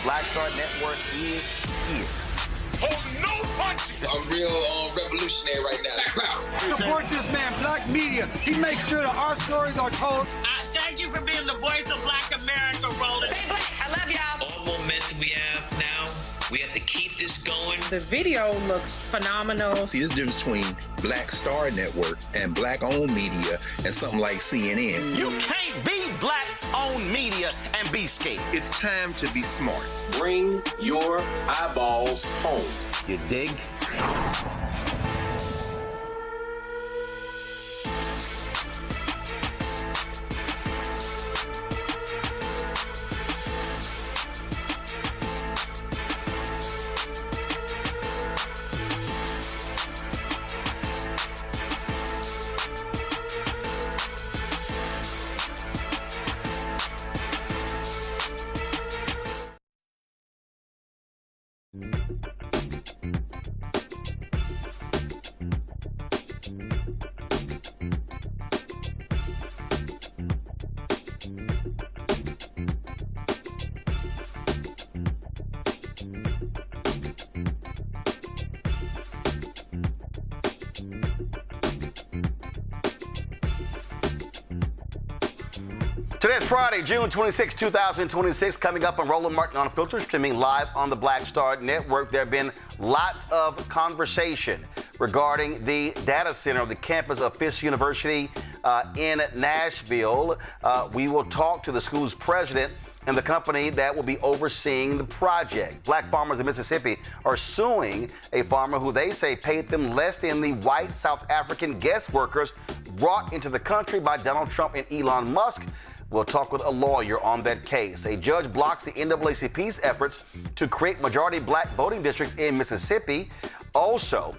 Black Star Network is here. Hold no punches! I'm real revolutionary right now. Black power. Support this man, Black Media. He makes sure that our stories are told. Thank you for being the voice of Black America, Roland. Stay black. I love y'all. All momentum we have now, we have to keep this going. The video looks phenomenal. See, this difference between Black Star Network and Black-owned media and something like CNN. You can't be Black-owned media and be scared. It's time to be smart. Bring your eyeballs home. You dig? Today is Friday, June 26, 2026. Coming up on Roland Martin Unfiltered, streaming live on the Black Star Network. There have been lots of conversation regarding the data center of the campus of Fisk University in Nashville. We will talk to the school's president and the company that will be overseeing the project. Black farmers in Mississippi are suing a farmer who they say paid them less than the white South African guest workers brought into the country by Donald Trump and Elon Musk. We'll talk with a lawyer on that case. A judge blocks the NAACP's efforts to create majority black voting districts in Mississippi. Also,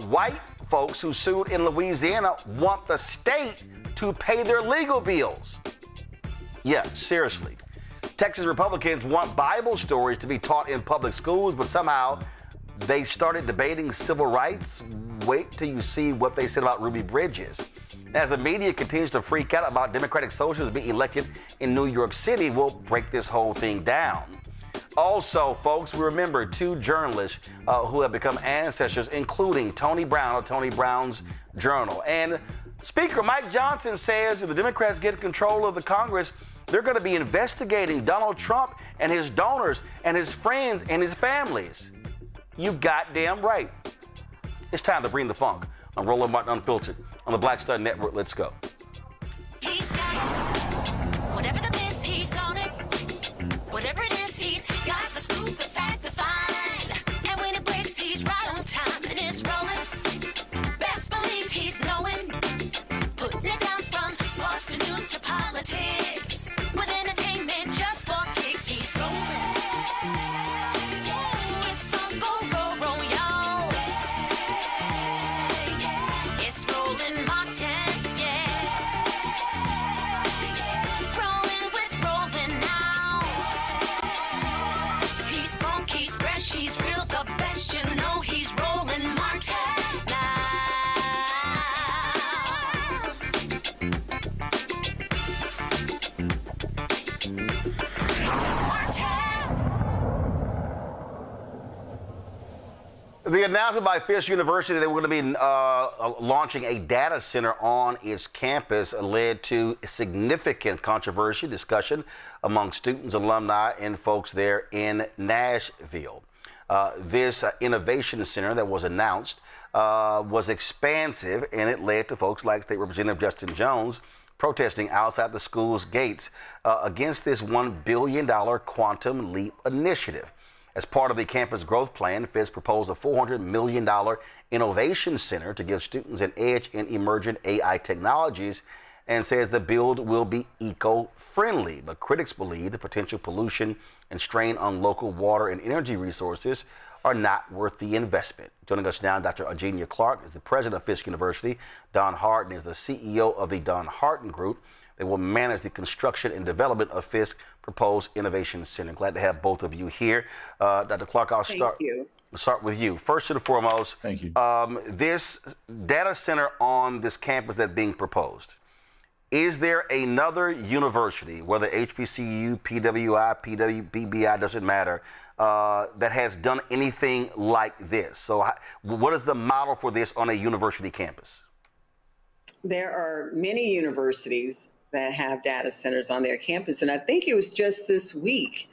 white folks who sued in Louisiana want the state to pay their legal bills. Yeah, seriously. Texas Republicans want Bible stories to be taught in public schools, but somehow they started debating civil rights. Wait till you see what they said about Ruby Bridges. As the media continues to freak out about Democratic socialists being elected in New York City, we'll break this whole thing down. Also, folks, we remember two journalists who have become ancestors, including Tony Brown of Tony Brown's Journal. And Speaker Mike Johnson says if the Democrats get control of the Congress, they're going to be investigating Donald Trump and his donors and his friends and his families. You goddamn right. It's time to bring the funk on Roland Martin Unfiltered on the Black Star Network. Let's go. He's got it. Whatever the miss, he's on it. Whatever it is, he's got the scoop, the fact, the find. And when it breaks, he's right on time and it's rolling. Best believe he's knowing. Putting it down from sports to news to politics. With entertainment just for kicks, he's rolling. It's on go, roll, roll, y'all. It's Roland Martin, yeah. Rolling with Roland now. He's funky, he's fresh, he's real, the best, you know he's Roland Martin now. The announcement by Fisk University that we're going to be launching a data center on its campus led to significant controversy, discussion among students, alumni, and folks there in Nashville. This innovation center that was announced was expansive, and it led to folks like State Representative Justin Jones protesting outside the school's gates against this $1 billion quantum leap initiative. As part of the campus growth plan, Fisk proposed a $400 million innovation center to give students an edge in emerging AI technologies and says the build will be eco-friendly. But critics believe the potential pollution and strain on local water and energy resources are not worth the investment. Joining us now, Dr. Eugenia Clark is the president of Fisk University. Don Harden is the CEO of the Don Harden Group. They will manage the construction and development of Fisk proposed innovation center. Glad to have both of you here. Dr. Clark, I'll start with you. First and foremost, thank you. This data center on this campus that's being proposed, is there another university, whether HBCU, PWI, PWBBI, doesn't matter, that has done anything like this? So what is the model for this on a university campus? There are many universities that have data centers on their campus. And I think it was just this week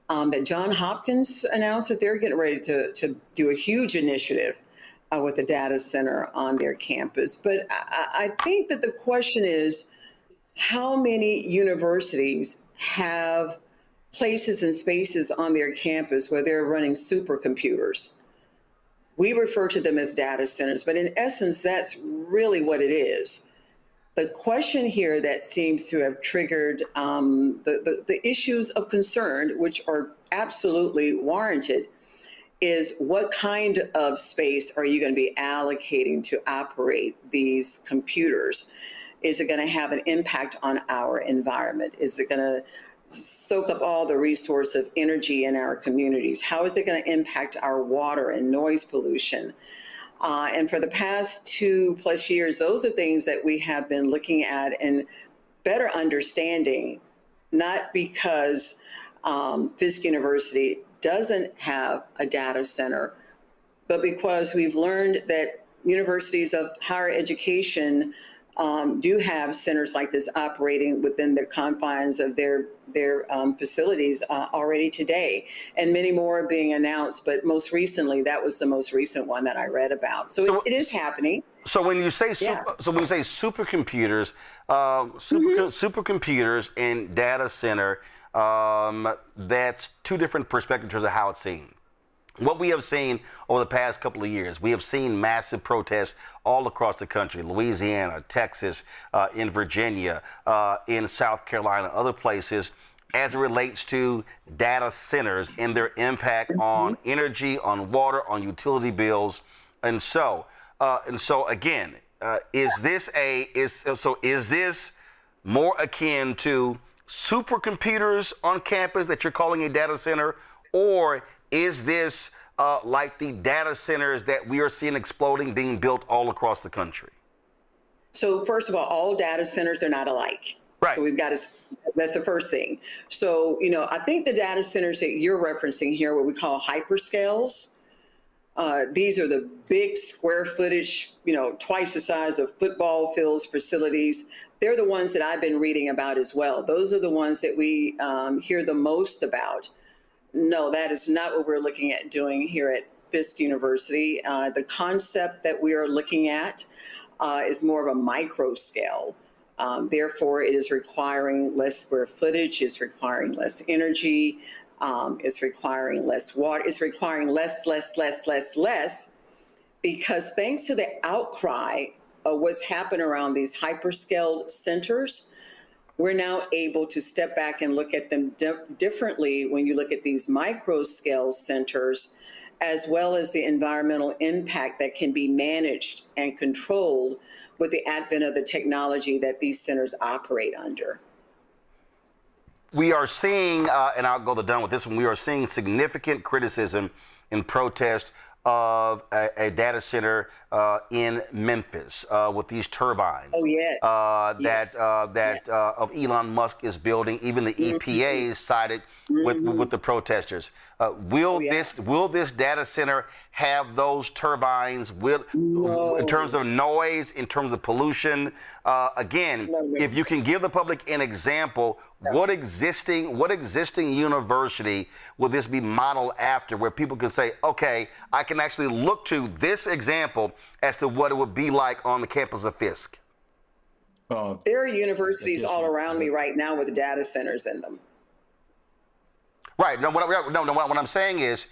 that Johns Hopkins announced that they're getting ready to do a huge initiative with a data center on their campus. But I think that the question is, how many universities have places and spaces on their campus where they're running supercomputers? We refer to them as data centers, but in essence, that's really what it is. The question here that seems to have triggered the issues of concern, which are absolutely warranted, is what kind of space are you going to be allocating to operate these computers? Is it going to have an impact on our environment? Is it going to soak up all the resource of energy in our communities? How is it going to impact our water and noise pollution? And for the past 2+ years, those are things that we have been looking at and better understanding, not because Fisk University doesn't have a data center, but because we've learned that universities of higher education do have centers like this operating within the confines of their facilities already today, and many more are being announced. But most recently, that was the most recent one that I read about. So it is happening. So when you say supercomputers, supercomputers and data center, that's two different perspectives in terms of how it's seen. What we have seen over the past couple of years, we have seen massive protests all across the country, Louisiana, Texas, in Virginia, in South Carolina, other places, as it relates to data centers and their impact on energy, on water, on utility bills. And so again, is this more akin to supercomputers on campus that you're calling a data center, or is this like the data centers that we are seeing exploding, being built all across the country? So first of all data centers are not alike. Right. So we've got to, that's the first thing. So, I think the data centers that you're referencing here, what we call hyperscales, these are the big square footage, twice the size of football fields facilities. They're the ones that I've been reading about as well. Those are the ones that we hear the most about. No, that is not what we're looking at doing here at Fisk University. The concept that we are looking at is more of a micro scale. Therefore, it is requiring less square footage, it's requiring less energy, it's requiring less water, it's requiring less, because thanks to the outcry of what's happened around these hyperscale centers, we're now able to step back and look at them differently when you look at these micro scale centers, as well as the environmental impact that can be managed and controlled with the advent of the technology that these centers operate under. We are seeing, and I'll go done with this one, we are seeing significant criticism and protest of a data center in Memphis with these turbines. Oh, yes. Of Elon Musk is building. Even the EPA sided with the protesters. Will this data center have those turbines? No. In terms of noise, in terms of pollution? If you can give the public an example, what existing university will this be modeled after, where people can say, okay, I can actually look to this example as to what it would be like on the campus of Fisk? There are universities all around me right now with data centers in them. Right. What I'm saying is,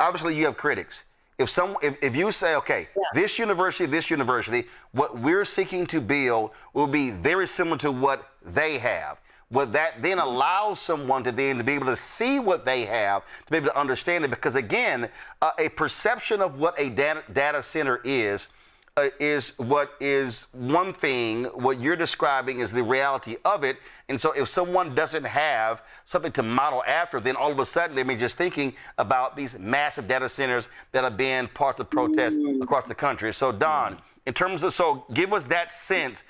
obviously you have critics. If you say, okay, this university, what we're seeking to build will be very similar to what they have. What that then allows someone to then to be able to see what they have, to be able to understand it. Because again, a perception of what a data center is what is one thing. What you're describing is the reality of it. And so if someone doesn't have something to model after, then all of a sudden they may be just thinking about these massive data centers that have been parts of protests across the country. So Don, in terms of, so give us that sense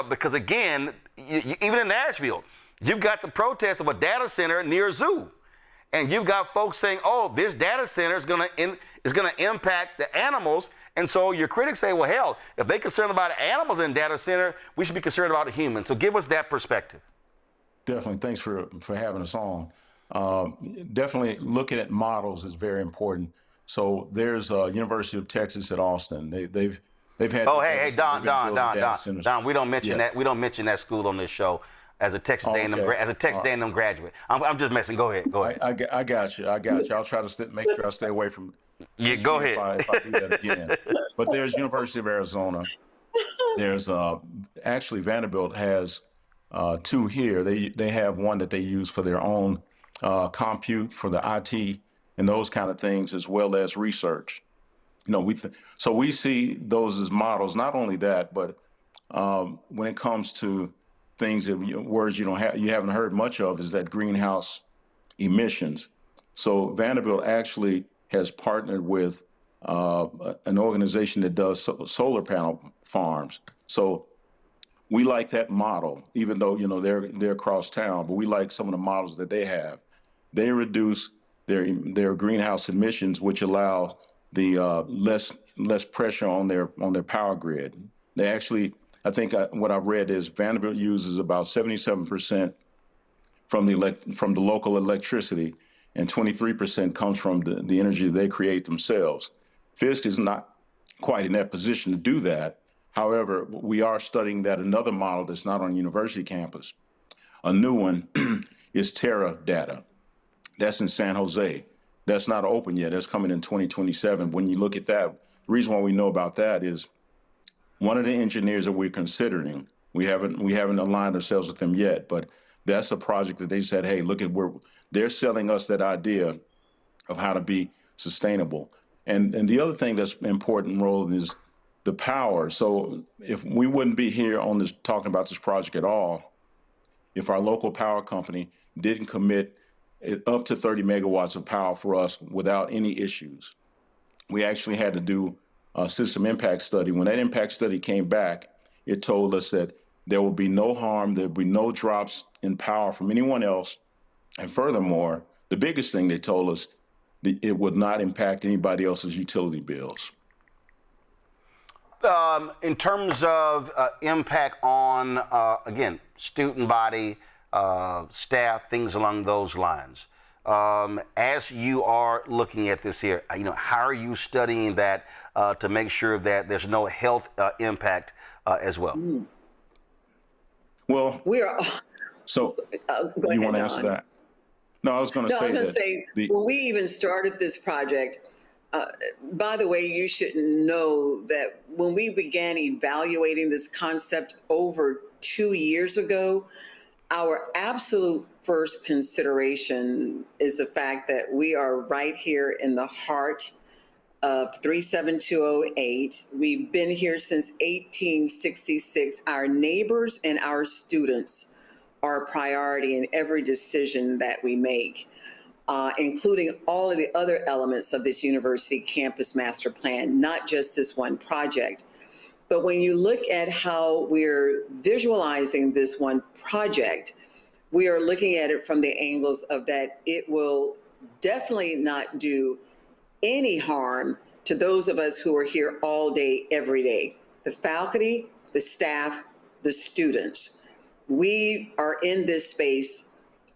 because again, even in Nashville, you've got the protest of a data center near a zoo. And you've got folks saying, oh, this data center is going to impact the animals. And so your critics say, well, hell, if they're concerned about animals in data center, we should be concerned about the humans. So give us that perspective. Definitely. Thanks for having us on. Definitely looking at models is very important. So there's University of Texas at Austin. They've had. Oh, hey, Don. We don't mention that. We don't mention that school on this show. As a Texas A&M A&M graduate, I'm just messing. Go ahead. I got you. I'll try to make sure I stay away from. Yeah, go ahead. If I do that again. But there's University of Arizona. There's actually Vanderbilt has two here. They have one that they use for their own compute for the IT and those kind of things, as well as research. So we see those as models. Not only that, but when it comes to things that words you haven't heard much of is that greenhouse emissions. So Vanderbilt actually has partnered with an organization that does solar panel farms. So we like that model, even though they're across town. But we like some of the models that they have. They reduce their greenhouse emissions, which allow the less pressure on their power grid. They actually. I think what I've read is Vanderbilt uses about 77% from the local electricity, and 23% comes from the energy they create themselves. Fisk is not quite in that position to do that. However, we are studying that another model that's not on university campus. A new one is Terra Data. That's in San Jose. That's not open yet. That's coming in 2027. When you look at that, the reason why we know about that is one of the engineers that we're considering, we haven't aligned ourselves with them yet, but that's a project that they said, hey, look at where they're selling us that idea of how to be sustainable. And the other thing that's important, Roland, is the power. So if we wouldn't be here on this talking about this project at all, if our local power company didn't commit up to 30 megawatts of power for us without any issues. We actually had to do system impact study. When that impact study came back, it told us that there will be no harm, there will be no drops in power from anyone else. And furthermore, the biggest thing they told us, it would not impact anybody else's utility bills. In terms of impact on, again, student body, staff, things along those lines. As you are looking at this here, how are you studying that to make sure that there's no health impact as well? Well, we are. So you want to answer that? No, I was going to say when we even started this project, by the way, you should know that when we began evaluating this concept over 2 years ago, our absolute first consideration is the fact that we are right here in the heart of 37208. We've been here since 1866. Our neighbors and our students are a priority in every decision that we make, including all of the other elements of this university campus master plan, not just this one project. But when you look at how we're visualizing this one project, we are looking at it from the angles of that it will definitely not do any harm to those of us who are here all day, every day. The faculty, the staff, the students. We are in this space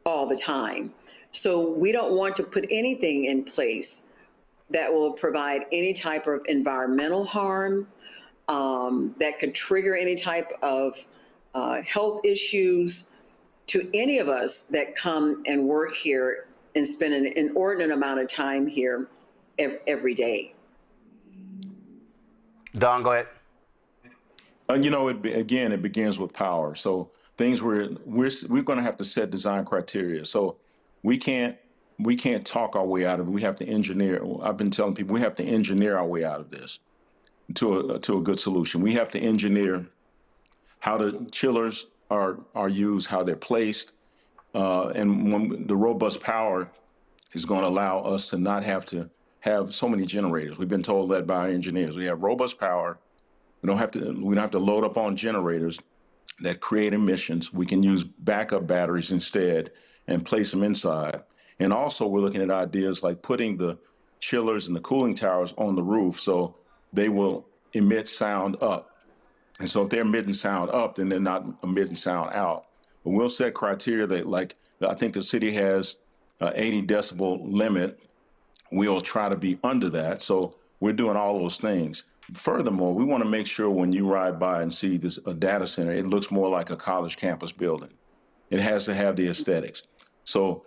all the time. So we don't want to put anything in place that will provide any type of environmental harm, that could trigger any type of health issues to any of us that come and work here and spend an inordinate amount of time here every day. Don, go ahead. It begins with power. So things we're going to have to set design criteria. So we can't talk our way out of it. We have to engineer. I've been telling people we have to engineer our way out of this to a good solution. We have to engineer how the chillers are used, how they're placed, and when the robust power is going to allow us to not have to have so many generators. We've been told that by our engineers. We have robust power. We don't have to load up on generators. that create emissions. We can use backup batteries instead and place them inside. And also we're looking at ideas like putting the chillers and the cooling towers on the roof so they will emit sound up. And so if they're emitting sound up, then they're not emitting sound out. But we'll set criteria that, like, I think the city has 80 decibel limit. We'll try to be under that. So we're doing all those things. Furthermore, we want to make sure when you ride by and see a data center, it looks more like a college campus building. It has to have the aesthetics. So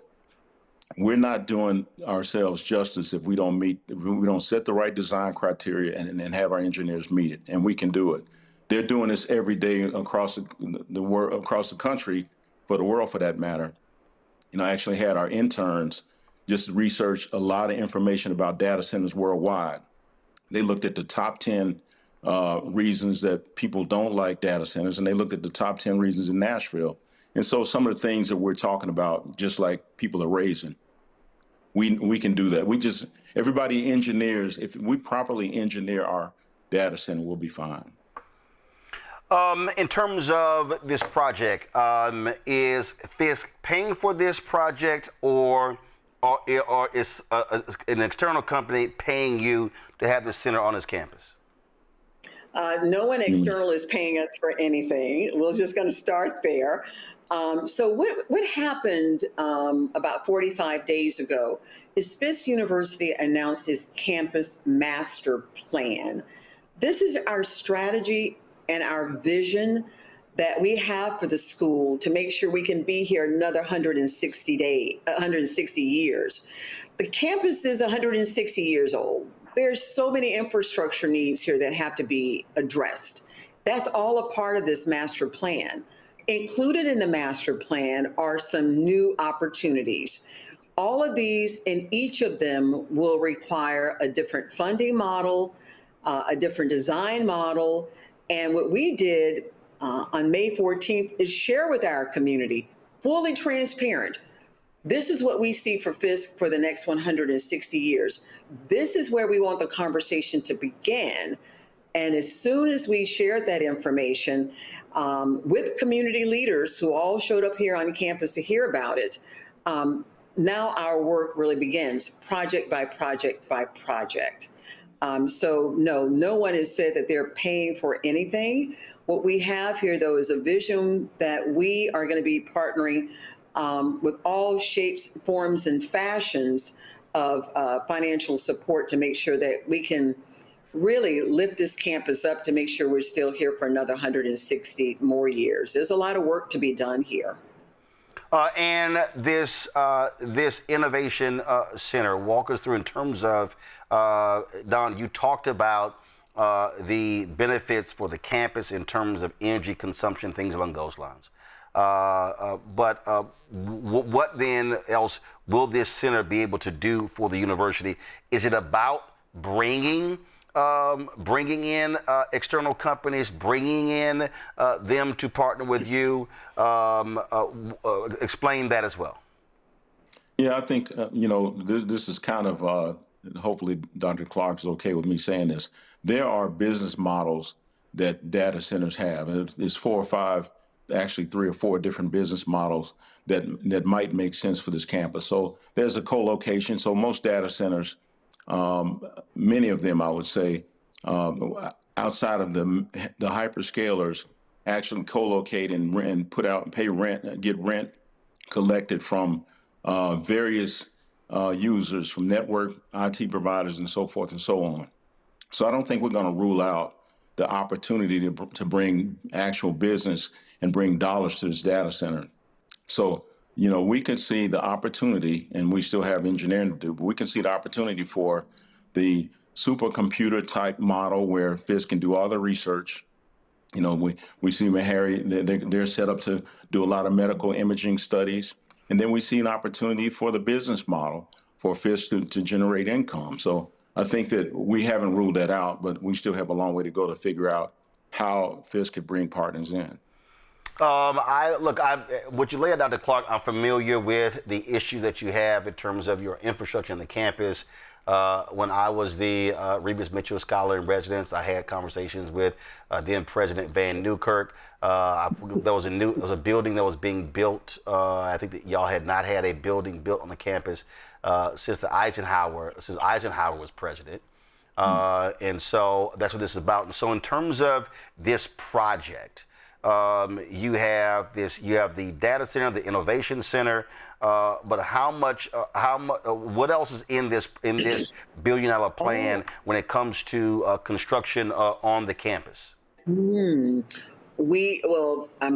we're not doing ourselves justice if we don't set the right design criteria and have our engineers meet it, and we can do it. They're doing this every day across the world, across the country, for the world for that matter. I actually had our interns just research a lot of information about data centers worldwide. They looked at the top 10 reasons that people don't like data centers, and they looked at the top 10 reasons in Nashville. And so some of the things that we're talking about, just like people are raising, we can do that. Everybody engineers, if we properly engineer our data center, we'll be fine. In terms of this project, is Fisk paying for this project, or is an external company paying you to have this center on its campus? No one external is paying us for anything. We're just going to start there. So what happened about 45 days ago is Fisk University announced its campus master plan. This is our strategy and our vision that we have for the school to make sure we can be here another 160 years. The campus is 160 years old. There's so many infrastructure needs here that have to be addressed. That's all a part of this master plan. Included in the master plan are some new opportunities. All of these, and each of them will require a different funding model, a different design model. And what we did on May 14th is share with our community, fully transparent. This is what we see for Fisk for the next 160 years. This is where we want the conversation to begin. And as soon as we shared that information with community leaders who all showed up here on campus to hear about it, now our work really begins, project by project by project. So no one has said that they're paying for anything. What we have here, though, is a vision that we are going to be partnering with all shapes, forms, and fashions of financial support to make sure that we can really lift this campus up to make sure we're still here for another 160 more years. There's a lot of work to be done here. And this innovation center, walk us through in terms of, Don, you talked about the benefits for the campus in terms of energy consumption, things along those lines. But what then else will this center be able to do for the university? Is it about bringing in external companies, bringing in them to partner with you? Explain that as well. Yeah, I think, this is kind of, hopefully Dr. Clark is okay with me saying this. There are business models that data centers have. There's 4 or 5, actually 3 or 4 different business models that might make sense for this campus. So there's a co-location. So most data centers, many of them, I would say, outside of the hyperscalers, actually co-locate and put out and pay rent, get rent collected from various users, from network IT providers and so forth and so on. So I don't think we're going to rule out the opportunity to bring actual business and bring dollars to this data center. So, we can see the opportunity, and we still have engineering to do, but we can see the opportunity for the supercomputer type model where Fisk can do all the research. We see Meharry, they're set up to do a lot of medical imaging studies. And then we see an opportunity for the business model for Fisk to generate income. So I think that we haven't ruled that out, but we still have a long way to go to figure out how Fisk could bring partners in. What you laid out, Dr. Clark, I'm familiar with the issue that you have in terms of your infrastructure on the campus. When I was the Rebus Mitchell Scholar in Residence, I had conversations with then President Van Newkirk. There was a building that was being built. I think that y'all had not had a building built on the campus since Eisenhower was president. And so that's what this is about. And so in terms of this project, you have the data center, the innovation center, but what else is in this $1 billion plan when it comes to construction on the campus? I'm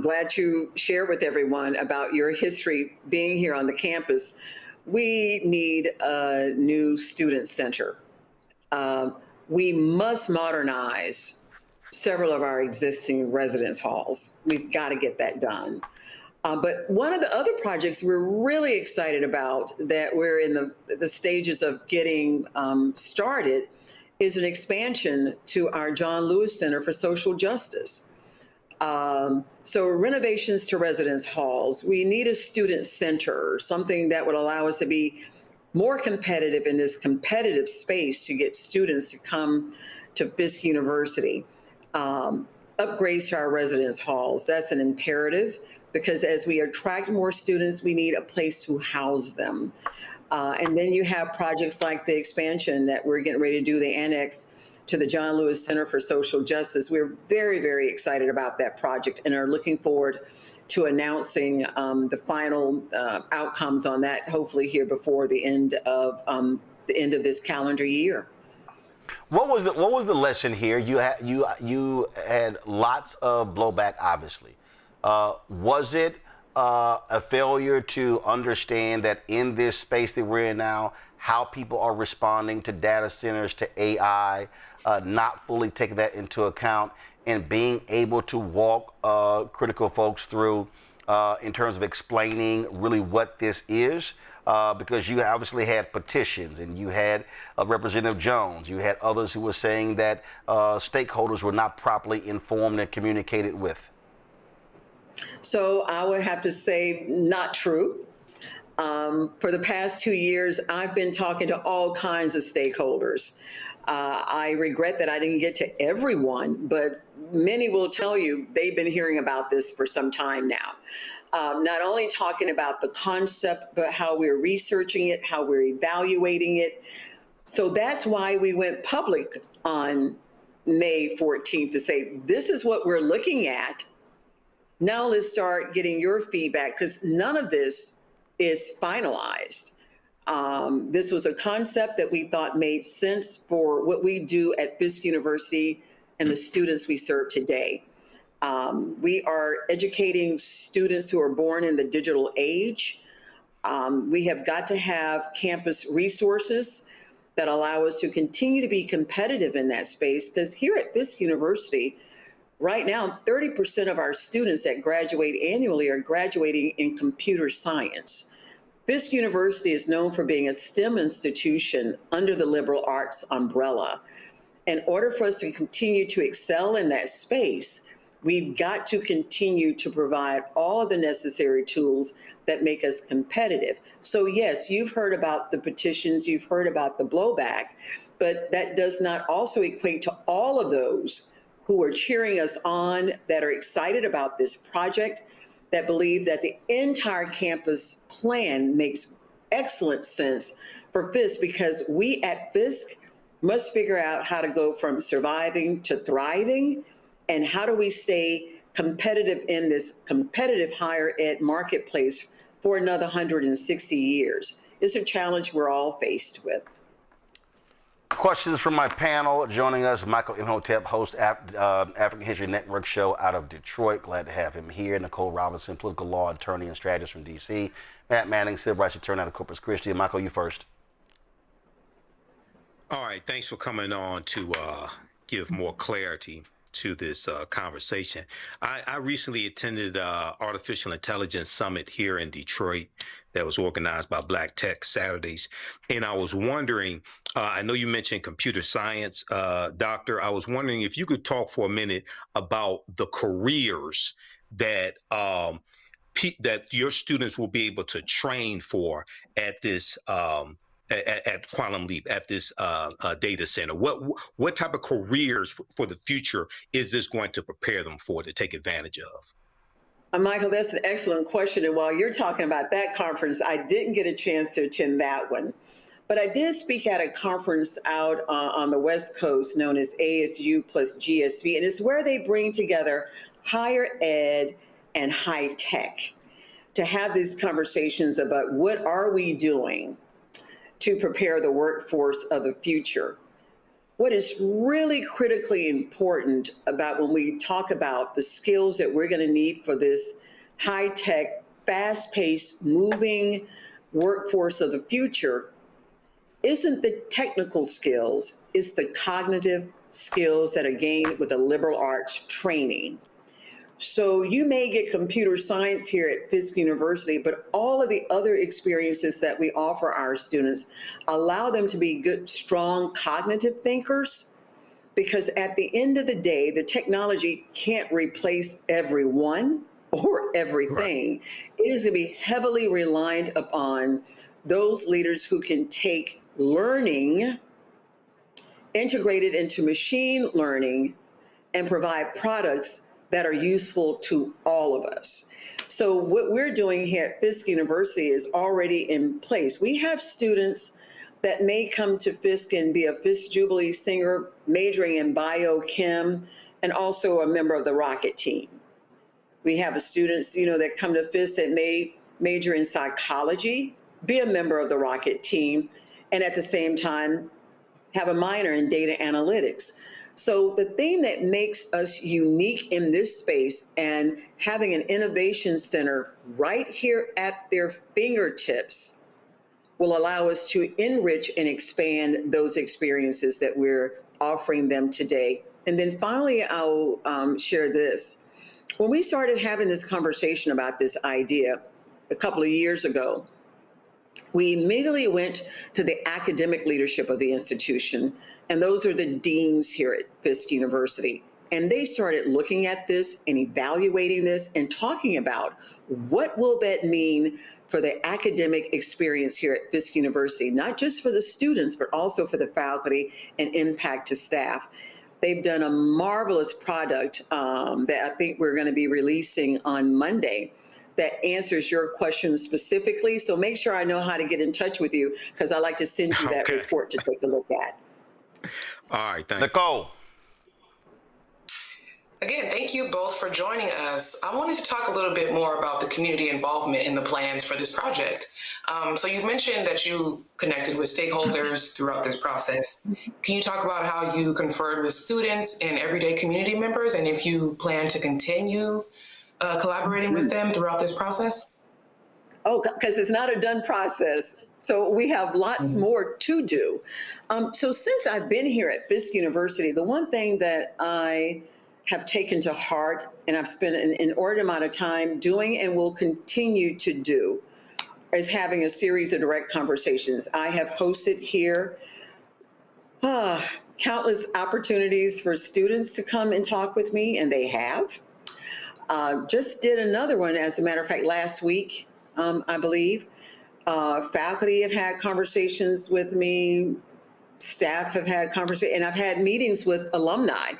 glad you share with everyone about your history being here on the campus. We need a new student center. We must modernize several of our existing residence halls. We've got to get that done. But one of the other projects we're really excited about that we're in the stages of getting started is an expansion to our John Lewis Center for Social Justice. So renovations to residence halls. We need a student center, something that would allow us to be more competitive in this competitive space to get students to come to Fisk University. Upgrades to our residence halls, that's an imperative, because as we attract more students, we need a place to house them. And then you have projects like the expansion that we're getting ready to do, the annex to the John Lewis Center for Social Justice. We're very, very excited about that project and are looking forward to announcing the final outcomes on that, hopefully here before the end of this calendar year. What was the lesson here? You had lots of blowback, obviously. Was it a failure to understand that in this space that we're in now, how people are responding to data centers, to AI, not fully taking that into account, and being able to walk critical folks through in terms of explaining really what this is? Because you obviously had petitions, and you had Representative Jones, you had others who were saying that stakeholders were not properly informed and communicated with. So I would have to say not true. For the past 2 years, I've been talking to all kinds of stakeholders. I regret that I didn't get to everyone, but many will tell you they've been hearing about this for some time now. Not only talking about the concept, but how we're researching it, how we're evaluating it. So that's why we went public on May 14th to say, this is what we're looking at. Now let's start getting your feedback, because none of this is finalized. This was a concept that we thought made sense for what we do at Fisk University and the students we serve today. We are educating students who are born in the digital age. We have got to have campus resources that allow us to continue to be competitive in that space, because here at Fisk University, right now, 30% of our students that graduate annually are graduating in computer science. Fisk University is known for being a STEM institution under the liberal arts umbrella. In order for us to continue to excel in that space, we've got to continue to provide all of the necessary tools that make us competitive. So yes, you've heard about the petitions, you've heard about the blowback, but that does not also equate to all of those who are cheering us on, that are excited about this project, that believe that the entire campus plan makes excellent sense for Fisk, because we at Fisk must figure out how to go from surviving to thriving, and how do we stay competitive in this competitive higher ed marketplace for another 160 years. It's a challenge we're all faced with. Questions from my panel. Joining us, Michael Imhotep, host African History Network show out of Detroit. Glad to have him here. Nicole Robinson, political law attorney and strategist from D.C. Matt Manning, civil rights attorney out of Corpus Christi. And Michael, you first. All right. Thanks for coming on to give more clarity to this conversation. I recently attended Artificial Intelligence Summit here in Detroit that was organized by Black Tech Saturdays. And I was wondering, I know you mentioned computer science, Doctor. I was wondering if you could talk for a minute about the careers that that your students will be able to train for at this at Quantum Leap, at this data center? What type of careers for the future is this going to prepare them for, to take advantage of? Michael, that's an excellent question. And while you're talking about that conference, I didn't get a chance to attend that one. But I did speak at a conference out on the West Coast known as ASU plus GSV. And it's where they bring together higher ed and high tech to have these conversations about what are we doing to prepare the workforce of the future. What is really critically important about when we talk about the skills that we're going to need for this high-tech, fast-paced, moving workforce of the future isn't the technical skills, it's the cognitive skills that are gained with the liberal arts training. So you may get computer science here at Fisk University, but all of the other experiences that we offer our students allow them to be good, strong cognitive thinkers, because at the end of the day, the technology can't replace everyone or everything. Right. It is going to be heavily reliant upon those leaders who can take learning, integrate it into machine learning, and provide products that are useful to all of us. So what we're doing here at Fisk University is already in place. We have students that may come to Fisk and be a Fisk Jubilee singer, majoring in biochem, and also a member of the rocket team. We have students, that come to Fisk that may major in psychology, be a member of the rocket team, and at the same time have a minor in data analytics. So the thing that makes us unique in this space, and having an innovation center right here at their fingertips, will allow us to enrich and expand those experiences that we're offering them today. And then finally, I'll share this. When we started having this conversation about this idea a couple of years ago, we immediately went to the academic leadership of the institution, and those are the deans here at Fisk University. And they started looking at this and evaluating this and talking about what will that mean for the academic experience here at Fisk University, not just for the students, but also for the faculty and impact to staff. They've done a marvelous product that I think we're going to be releasing on Monday that answers your question specifically. So make sure I know how to get in touch with you, because I'd like to send you that report to take a look at. All right, thank Nicole. Again, thank you both for joining us. I wanted to talk a little bit more about the community involvement in the plans for this project. So you mentioned that you connected with stakeholders throughout this process. Can you talk about how you conferred with students and everyday community members, and if you plan to continue collaborating with them throughout this process? Oh, because it's not a done process. So we have lots more to do. So since I've been here at Fisk University, the one thing that I have taken to heart, and I've spent an inordinate amount of time doing and will continue to do, is having a series of direct conversations. I have hosted here countless opportunities for students to come and talk with me, and they have. Just did another one, as a matter of fact, last week, I believe. Faculty have had conversations with me, staff have had conversations, and I've had meetings with alumni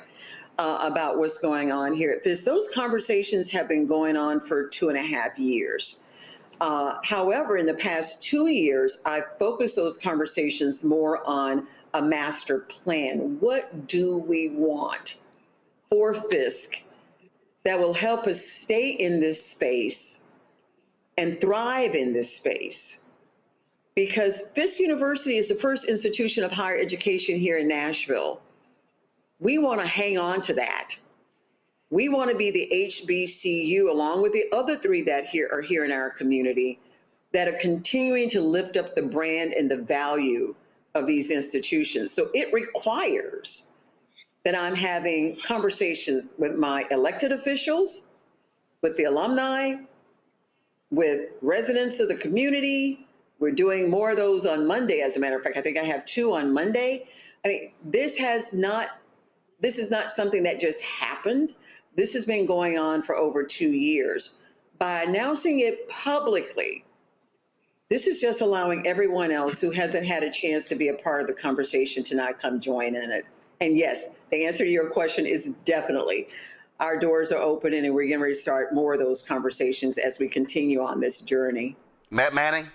about what's going on here at Fisk. Those conversations have been going on for 2.5 years. However, in the past 2 years, I've focused those conversations more on a master plan. What do we want for Fisk that will help us stay in this space and thrive in this space? Because Fisk University is the first institution of higher education here in Nashville. We want to hang on to that. We want to be the HBCU, along with the other three that are here in our community, that are continuing to lift up the brand and the value of these institutions. So it requires that I'm having conversations with my elected officials, with the alumni, with residents of the community. We're doing more of those on Monday, as a matter of fact. I think I have 2 on Monday. I mean, this is not something that just happened. This has been going on for over 2 years. By announcing it publicly, This is just allowing everyone else who hasn't had a chance to be a part of the conversation to not come join in it. And yes, the answer to your question is definitely. Our doors are open and we're getting ready to start more of those conversations as we continue on this journey. Matt Manning?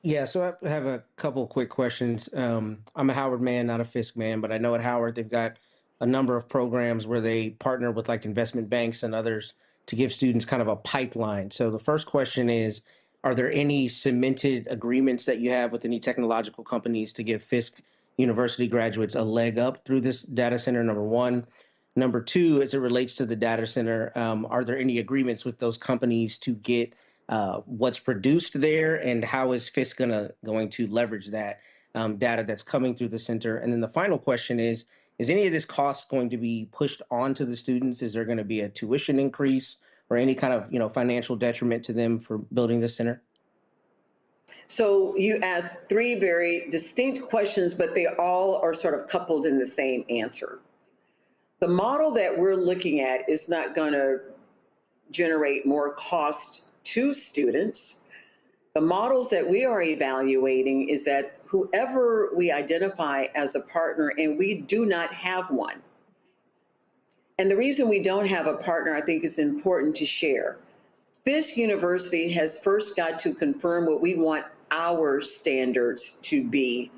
Yeah, so I have a couple quick questions. I'm a Howard man, not a Fisk man, but I know at Howard they've got a number of programs where they partner with like investment banks and others to give students kind of a pipeline. So the first question is, are there any cemented agreements that you have with any technological companies to give Fisk University graduates a leg up through this data center, number one? Number two, as it relates to the data center, are there any agreements with those companies to get what's produced there, and how is Fisk going to leverage that data that's coming through the center? And then the final question is any of this cost going to be pushed onto the students? Is there going to be a tuition increase or any kind of financial detriment to them for building this center? So you asked three very distinct questions, but they all are sort of coupled in the same answer. The model that we're looking at is not going to generate more cost to students. The models that we are evaluating is that whoever we identify as a partner, and we do not have one. And the reason we don't have a partner, I think, is important to share. Fisk University has first got to confirm what we want our standards to be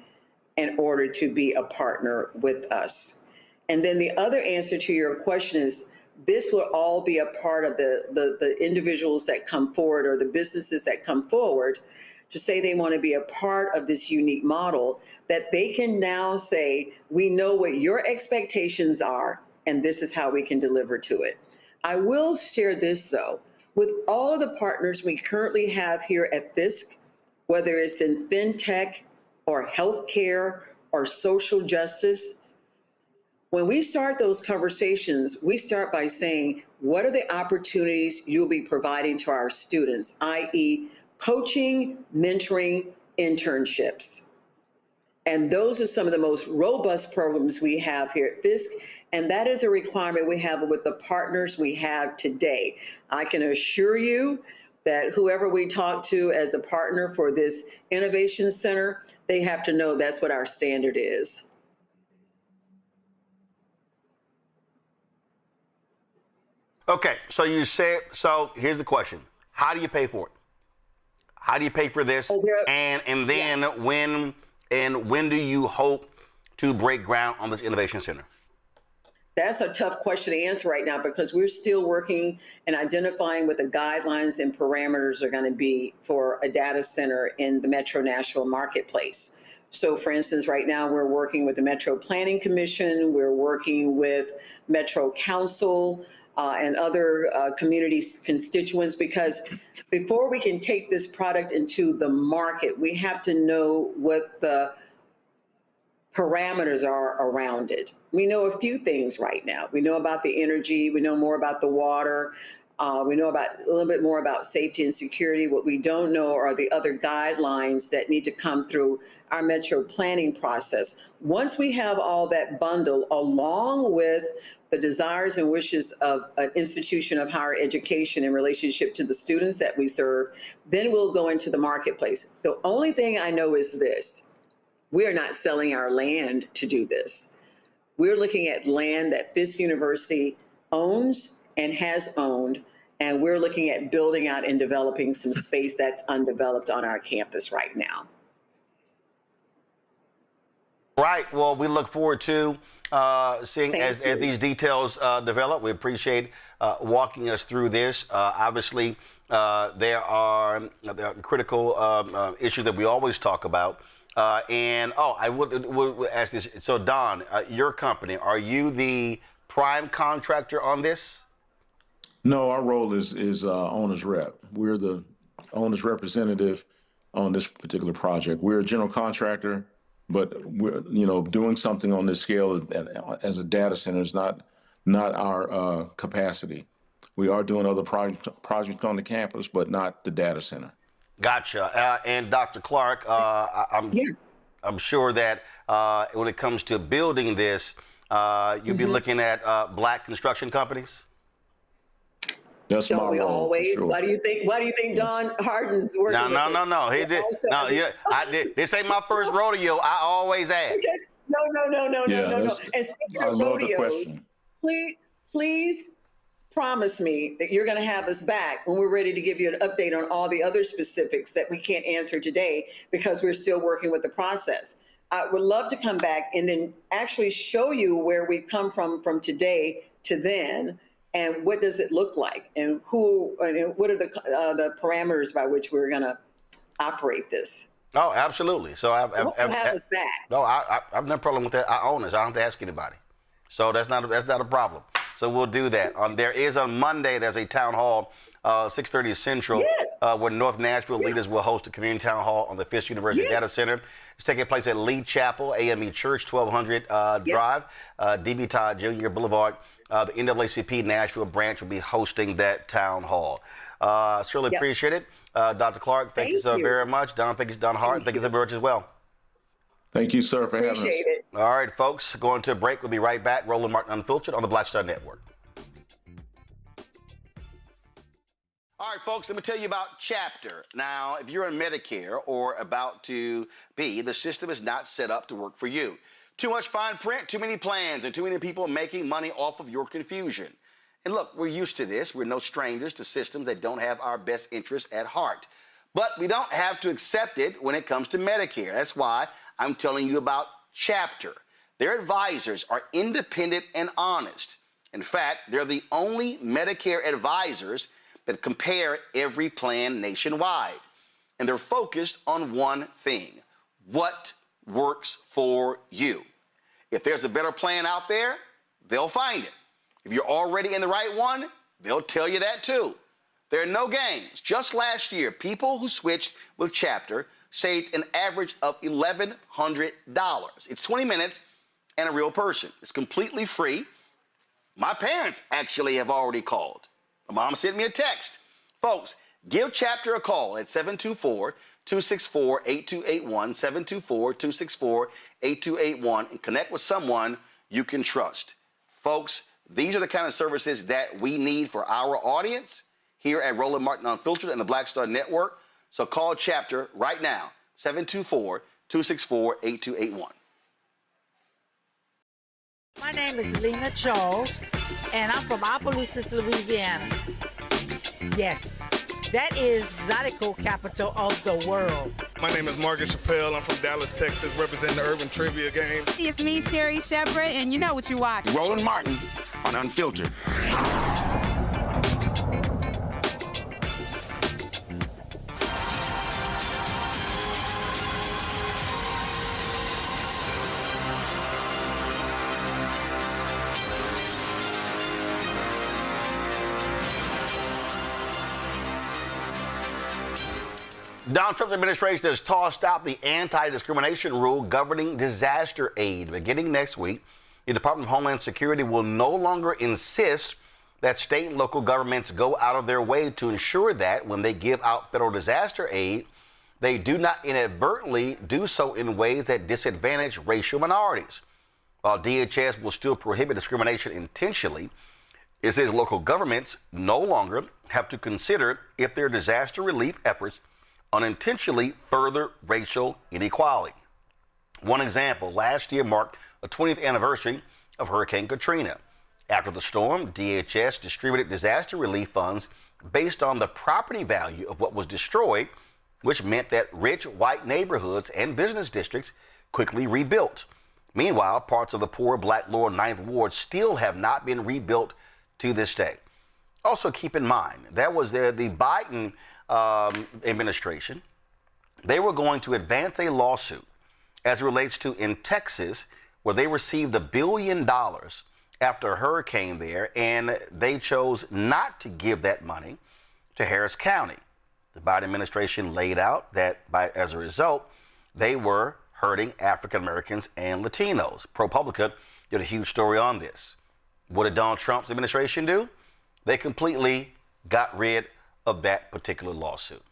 in order to be a partner with us. And then the other answer to your question is, this will all be a part of the individuals that come forward or the businesses that come forward to say they want to be a part of this unique model, that they can now say, we know what your expectations are, and this is how we can deliver to it. I will share this, though. With all of the partners we currently have here at Fisk, whether it's in fintech or healthcare or social justice, when we start those conversations, we start by saying, what are the opportunities you'll be providing to our students, i.e. coaching, mentoring, internships. And those are some of the most robust programs we have here at Fisk. And that is a requirement we have with the partners we have today. I can assure you that whoever we talk to as a partner for this innovation center, they have to know that's what our standard is. Okay, so you said, so here's the question. How do you pay for it? How do you pay for this? And then when do you hope to break ground on this innovation center? That's a tough question to answer right now because we're still working and identifying what the guidelines and parameters are going to be for a data center in the Metro Nashville marketplace. So for instance, right now we're working with the Metro Planning Commission, we're working with Metro Council and other community constituents, because before we can take this product into the market, we have to know what the parameters are around it. We know a few things right now. We know about the energy, we know more about the water, we know about a little bit more about safety and security. What we don't know are the other guidelines that need to come through our metro planning process. Once we have all that bundle, along with the desires and wishes of an institution of higher education in relationship to the students that we serve, then we'll go into the marketplace. The only thing I know is this: we are not selling our land to do this. We're looking at land that Fisk University owns and has owned, and we're looking at building out and developing some space that's undeveloped on our campus right now. Right. Well, we look forward to seeing as these details develop. We appreciate walking us through this. Obviously, there are critical issues that we always talk about. I would ask this. So, Don, your company, are you the prime contractor on this? No, our role is owner's rep. We're the owner's representative on this particular project. We're a general contractor, but we're doing something on this scale as a data center is not our capacity. We are doing other projects on the campus, but not the data center. Gotcha. And Dr. Clark, I'm sure that when it comes to building this, you'll be looking at Black construction companies? That's Don't my we role, for always? sure. Why do you think? Why do you think Yes. Don Harden's working with us? No. He did. Also, No, yeah, I did. This ain't my first rodeo. I always ask. Okay. No. And speaking I of love the rodeos, question. please promise me that you're going to have us back when we're ready to give you an update on all the other specifics that we can't answer today because we're still working with the process. I would love to come back and then actually show you where we've come from today to then, and what does it look like, and what are the parameters by which we're going to operate this. Oh, absolutely. So Have us back. No, I've no problem with that. I own this. I don't have to ask anybody. So that's not a problem. So we'll do that. There is on Monday. There's a town hall, 6:30 Central, where North Nashville leaders will host a community town hall on the Fisk University Data Center. It's taking place at Lee Chapel, AME Church, 1200 Drive, DB Todd Jr. Boulevard. The NAACP Nashville branch will be hosting that town hall. Certainly appreciate it. Dr. Clark, thank you so very much. Don, thank you, Don Hart. Thank you so much as well. Thank you, sir, for having us. Appreciate it. All right, folks, going to a break. We'll be right back. Roland Martin Unfiltered on the Black Star Network. All right, folks, let me tell you about Chapter. Now, if you're on Medicare or about to be, the system is not set up to work for you. Too much fine print, too many plans, and too many people making money off of your confusion. And look, we're used to this. We're no strangers to systems that don't have our best interests at heart. But we don't have to accept it when it comes to Medicare. That's why I'm telling you about Chapter. Their advisors are independent and honest. In fact, they're the only Medicare advisors that compare every plan nationwide. And they're focused on one thing: what works for you. If there's a better plan out there, they'll find it. If you're already in the right one, they'll tell you that too. There are no games. Just last year, people who switched with Chapter saved an average of $1,100. It's 20 minutes and a real person. It's completely free. My parents actually have already called. My mom sent me a text. Folks, give Chapter a call at 724-264-8281, 724-264-8281, and connect with someone you can trust. Folks, these are the kind of services that we need for our audience here at Roland Martin Unfiltered and the Black Star Network. So call Chapter right now, 724-264-8281. My name is Lena Charles, and I'm from Opelousas, Louisiana. Yes, that is Zydeco capital of the world. My name is Margaret Chappelle. I'm from Dallas, Texas, representing the Urban Trivia Game. It's me, Sherry Shepherd, and you know what you watch. Roland Martin on Unfiltered. Donald Trump's administration has tossed out the anti-discrimination rule governing disaster aid. Beginning next week, the Department of Homeland Security will no longer insist that state and local governments go out of their way to ensure that when they give out federal disaster aid, they do not inadvertently do so in ways that disadvantage racial minorities. While DHS will still prohibit discrimination intentionally, it says local governments no longer have to consider if their disaster relief efforts unintentionally further racial inequality. One example, last year marked the 20th anniversary of Hurricane Katrina. After the storm, DHS distributed disaster relief funds based on the property value of what was destroyed, which meant that rich white neighborhoods and business districts quickly rebuilt. Meanwhile, parts of the poor black lower 9th Ward still have not been rebuilt to this day. Also keep in mind, that was the Biden administration. They were going to advance a lawsuit as it relates to in Texas, where they received $1 billion after a hurricane there, and they chose not to give that money to Harris County. The Biden administration laid out that as a result, they were hurting African Americans and Latinos. ProPublica did a huge story on this. What did Donald Trump's administration do? They completely got rid of that particular lawsuit.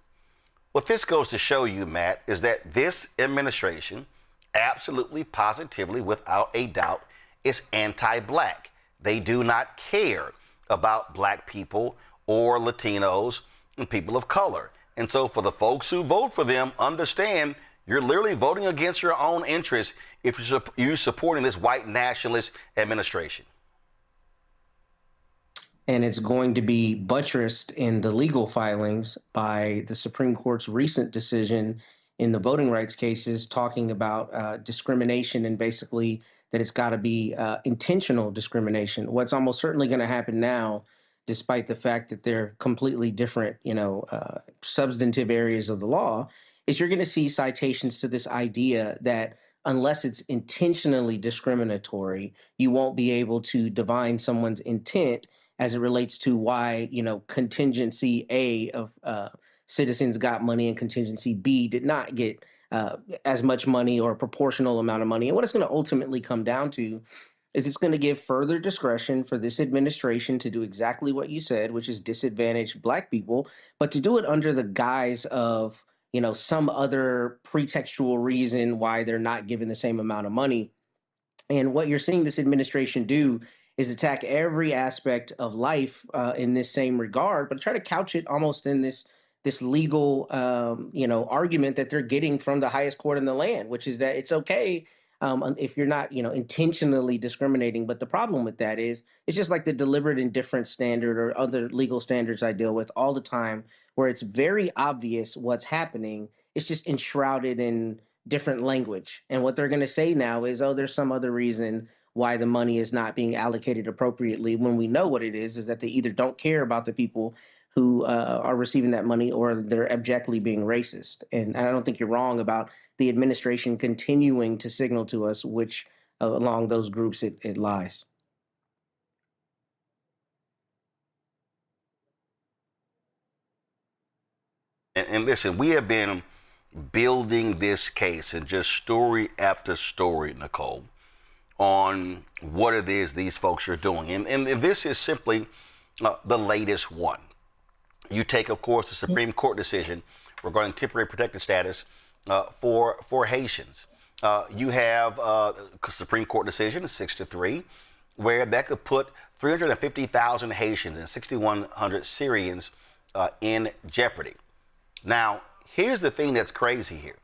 What this goes to show you, Matt, is that this administration absolutely, positively, without a doubt, is anti-black. They do not care about black people or Latinos and people of color. And so for the folks who vote for them, understand you're literally voting against your own interests if you're supporting this white nationalist administration. And it's going to be buttressed in the legal filings by the Supreme Court's recent decision in the voting rights cases, talking about discrimination, and basically that it's got to be intentional discrimination. What's almost certainly going to happen now, despite the fact that they're completely different, substantive areas of the law, is you're going to see citations to this idea that unless it's intentionally discriminatory, you won't be able to divine someone's intent as it relates to why, contingency A of citizens got money and contingency B did not get as much money or a proportional amount of money. And what it's going to ultimately come down to is it's going to give further discretion for this administration to do exactly what you said, which is disadvantage Black people, but to do it under the guise of, some other pretextual reason why they're not given the same amount of money. And what you're seeing this administration do is attack every aspect of life in this same regard, but try to couch it almost in this legal, argument that they're getting from the highest court in the land, which is that it's okay if you're not, intentionally discriminating. But the problem with that is it's just like the deliberate indifference standard or other legal standards I deal with all the time, where it's very obvious what's happening. It's just enshrouded in different language. And what they're going to say now is, oh, there's some other reason why the money is not being allocated appropriately, when we know what it is that they either don't care about the people who are receiving that money, or they're abjectly being racist. And I don't think you're wrong about the administration continuing to signal to us which along those groups it lies. And listen, we have been building this case and just story after story, Nicole, on what it is these folks are doing. And this is simply the latest one. You take, of course, the Supreme Court decision regarding temporary protected status for Haitians. You have a Supreme Court decision, 6-3, where that could put 350,000 Haitians and 6,100 Syrians in jeopardy. Now, here's the thing that's crazy here.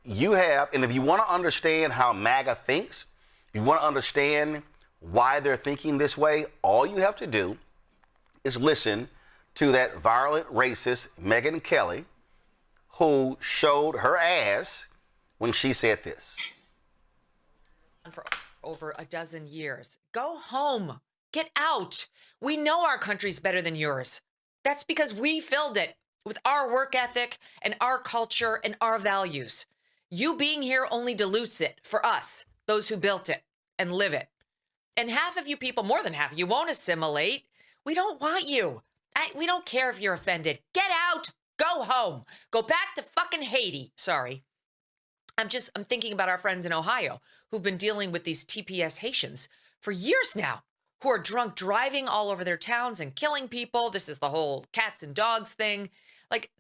You have, and if you want to understand how MAGA thinks, you want to understand why they're thinking this way, all you have to do is listen to that violent racist Megyn Kelly, who showed her ass when she said this. For over a dozen years. Go home. Get out. We know our country's better than yours. That's because we filled it with our work ethic and our culture and our values. You being here only dilutes it for us, those who built it and live it. And half of you people, more than half, you won't assimilate. We don't want you. We don't care if you're offended. Get out. Go home. Go back to fucking Haiti. Sorry. I'm thinking about our friends in Ohio who've been dealing with these TPS Haitians for years now, who are drunk driving all over their towns and killing people. This is the whole cats and dogs thing. Like,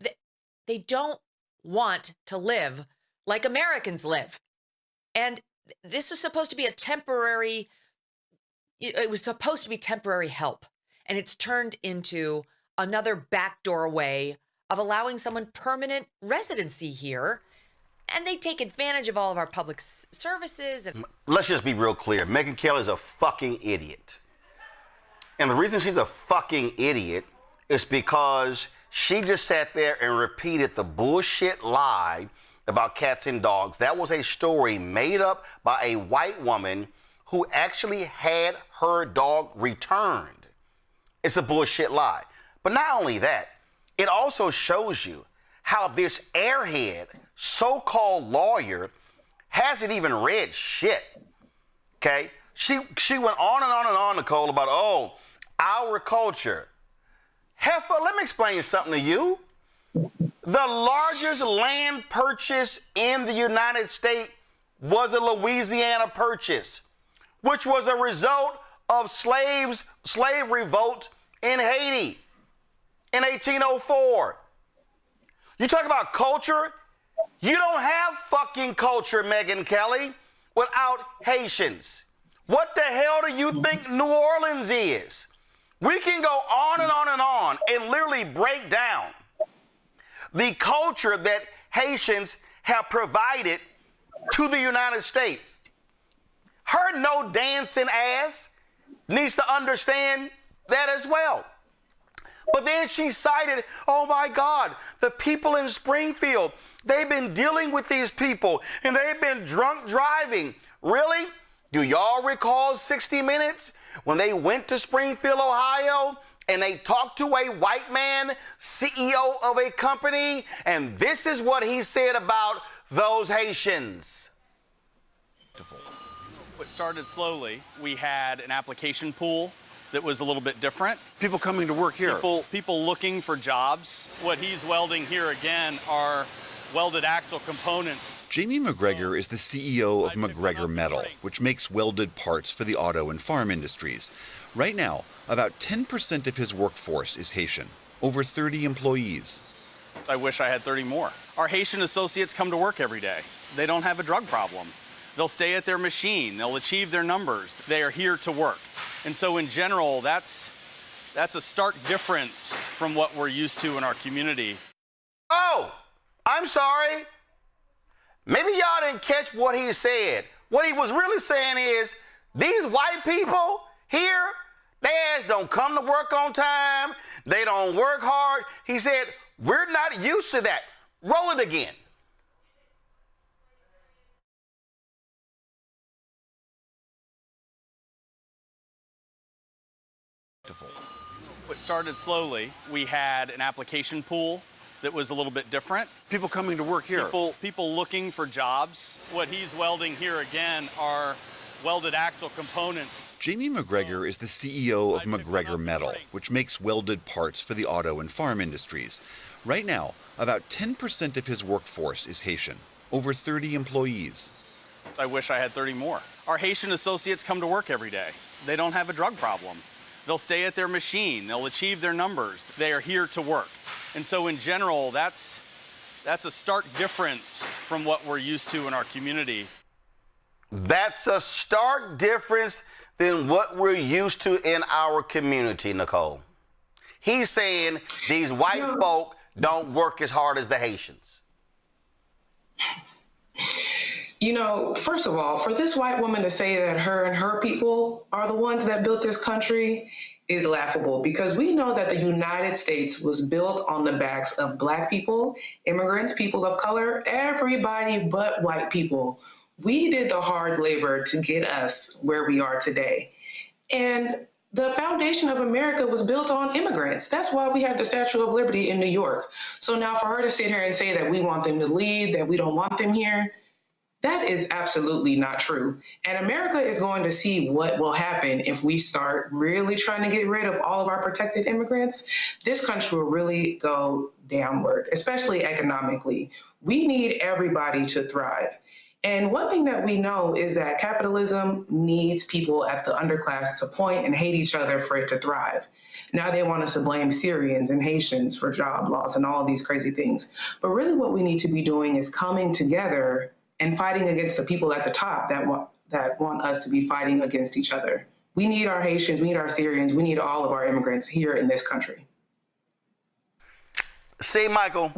they don't want to live like Americans live. And this was supposed to be it was supposed to be temporary help. And it's turned into another backdoor way of allowing someone permanent residency here. And they take advantage of all of our public services. And let's just be real clear. Megyn Kelly is a fucking idiot. And the reason she's a fucking idiot is because she just sat there and repeated the bullshit lie about cats and dogs. That was a story made up by a white woman who actually had her dog returned. It's a bullshit lie. But not only that, it also shows you how this airhead so-called lawyer hasn't even read shit. Okay? She went on and on and on, Nicole, about, our culture. Heifer, let me explain something to you. The largest land purchase in the United States was a Louisiana purchase, which was a result of slave revolt in Haiti in 1804. You talk about culture? You don't have fucking culture, Megyn Kelly, without Haitians. What the hell do you think New Orleans is? We can go on and on and on and literally break down the culture that Haitians have provided to the United States. Her no dancing ass needs to understand that as well. But then she cited, oh my God, the people in Springfield, they've been dealing with these people and they've been drunk driving. Really? Do y'all recall 60 Minutes when they went to Springfield, Ohio, and they talked to a white man, CEO of a company, and this is what he said about those Haitians. It started slowly. We had an application pool that was a little bit different. People coming to work here. People looking for jobs. What he's welding here again are welded axle components. Jamie McGregor is the CEO of McGregor Metal, which makes welded parts for the auto and farm industries. Right now, about 10% of his workforce is Haitian, over 30 employees. I wish I had 30 more. Our Haitian associates come to work every day. They don't have a drug problem. They'll stay at their machine. They'll achieve their numbers. They are here to work. And so in general, that's a stark difference from what we're used to in our community. Oh, I'm sorry. Maybe y'all didn't catch what he said. What he was really saying is, these white people here, their ass don't come to work on time. They don't work hard. He said, we're not used to that. Roll it again. It started slowly. We had an application pool that was a little bit different. People coming to work here. People looking for jobs. What he's welding here again are welded axle components. Jamie McGregor is the CEO of McGregor Metal, which makes welded parts for the auto and farm industries. Right now, about 10% of his workforce is Haitian, over 30 employees. I wish I had 30 more. Our Haitian associates come to work every day. They don't have a drug problem. They'll stay at their machine. They'll achieve their numbers. They are here to work. And so in general, that's a stark difference from what we're used to in our community. That's a stark difference than what we're used to in our community, Nicole. He's saying these white folk don't work as hard as the Haitians. You know, first of all, for this white woman to say that her and her people are the ones that built this country is laughable, because we know that the United States was built on the backs of Black people, immigrants, people of color, everybody but white people. We did the hard labor to get us where we are today. And the foundation of America was built on immigrants. That's why we have the Statue of Liberty in New York. So now for her to sit here and say that we want them to leave, that we don't want them here, that is absolutely not true. And America is going to see what will happen if we start really trying to get rid of all of our protected immigrants. This country will really go downward, especially economically. We need everybody to thrive. And one thing that we know is that capitalism needs people at the underclass to point and hate each other for it to thrive. Now they want us to blame Syrians and Haitians for job loss and all these crazy things. But really what we need to be doing is coming together and fighting against the people at the top that want us to be fighting against each other. We need our Haitians, we need our Syrians, we need all of our immigrants here in this country. See, Michael,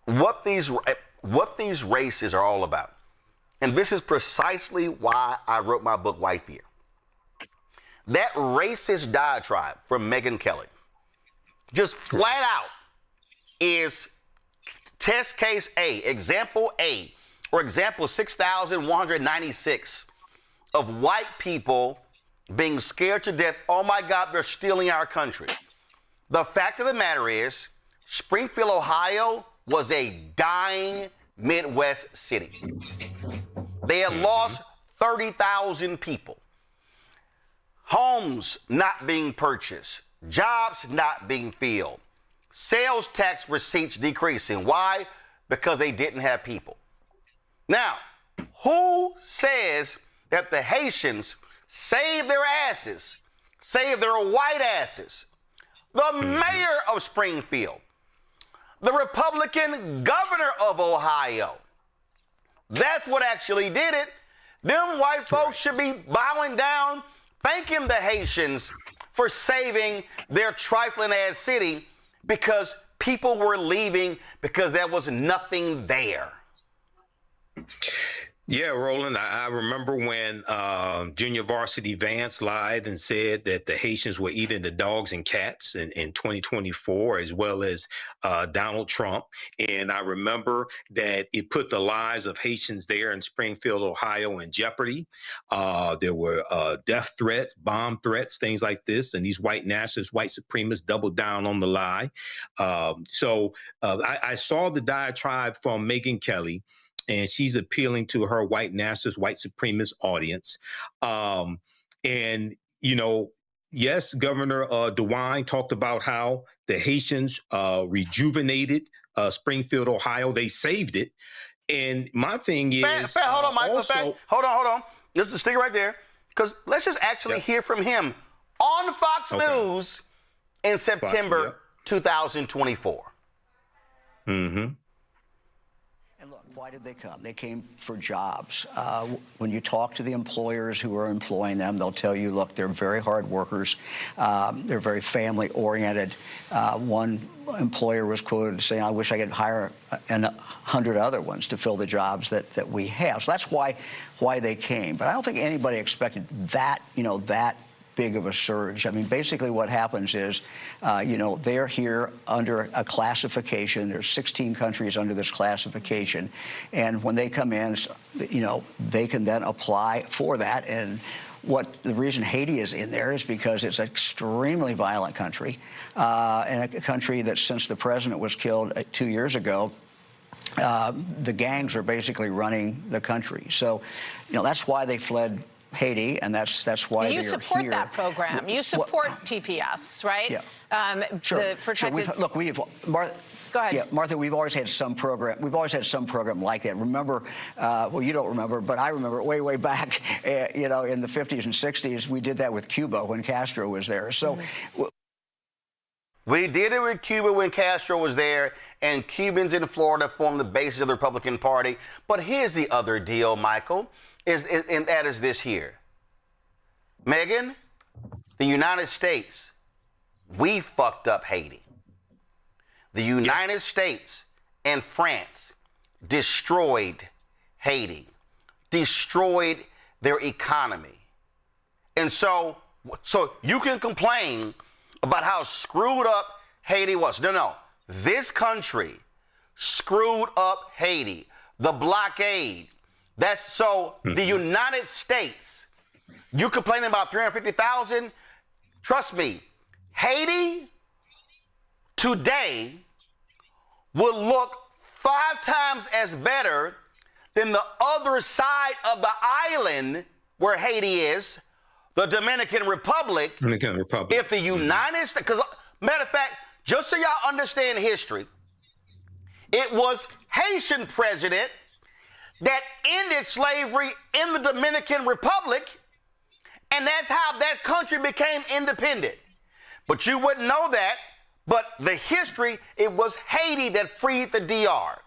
what these races are all about, and this is precisely why I wrote my book, White Fear. That racist diatribe from Megyn Kelly, just flat out, is test case A, example A, or example 6,196 of white people being scared to death. Oh my God, they're stealing our country. The fact of the matter is, Springfield, Ohio was a dying Midwest city. They had lost 30,000 people. Homes not being purchased, jobs not being filled, sales tax receipts decreasing. Why? Because they didn't have people. Now, who says that the Haitians saved their asses, saved their white asses? The mayor of Springfield, the Republican governor of Ohio. That's what actually did it. Them white folks should be bowing down, thanking the Haitians for saving their trifling ass city because people were leaving because there was nothing there. Yeah, Roland, I remember when Junior Varsity Vance lied and said that the Haitians were eating the dogs and cats in 2024, as well as Donald Trump. And I remember that it put the lives of Haitians there in Springfield, Ohio in jeopardy. There were death threats, bomb threats, things like this. And these white nationalists, white supremacists doubled down on the lie. So I saw the diatribe from Megyn Kelly, and she's appealing to her white nationalist, white supremacist audience. And, you know, yes, Governor DeWine talked about how the Haitians rejuvenated Springfield, Ohio. They saved it. And my thing is... hold on, Michael. Also, hold on. Just stick it right there. Because let's just actually hear from him on Fox News in September 2024. Mm-hmm. Why did they come? They came for jobs. When you talk to the employers who are employing them, they'll tell you, look, they're very hard workers. They're very family-oriented. One employer was quoted saying, I wish I could hire 100 other ones to fill the jobs that we have. So that's why they came. But I don't think anybody expected that, that big of a surge. I mean, basically what happens is, they're here under a classification. There's 16 countries under this classification. And when they come in, they can then apply for that. And the reason Haiti is in there is because it's an extremely violent country, and a country that since the president was killed 2 years ago, the gangs are basically running the country. So, that's why they fled Haiti, and that's why you they are support here. that program. You support TPS, right? Yeah. Sure. The protected... Sure. Look, Go ahead. Yeah, Martha, we've always had some program. We've always had some program like that. Remember, well, you don't remember, but I remember way back, in the 50s and 60s, we did that with Cuba when Castro was there. So. We did it with Cuba when Castro was there, and Cubans in Florida formed the basis of the Republican Party. But here's the other deal, Michael. And that is this here. Megyn, the United States, we fucked up Haiti. The United States and France destroyed Haiti, destroyed their economy. And so you can complain about how screwed up Haiti was. No. This country screwed up Haiti. The blockade. The United States, you complaining about 350,000? Trust me, Haiti today would look 5 times as better than the other side of the island where Haiti is, the Dominican Republic. If the United States, because matter of fact, just so y'all understand history, it was Haitian president that ended slavery in the Dominican Republic, and that's how that country became independent. But you wouldn't know that, but the history, it was Haiti that freed the DR.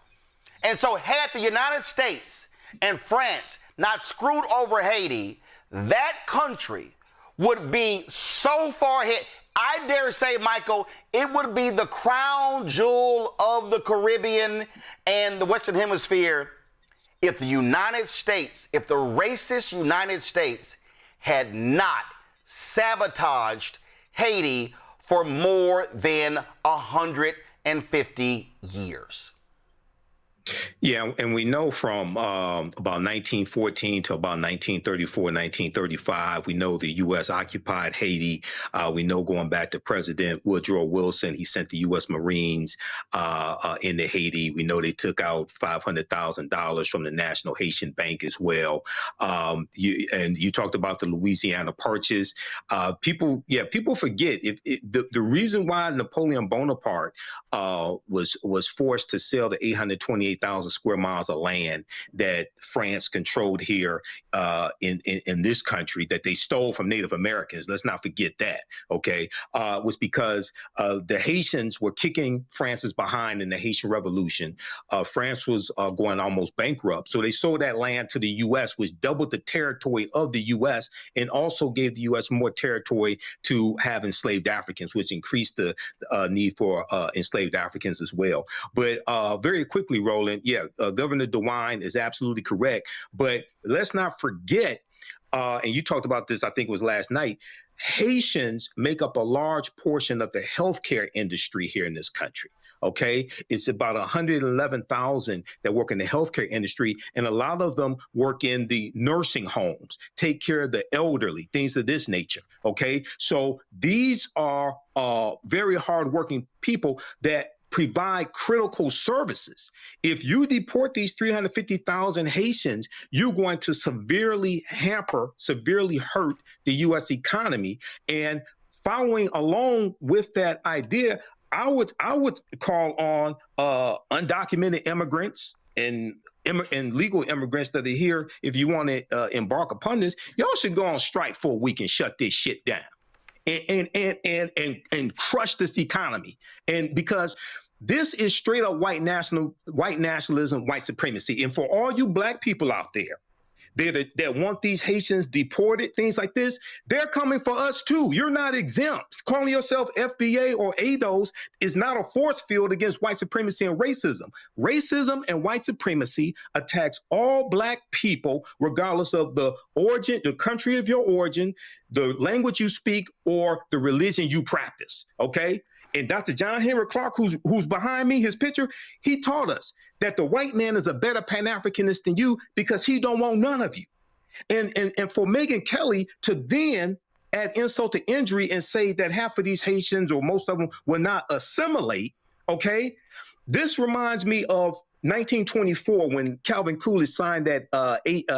And so had the United States and France not screwed over Haiti, that country would be so far ahead. I dare say, Michael, it would be the crown jewel of the Caribbean and the Western Hemisphere if the United States, if the racist United States had not sabotaged Haiti for more than 150 years. Yeah, and we know from about 1914 to about 1934, 1935, we know the U.S. occupied Haiti. We know going back to President Woodrow Wilson, he sent the U.S. Marines into Haiti. We know they took out $500,000 from the National Haitian Bank as well. You talked about the Louisiana Purchase. People forget the reason why Napoleon Bonaparte was forced to sell the 828 168,000 square miles of land that France controlled here in this country that they stole from Native Americans. Let's not forget that, okay, was because the Haitians were kicking France's behind in the Haitian Revolution. France was going almost bankrupt. So they sold that land to the U.S., which doubled the territory of the U.S. and also gave the U.S. more territory to have enslaved Africans, which increased the need for enslaved Africans as well. But very quickly, Roland, Governor DeWine is absolutely correct. But let's not forget, and you talked about this, I think it was last night, Haitians make up a large portion of the healthcare industry here in this country. Okay, it's about 111,000 that work in the healthcare industry, and a lot of them work in the nursing homes, take care of the elderly, things of this nature. Okay, so these are very hardworking people that provide critical services. If you deport these 350,000 Haitians, you're going to severely hurt the U.S. economy. And following along with that idea, I would call on undocumented immigrants and legal immigrants that are here. If you want to embark upon this, y'all should go on strike for a week and shut this shit down and crush this economy. And because this is straight up white nationalism, white supremacy. And for all you black people out there that want these Haitians deported, things like this, they're coming for us too. You're not exempt. Calling yourself FBA or ADOS is not a force field against white supremacy and racism. Racism and white supremacy attacks all black people, regardless of the origin, the country of your origin, the language you speak, or the religion you practice, okay? And Dr. John Henrik Clarke, who's behind me, his picture, he taught us that the white man is a better Pan-Africanist than you because he don't want none of you. And for Megyn Kelly to then add insult to injury and say that half of these Haitians or most of them will not assimilate, okay? This reminds me of 1924 when Calvin Coolidge signed that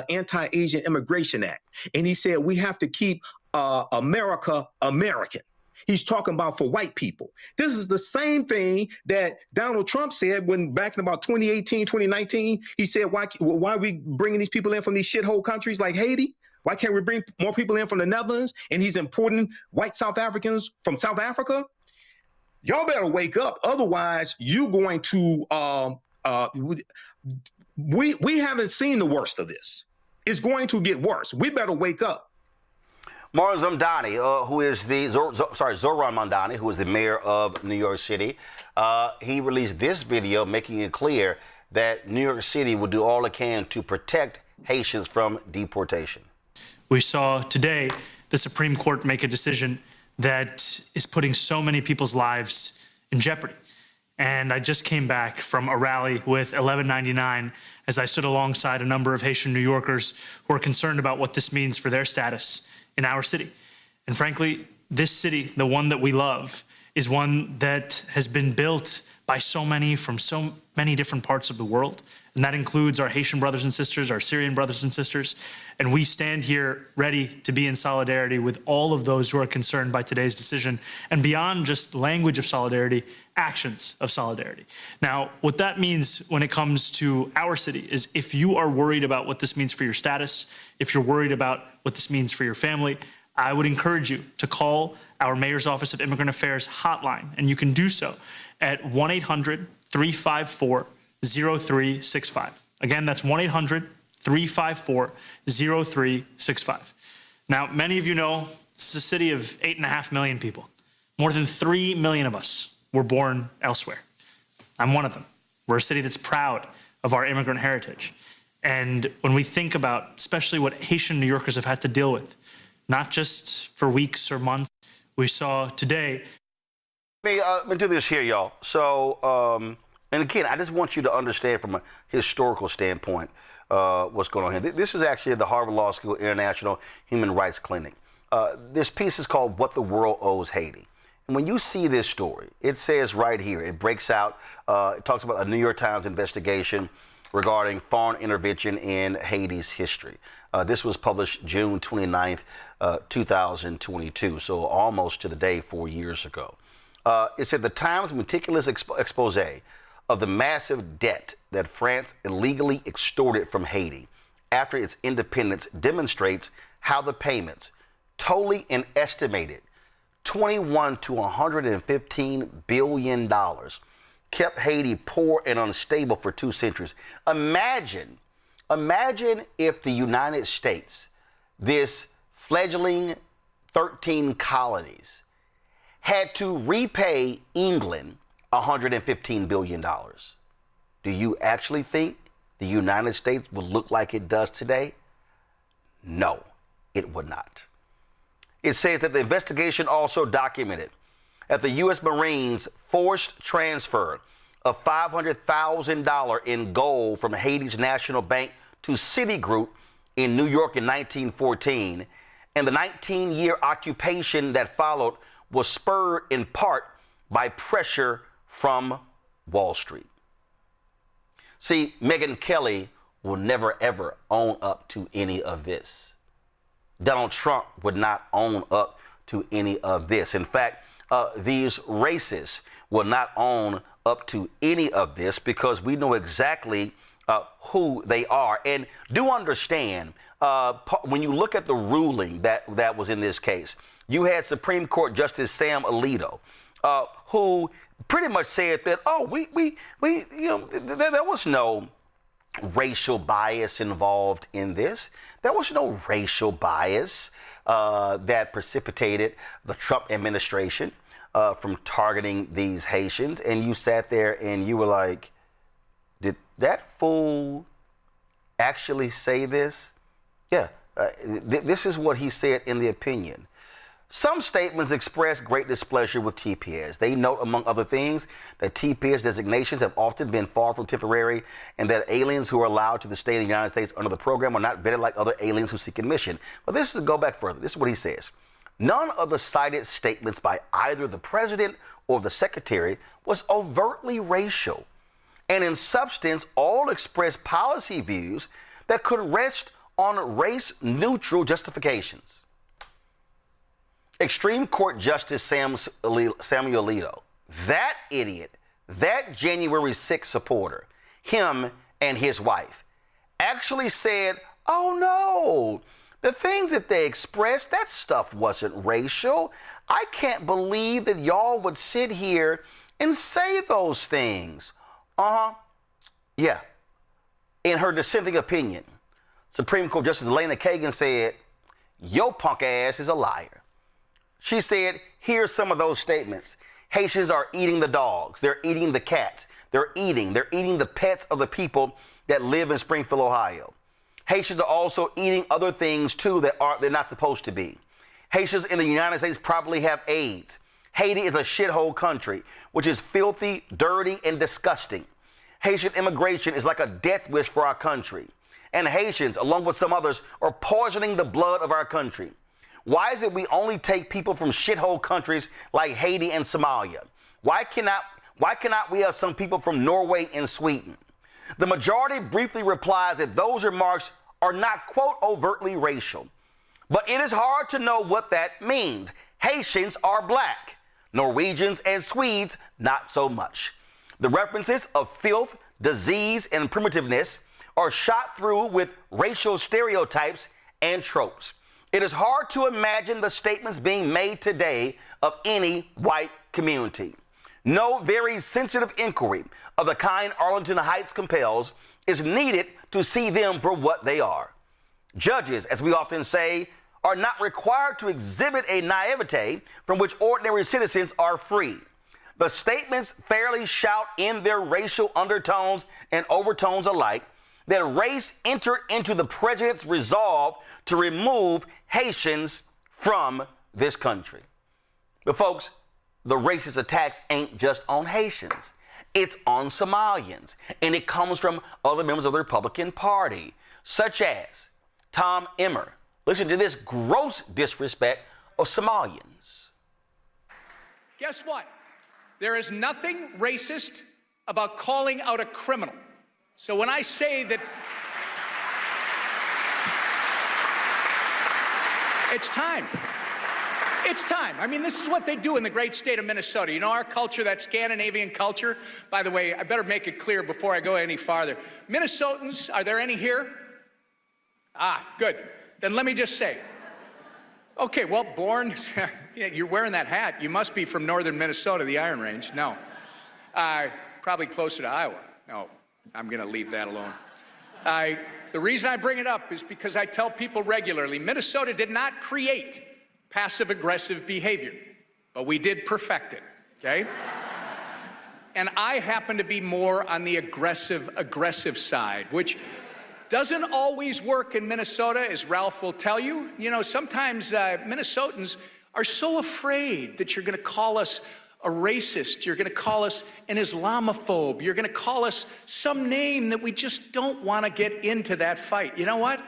Anti-Asian Immigration Act. And he said, we have to keep America American. He's talking about for white people. This is the same thing that Donald Trump said when back in about 2018, 2019, he said, why are we bringing these people in from these shithole countries like Haiti? Why can't we bring more people in from the Netherlands? And he's importing white South Africans from South Africa. Y'all better wake up. Otherwise, you're going to, we haven't seen the worst of this. It's going to get worse. We better wake up. Zoran Mamdani, who is Zoran Mamdani, who is the mayor of New York City, he released this video making it clear that New York City will do all it can to protect Haitians from deportation. We saw today the Supreme Court make a decision that is putting so many people's lives in jeopardy. And I just came back from a rally with 1199 as I stood alongside a number of Haitian New Yorkers who are concerned about what this means for their status in our city. And frankly, this city, the one that we love, is one that has been built by so many from so many different parts of the world. And that includes our Haitian brothers and sisters, our Syrian brothers and sisters. And we stand here ready to be in solidarity with all of those who are concerned by today's decision. And beyond just language of solidarity, actions of solidarity. Now, what that means when it comes to our city is if you are worried about what this means for your status, if you're worried about what this means for your family, I would encourage you to call our Mayor's Office of Immigrant Affairs hotline, and you can do so at 1-800-354-0365. Again, that's 1-800-354-0365. Now, many of you know this is a city of 8.5 million people. More than 3 million of us were born elsewhere. I'm one of them. We're a city that's proud of our immigrant heritage. And when we think about especially what Haitian New Yorkers have had to deal with, not just for weeks or months, we saw today. Let me do this here, y'all. So, and again, I just want you to understand from a historical standpoint what's going on here. This is actually the Harvard Law School International Human Rights Clinic. This piece is called What the World Owes Haiti. And when you see this story, it says right here, it breaks out, it talks about a New York Times investigation regarding foreign intervention in Haiti's history. This was published June 29th, 2022, so almost to the day 4 years ago. It said the Times' meticulous expose of the massive debt that France illegally extorted from Haiti after its independence demonstrates how the payments, totally and estimated $21 to $115 billion, kept Haiti poor and unstable for 2 centuries. Imagine if the United States, this fledgling 13 colonies, had to repay England $115 billion. Do you actually think the United States would look like it does today? No, it would not. It says that the investigation also documented that the U.S. Marines forced transfer of $500,000 in gold from Haiti's National Bank to Citigroup in New York in 1914, and the 19-year occupation that followed was spurred in part by pressure from Wall Street. See, Megyn Kelly will never, ever own up to any of this. Donald Trump would not own up to any of this. In fact, these racists will not own up to any of this because we know exactly who they are. And do understand, when you look at the ruling that was in this case, you had Supreme Court Justice Sam Alito, who pretty much said that, there was no racial bias involved in this. There was no racial bias that precipitated the Trump administration from targeting these Haitians. And you sat there and you were like, did that fool actually say this? Yeah, this is what he said in the opinion. Some statements express great displeasure with TPS. They note, among other things, that TPS designations have often been far from temporary and that aliens who are allowed to stay in the United States under the program are not vetted like other aliens who seek admission. But go back further. This is what he says. None of the cited statements by either the president or the secretary was overtly racial, and in substance, all express policy views that could rest on race-neutral justifications. Extreme Court Justice Samuel Alito, that idiot, that January 6th supporter, him and his wife, actually said, oh no, the things that they expressed, that stuff wasn't racial. I can't believe that y'all would sit here and say those things. Yeah. In her dissenting opinion, Supreme Court Justice Elena Kagan said, your punk ass is a liar. She said, here's some of those statements. Haitians are eating the dogs. They're eating the cats. They're eating the pets of the people that live in Springfield, Ohio. Haitians are also eating other things, too, they're not supposed to be. Haitians in the United States probably have AIDS. Haiti is a shithole country, which is filthy, dirty, and disgusting. Haitian immigration is like a death wish for our country. And Haitians, along with some others, are poisoning the blood of our country. Why is it we only take people from shithole countries like Haiti and Somalia? Why cannot we have some people from Norway and Sweden? The majority briefly replies that those remarks are not, quote, overtly racial. But it is hard to know what that means. Haitians are black. Norwegians and Swedes, not so much. The references of filth, disease, and primitiveness are shot through with racial stereotypes and tropes. It is hard to imagine the statements being made today of any white community. No very sensitive inquiry of the kind Arlington Heights compels is needed to see them for what they are. Judges, as we often say, are not required to exhibit a naivete from which ordinary citizens are free. The statements fairly shout in their racial undertones and overtones alike that race entered into the president's resolve to remove Haitians from this country. But folks, the racist attacks ain't just on Haitians. It's on Somalians. And it comes from other members of the Republican Party, such as Tom Emmer. Listen to this gross disrespect of Somalians. Guess what? There is nothing racist about calling out a criminal. So when I say that it's time, It's time. I mean, this is what they do in the great state of Minnesota. You know, our culture, that Scandinavian culture. By the way, I better make it clear before I go any farther. Minnesotans, are there any here? Ah, good. Then let me just say. Okay, well, born, yeah, you're wearing that hat. You must be from northern Minnesota, the Iron Range. No. Probably closer to Iowa. No, I'm going to leave that alone. The reason I bring it up is because I tell people regularly, Minnesota did not create passive-aggressive behavior, but we did perfect it, okay? And I happen to be more on the aggressive side, which doesn't always work in Minnesota, as Ralph will tell you. You know, sometimes Minnesotans are so afraid that you're going to call us a racist, you're going to call us an Islamophobe, you're going to call us some name that we just don't want to get into that fight. You know what?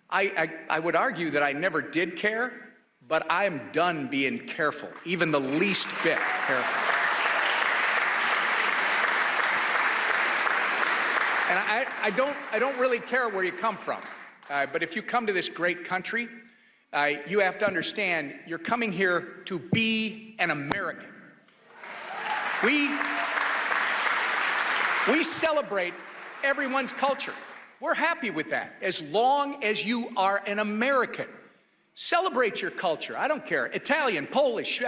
I would argue that I never did care, but I am done being careful, even the least bit careful. And I don't really care where you come from, but if you come to this great country, you have to understand you're coming here to be an American. We celebrate everyone's culture. We're happy with that, as long as you are an American. Celebrate your culture. I don't care. Italian, Polish,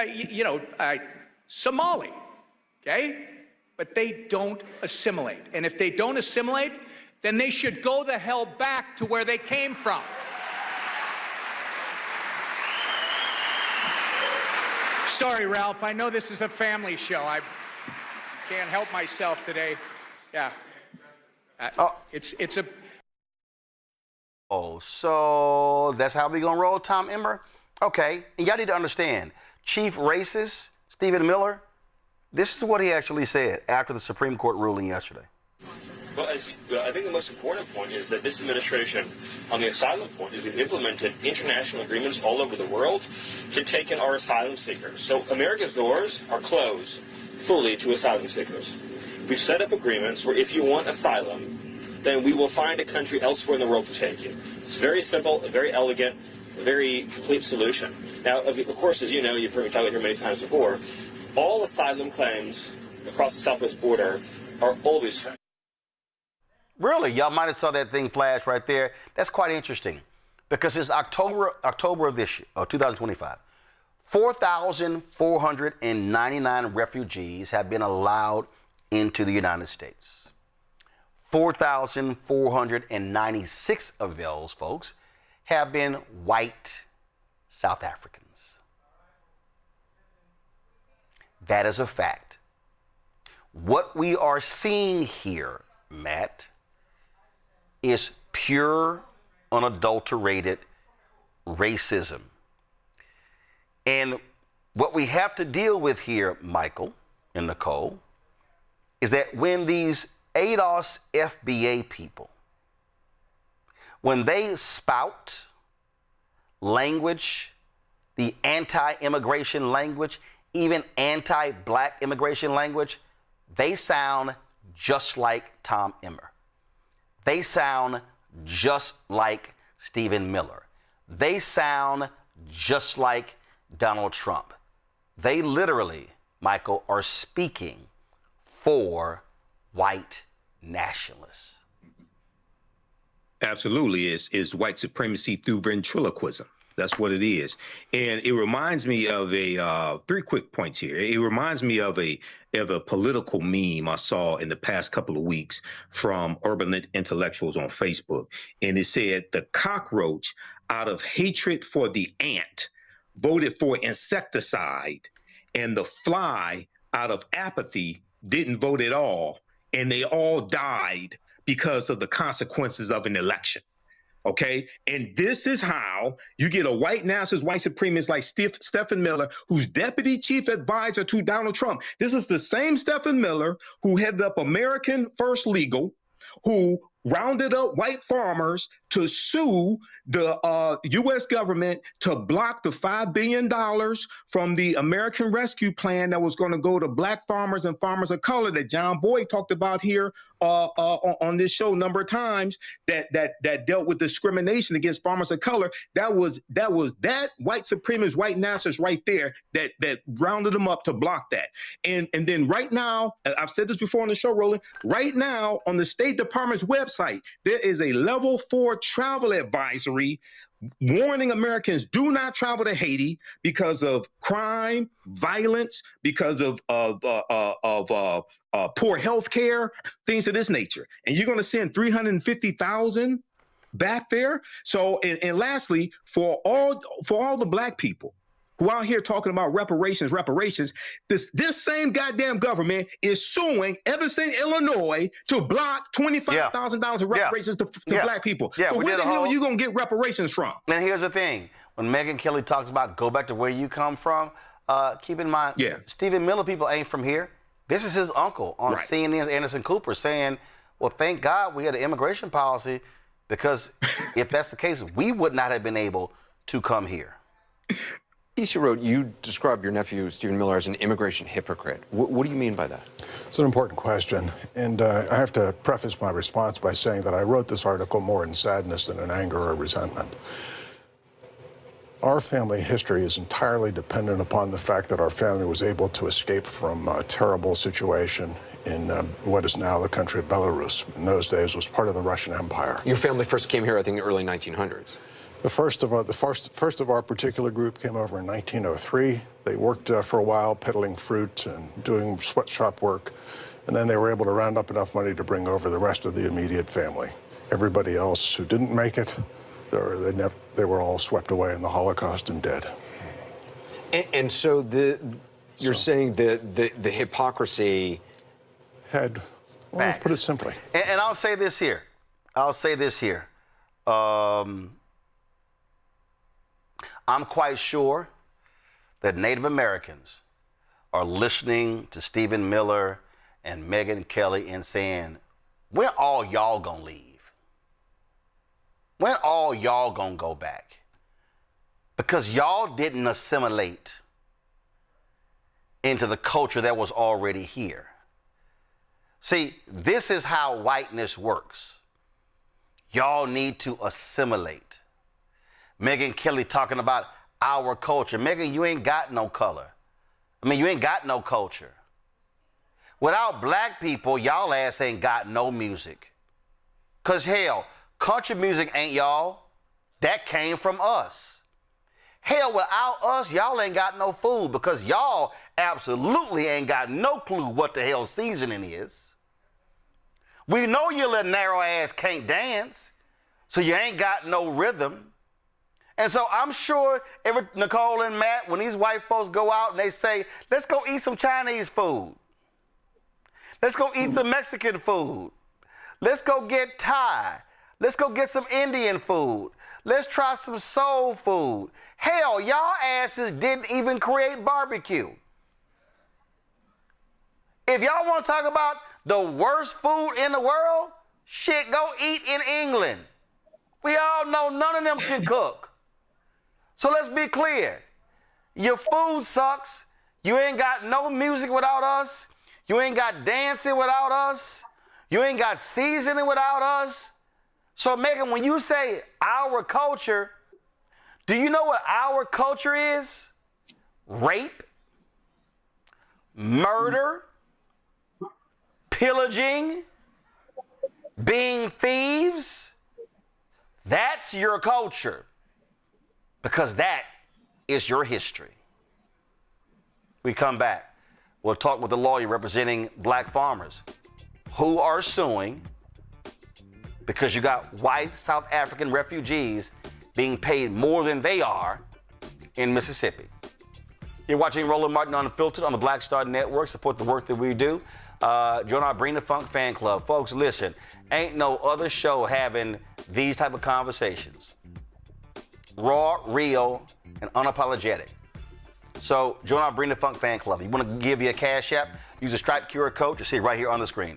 Somali, okay? But they don't assimilate. And if they don't assimilate, then they should go the hell back to where they came from. Sorry, Ralph, I know this is a family show. I can't help myself today. Yeah. It's a... Oh, so that's how we gonna roll, Tom Emmer? Okay, and y'all need to understand, Chief Racist Stephen Miller, this is what he actually said after the Supreme Court ruling yesterday. Well, I think the most important point is that this administration, on the asylum point, has implemented international agreements all over the world to take in our asylum seekers. So America's doors are closed fully to asylum seekers. We've set up agreements where if you want asylum, then we will find a country elsewhere in the world to take you. It's very simple, a very elegant, a very complete solution. Now, of course, as you know, you've heard me talk about here many times before, all asylum claims across the southwest border are always found. Really? Y'all might have saw that thing flash right there. That's quite interesting because since October of this year, 2025, 4,499 refugees have been allowed into the United States. 4,496 of those folks have been white South Africans. That is a fact. What we are seeing here, Matt, is pure, unadulterated racism. And what we have to deal with here, Michael and Nicole, is that when these ADOS FBA people, when they spout language, the anti-immigration language, even anti-black immigration language, they sound just like Tom Emmer. They sound just like Stephen Miller. They sound just like Donald Trump. They literally, Michael, are speaking for white nationalists. Absolutely. It's white supremacy through ventriloquism. That's what it is. And it reminds me of three quick points here. It reminds me of a political meme I saw in the past couple of weeks from urban intellectuals on Facebook. And it said the cockroach, out of hatred for the ant, voted for insecticide, and the fly, out of apathy, didn't vote at all. And they all died because of the consequences of an election. Okay. And this is how you get a white nationalist, white supremacist like Stephen Miller, who's deputy chief advisor to Donald Trump. This is the same Stephen Miller who headed up American First Legal, who rounded up white farmers to sue the U.S. government to block the $5 billion from the American Rescue Plan that was going to go to black farmers and farmers of color that John Boyd talked about here on this show a number of times that dealt with discrimination against farmers of color. That was white supremacist, white nationalists right there that rounded them up to block that. And then right now, I've said this before on the show, Roland, right now on the State Department's website, there is a level 4 travel advisory warning Americans do not travel to Haiti because of crime, violence, because of poor health care, things of this nature. And you're going to send 350,000 back there. So, and lastly, for all the black people who out here talking about reparations, this same goddamn government is suing Evanston, Illinois to block $25,000 of reparations to black people. So where the hell are you going to get reparations from? And here's the thing. When Megyn Kelly talks about go back to where you come from, keep in mind, Stephen Miller people ain't from here. This is his uncle on CNN's Anderson Cooper saying, well, thank God we had an immigration policy, because if that's the case, we would not have been able to come here. Piece you wrote, you described your nephew, Stephen Miller, as an immigration hypocrite. What do you mean by that? It's an important question, and I have to preface my response by saying that I wrote this article more in sadness than in anger or resentment. Our family history is entirely dependent upon the fact that our family was able to escape from a terrible situation in what is now the country of Belarus. In those days, was part of the Russian Empire. Your family first came here, I think, in the early 1900s. The first of our particular group came over in 1903. They worked for a while peddling fruit and doing sweatshop work, and then they were able to round up enough money to bring over the rest of the immediate family. Everybody else who didn't make it, they were all swept away in the Holocaust and dead. And so you're saying the hypocrisy had, well, let's put it simply. And I'll say this here. I'm quite sure that Native Americans are listening to Stephen Miller and Megyn Kelly and saying, when all y'all gonna leave? When all y'all gonna go back? Because y'all didn't assimilate into the culture that was already here. See, this is how whiteness works. Y'all need to assimilate. Megyn Kelly talking about our culture. Megyn, you ain't got no color. I mean, you ain't got no culture. Without black people, y'all ass ain't got no music. Because hell, country music ain't y'all. That came from us. Hell, without us, y'all ain't got no food, because y'all absolutely ain't got no clue what the hell seasoning is. We know your little narrow ass can't dance, so you ain't got no rhythm. And so I'm sure Nicole and Matt, when these white folks go out and they say, let's go eat some Chinese food. Let's go eat some Mexican food. Let's go get Thai. Let's go get some Indian food. Let's try some soul food. Hell, y'all asses didn't even create barbecue. If y'all want to talk about the worst food in the world, shit, go eat in England. We all know none of them can cook. So let's be clear. Your food sucks. You ain't got no music without us. You ain't got dancing without us. You ain't got seasoning without us. So Megyn, when you say our culture, do you know what our culture is? Rape, murder, pillaging, being thieves. That's your culture. Because that is your history. We come back. We'll talk with the lawyer representing black farmers who are suing because you got white South African refugees being paid more than they are in Mississippi. You're watching Roland Martin Unfiltered on the Black Star Network. Support the work that we do. Join our Bring the Funk fan club. Folks, listen, ain't no other show having these type of conversations. Raw, real, and unapologetic. So join our Bring the Funk fan club. You want to give you a cash app? Use the Stripe QR code. You see it right here on the screen.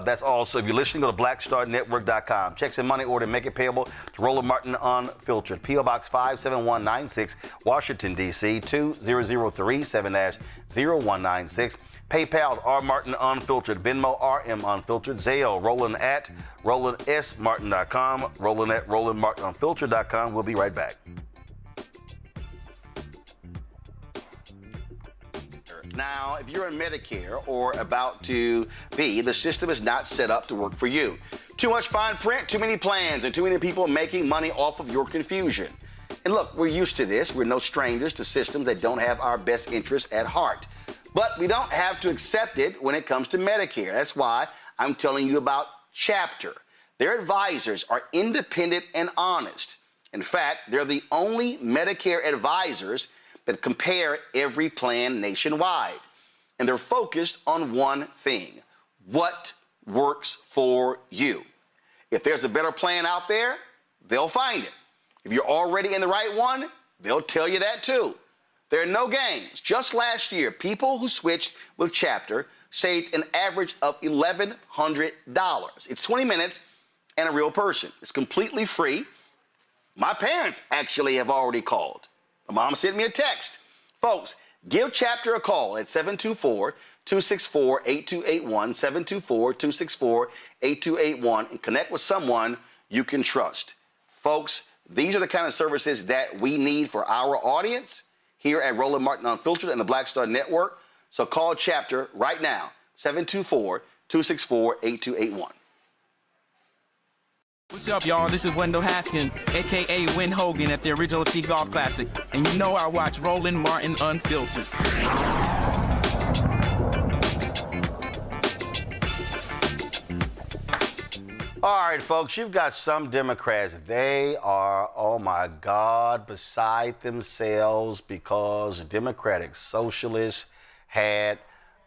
That's also, if you're listening, go to blackstarnetwork.com. Checks and money order, make it payable to Roland Martin Unfiltered. P.O. Box 57196, Washington, D.C. 20037-0196. PayPal, R. Martin Unfiltered. Venmo, RM Unfiltered. Zelle, Roland at RolandSMartin.com. Roland at RolandMartinUnfiltered.com. We'll be right back. Now, if you're in Medicare or about to be, the system is not set up to work for you. Too much fine print, too many plans, and too many people making money off of your confusion. And look, we're used to this. We're no strangers to systems that don't have our best interests at heart. But we don't have to accept it when it comes to Medicare. That's why I'm telling you about Chapter. Their advisors are independent and honest. In fact, they're the only Medicare advisors that compare every plan nationwide. And they're focused on one thing: what works for you. If there's a better plan out there, they'll find it. If you're already in the right one, they'll tell you that too. There are no games. Just last year, people who switched with Chapter saved an average of $1,100. It's 20 minutes and a real person. It's completely free. My parents actually have already called. My mom sent me a text. Folks, give Chapter a call at 724-264-8281, 724-264-8281, and connect with someone you can trust. Folks, these are the kind of services that we need for our audience here at Roland Martin Unfiltered and the Black Star Network. So call Chapter right now, 724-264-8281. What's up, y'all? This is Wendell Haskins, a.k.a. Win Hogan at the original T-Golf Classic. And you know I watch Roland Martin Unfiltered. All right, folks, you've got some Democrats. They are, oh my God, beside themselves because Democratic Socialists had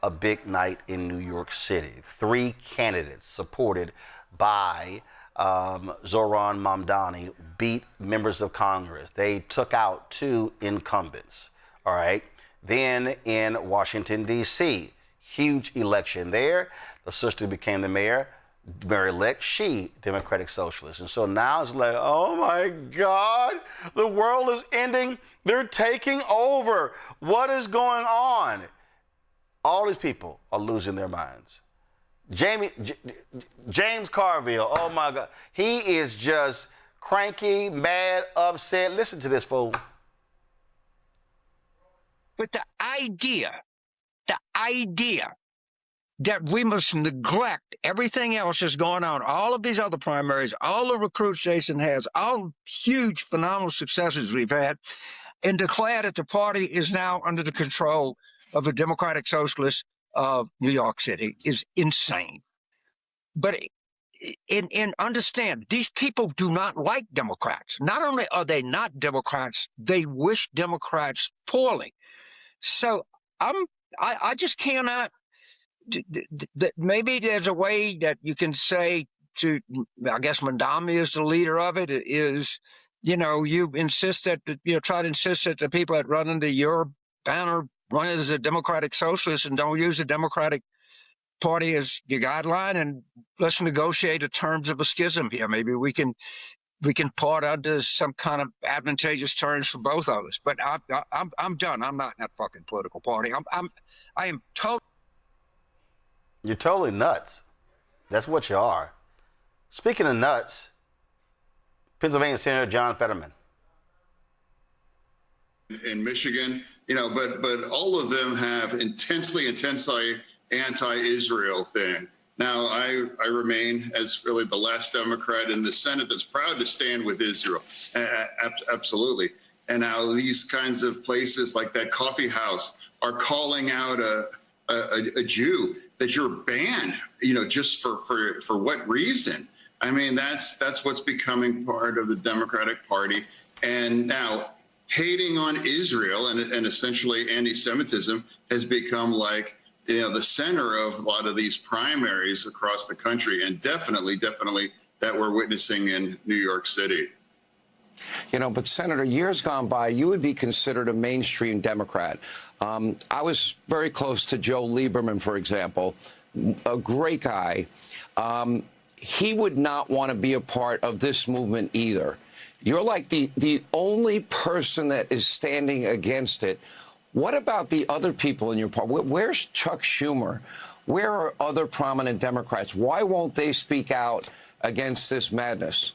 a big night in New York City. 3 candidates supported by Zohran Mamdani beat members of Congress. They took out 2 incumbents, all right? Then in Washington, D.C., huge election there. The sister became the mayor-elect, she, Democratic Socialist. And so now it's like, oh my God, the world is ending. They're taking over. What is going on? All these people are losing their minds. James Carville, oh my God. He is just cranky, mad, upset. Listen to this, fool. But the idea that we must neglect everything else that's going on, all of these other primaries, all the recruits Jason has, all huge, phenomenal successes we've had, and declare that the party is now under the control of a Democratic Socialist of New York City is insane. But understand, these people do not like Democrats. Not only are they not Democrats, they wish Democrats poorly. So I just cannot. Maybe there's a way that you can say to, I guess Mamdani is the leader of it, is, you insist that, try to insist that the people that run under your banner run as a Democratic Socialist and don't use the Democratic Party as your guideline, and let's negotiate the terms of a schism here. Maybe we can part under some kind of advantageous terms for both of us. But I'm done. I'm not in that fucking political party. I am totally. You're totally nuts. That's what you are. Speaking of nuts, Pennsylvania Senator John Fetterman. In Michigan, but all of them have intensely anti-Israel thing. Now, I remain as really the last Democrat in the Senate that's proud to stand with Israel. Absolutely. And now these kinds of places like that coffee house are calling out a Jew that you're banned, just for what reason? I mean, that's what's becoming part of the Democratic Party. And now hating on Israel and essentially anti-Semitism has become like, the center of a lot of these primaries across the country, and definitely that we're witnessing in New York City. You know, but Senator, years gone by, you would be considered a mainstream Democrat. I was very close to Joe Lieberman, for example, a great guy. He would not want to be a part of this movement either. You're like the only person that is standing against it. What about the other people in your party? Where's Chuck Schumer? Where are other prominent Democrats? Why won't they speak out against this madness?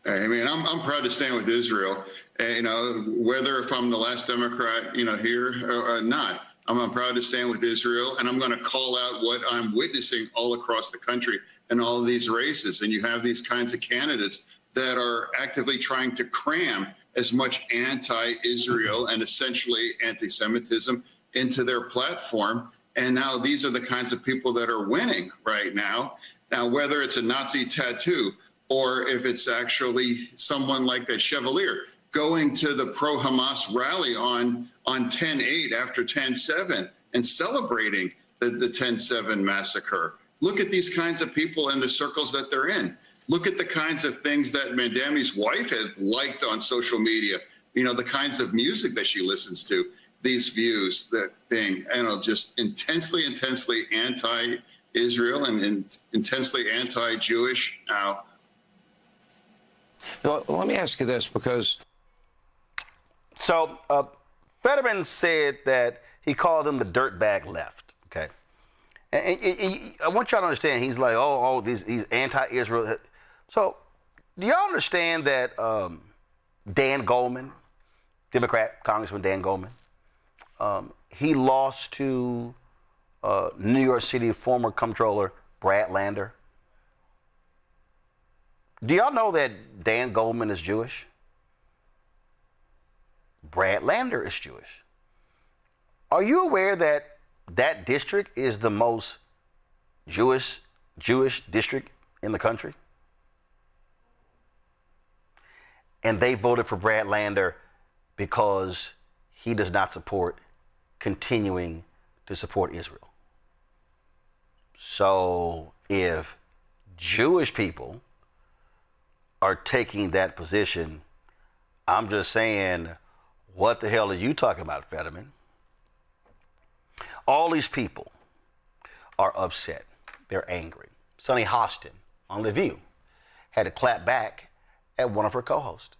I mean, I'm proud to stand with Israel, you know, whether if I'm the last Democrat, you know, here or not. I'm proud to stand with Israel, and I'm going to call out what I'm witnessing all across the country in all of these races. And you have these kinds of candidates that are actively trying to cram as much anti-Israel and essentially anti-Semitism into their platform. And now these are the kinds of people that are winning right now. Now, whether it's a Nazi tattoo or if it's actually someone like a Chevalier going to the pro-Hamas rally on 10/8 after 10/7 and celebrating the 10/7 massacre. Look at these kinds of people and the circles that they're in. Look at the kinds of things that Mandami's wife had liked on social media. You know, the kinds of music that she listens to, these views, that thing, you know, just intensely anti-Israel and intensely anti-Jewish now. Well, let me ask you this, because... So, Fetterman said that he called them the dirtbag left, okay? And I want y'all to understand, he's like, these anti-Israel. So, do y'all understand that Dan Goldman, Democrat Congressman Dan Goldman, he lost to New York City former comptroller Brad Lander? Do y'all know that Dan Goldman is Jewish? Brad Lander is Jewish. Are you aware that that district is the most Jewish district in the country? And they voted for Brad Lander because he does not support continuing to support Israel. So if Jewish people are taking that position, I'm just saying, what the hell are you talking about, Fetterman? All these people are upset. They're angry. Sonny Hostin on The View had to clap back at one of her co-hosts.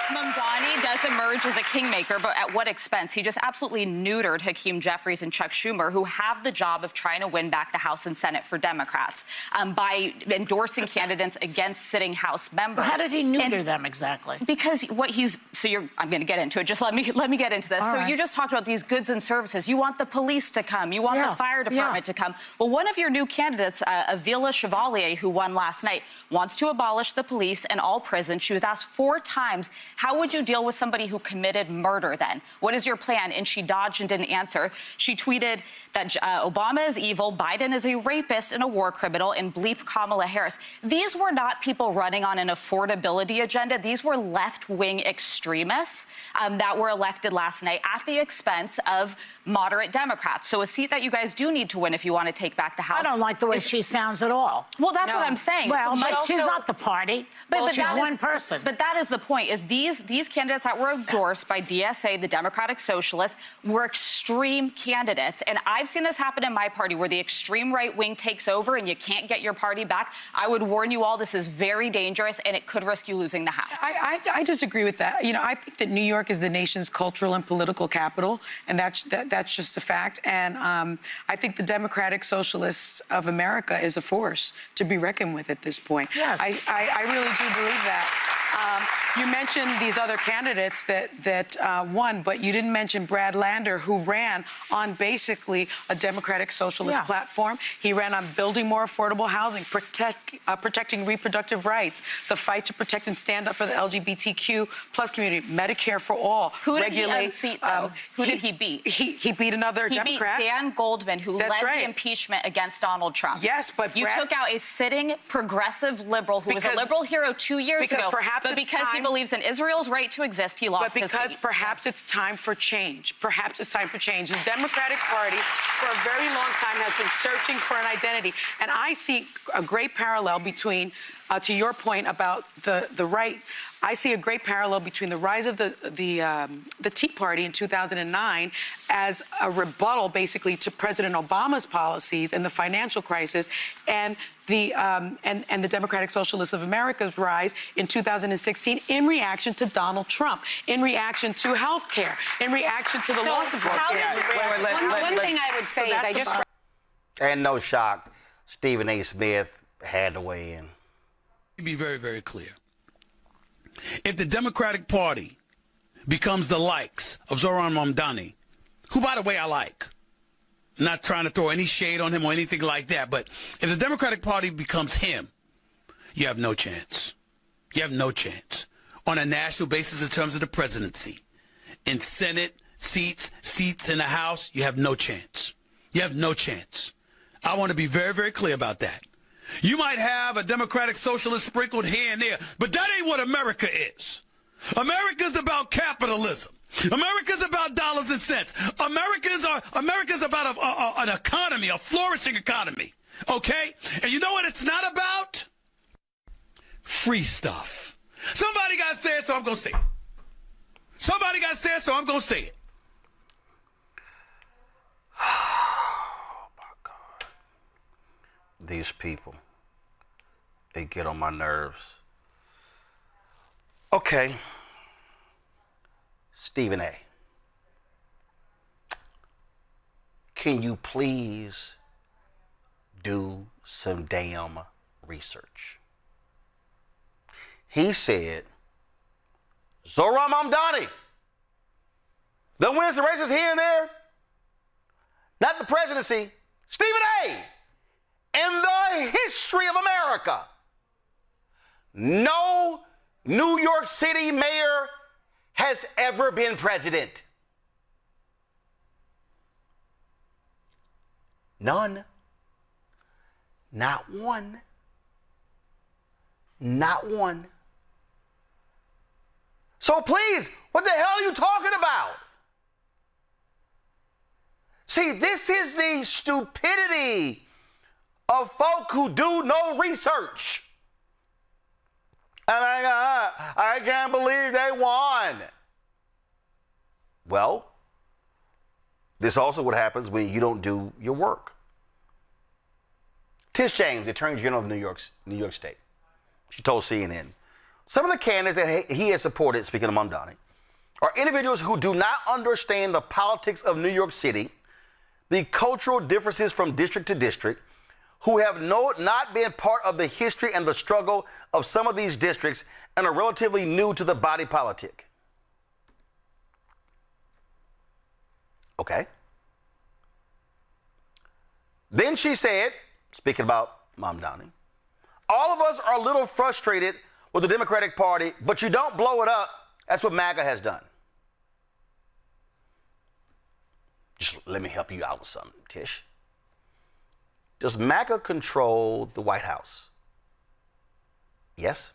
Mamdani does emerge as a kingmaker, but at what expense? He just absolutely neutered Hakeem Jeffries and Chuck Schumer, who have the job of trying to win back the House and Senate for Democrats by endorsing candidates against sitting House members. How did he neuter them exactly? Because I'm going to get into it. Just let me get into this. All right. You just talked about these goods and services. You want the police to come. You want the fire department to come. Well, one of your new candidates, Avila Chevalier, who won last night, wants to abolish the police and all prisons. She was asked 4 times, how would you deal with somebody who committed murder then? What is your plan? And she dodged and didn't answer. She tweeted that Obama is evil, Biden is a rapist and a war criminal, and bleep Kamala Harris. These were not people running on an affordability agenda. These were left-wing extremists that were elected last night at the expense of moderate Democrats. So a seat that you guys do need to win if you want to take back the House. I don't like the way she sounds at all. Well, that's what I'm saying. Well, she's not the party. But she's one person. But that is the point, is these candidates that were endorsed by DSA, the Democratic Socialists, were extreme candidates. And I've seen this happen in my party where the extreme right wing takes over and you can't get your party back. I would warn you all, this is very dangerous and it could risk you losing the House. I disagree with that. You know, I think that New York is the nation's cultural and political capital, and that's just a fact. And I think the Democratic Socialists of America is a force to be reckoned with at this point. Yes. I really do believe that. You mentioned these other candidates that won, but you didn't mention Brad Lander, who ran on basically a Democratic Socialist platform. He ran on building more affordable housing, protecting reproductive rights, the fight to protect and stand up for the LGBTQ plus community, Medicare for all. Who did he unseat, though? Who did he beat? He beat another Democrat. He beat Dan Goldman, who led the impeachment against Donald Trump. Yes, but you took out a sitting progressive liberal who was a liberal hero 2 years ago. Perhaps but because he believes in Israel's right to exist, he lost his seat. But because perhaps it's time for change. Perhaps it's time for change. The Democratic Party, for a very long time, has been searching for an identity. And I see a great parallel between, to your point about the right, I see a great parallel between the rise of the Tea Party in 2009 as a rebuttal, basically, to President Obama's policies and the financial crisis, and the Democratic Socialists of America's rise in 2016 in reaction to Donald Trump, in reaction to health care, in reaction to the loss of health care. One thing I would say is I just... And no shock, Stephen A. Smith had to weigh in. Be very, very clear. If the Democratic Party becomes the likes of Zoran Mamdani, who, by the way, I like, not trying to throw any shade on him or anything like that, but if the Democratic Party becomes him, you have no chance. You have no chance on a national basis in terms of the presidency. In Senate seats in the House, you have no chance. You have no chance. I want to be very, very clear about that. You might have a Democratic Socialist sprinkled here and there, but that ain't what America is. America's about capitalism. America's about dollars and cents. America's about an economy, a flourishing economy. Okay? And you know what it's not about? Free stuff. Somebody got to say it, so I'm going to say it. Somebody got to say it, so I'm going to say it. Oh, my God. These people, they get on my nerves. Okay. Stephen A., can you please do some damn research? He said, Zoran Mamdani, the wins and races here and there, not the presidency, Stephen A., in the history of America, no New York City mayor has ever been president. None. Not one. Not one. So please, what the hell are you talking about? See, this is the stupidity of folk who do no research. And I can't believe they won. Well, this also what happens when you don't do your work. Tish James, the Attorney General of New York State, she told CNN, some of the candidates that he has supported, speaking of Mamdani, are individuals who do not understand the politics of New York City, the cultural differences from district to district, who have not been part of the history and the struggle of some of these districts and are relatively new to the body politic. Okay. Then she said, speaking about Mamdani, all of us are a little frustrated with the Democratic Party, but you don't blow it up. That's what MAGA has done. Just let me help you out with something, Tish. Does MAGA control the White House? Yes.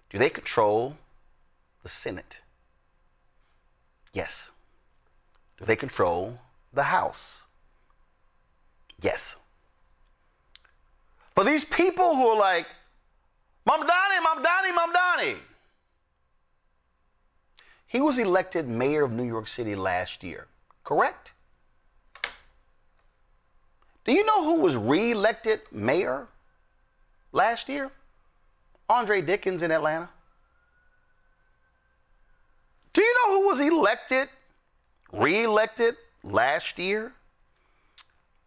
Do they control the Senate? Yes. Do they control the House? Yes. For these people who are like, Mamdani, he was elected mayor of New York City last year, correct? Do you know who was re-elected mayor last year? Andre Dickens in Atlanta. Do you know who was re-elected last year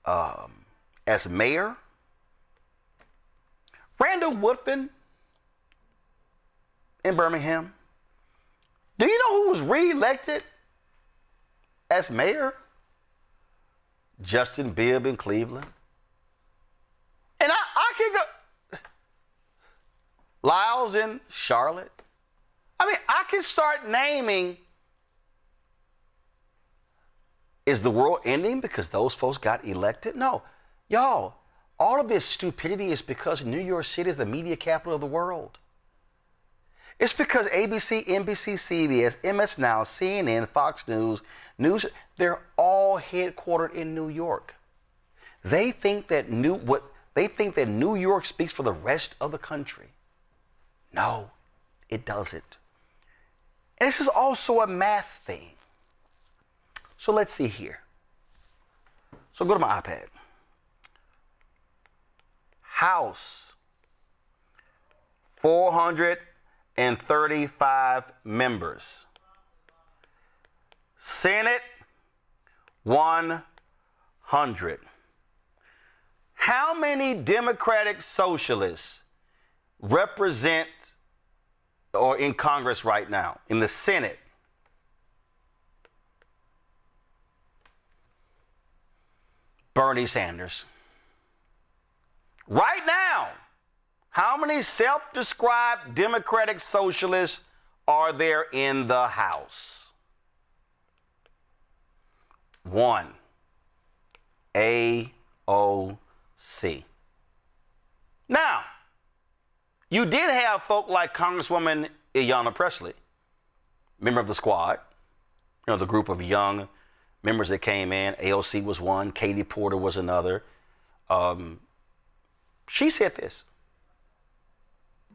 as mayor? Randall Woodfin in Birmingham. Do you know who was re-elected as mayor? Justin Bibb in Cleveland. And I can go. Lyles in Charlotte. I mean, I can start naming. Is the world ending because those folks got elected? No. Y'all, all of this stupidity is because New York City is the media capital of the world. It's because ABC, NBC, CBS, MS Now, CNN, Fox News, they're all headquartered in New York. They think that New York speaks for the rest of the country. No, it doesn't. And this is also a math thing. So let's see here. So go to my iPad. House, 435 members. Senate, 100. How many Democratic Socialists represent or in Congress right now, in the Senate? Bernie Sanders. Right now, how many self-described Democratic Socialists are there in the House? 1. AOC. Now, you did have folk like Congresswoman Ayanna Pressley, member of the squad, the group of young members that came in. AOC was one, Katie Porter was another. She said this.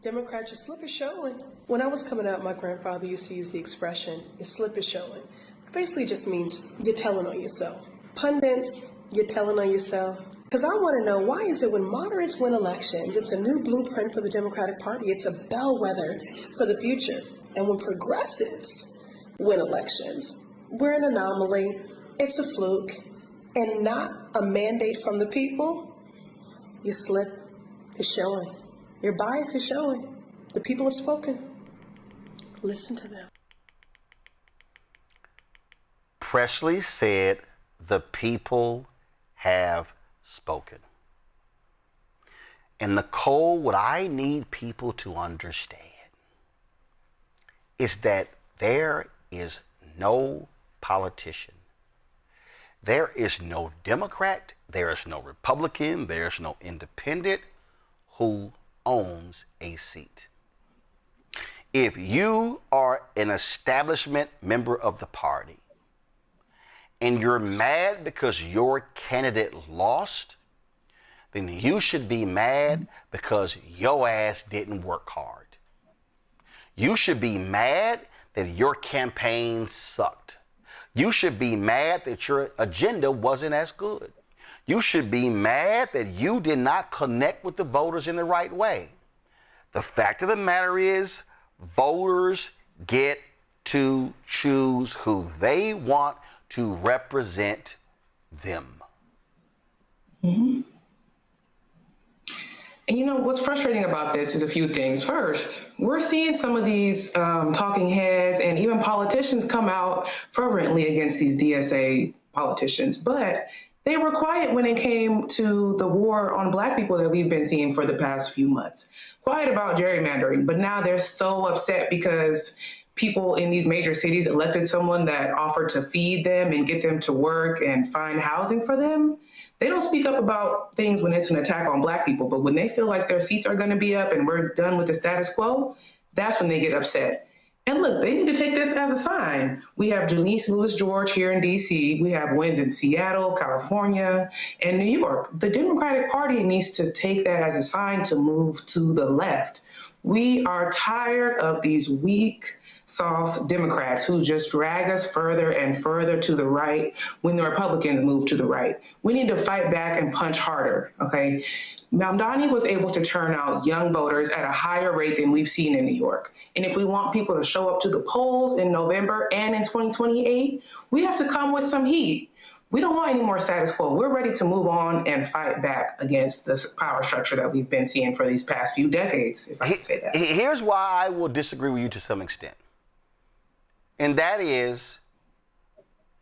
Democrats, your slip is showing. When I was coming out, my grandfather used to use the expression, your slip is showing. It basically just means you're telling on yourself. Pundits, you're telling on yourself. Because I want to know, why is it when moderates win elections, it's a new blueprint for the Democratic Party, it's a bellwether for the future. And when progressives win elections, we're an anomaly, it's a fluke, and not a mandate from the people, your slip is showing. Your bias is showing. The people have spoken. Listen to them. Presley said the people have spoken. And Nicole, what I need people to understand is that there is no politician, there is no Democrat, there is no Republican, there is no independent who owns a seat. If you are an establishment member of the party and you're mad because your candidate lost, then you should be mad because your ass didn't work hard. You should be mad that your campaign sucked. You should be mad that your agenda wasn't as good. You should be mad that you did not connect with the voters in the right way. The fact of the matter is, voters get to choose who they want to represent them. Mm-hmm. And what's frustrating about this is a few things. First, we're seeing some of these talking heads and even politicians come out fervently against these DSA politicians, but they were quiet when it came to the war on Black people that we've been seeing for the past few months. Quiet about gerrymandering, but now they're so upset because people in these major cities elected someone that offered to feed them and get them to work and find housing for them. They don't speak up about things when it's an attack on Black people, but when they feel like their seats are going to be up and we're done with the status quo, that's when they get upset. And look, they need to take this as a sign. We have Janice Lewis-George here in D.C. We have wins in Seattle, California, and New York. The Democratic Party needs to take that as a sign to move to the left. We are tired of these weak sauce Democrats who just drag us further and further to the right when the Republicans move to the right. We need to fight back and punch harder, okay? Mamdani was able to turn out young voters at a higher rate than we've seen in New York. And if we want people to show up to the polls in November and in 2028, we have to come with some heat. We don't want any more status quo. We're ready to move on and fight back against this power structure that we've been seeing for these past few decades, if I can say that. Here's why I will disagree with you to some extent. And that is,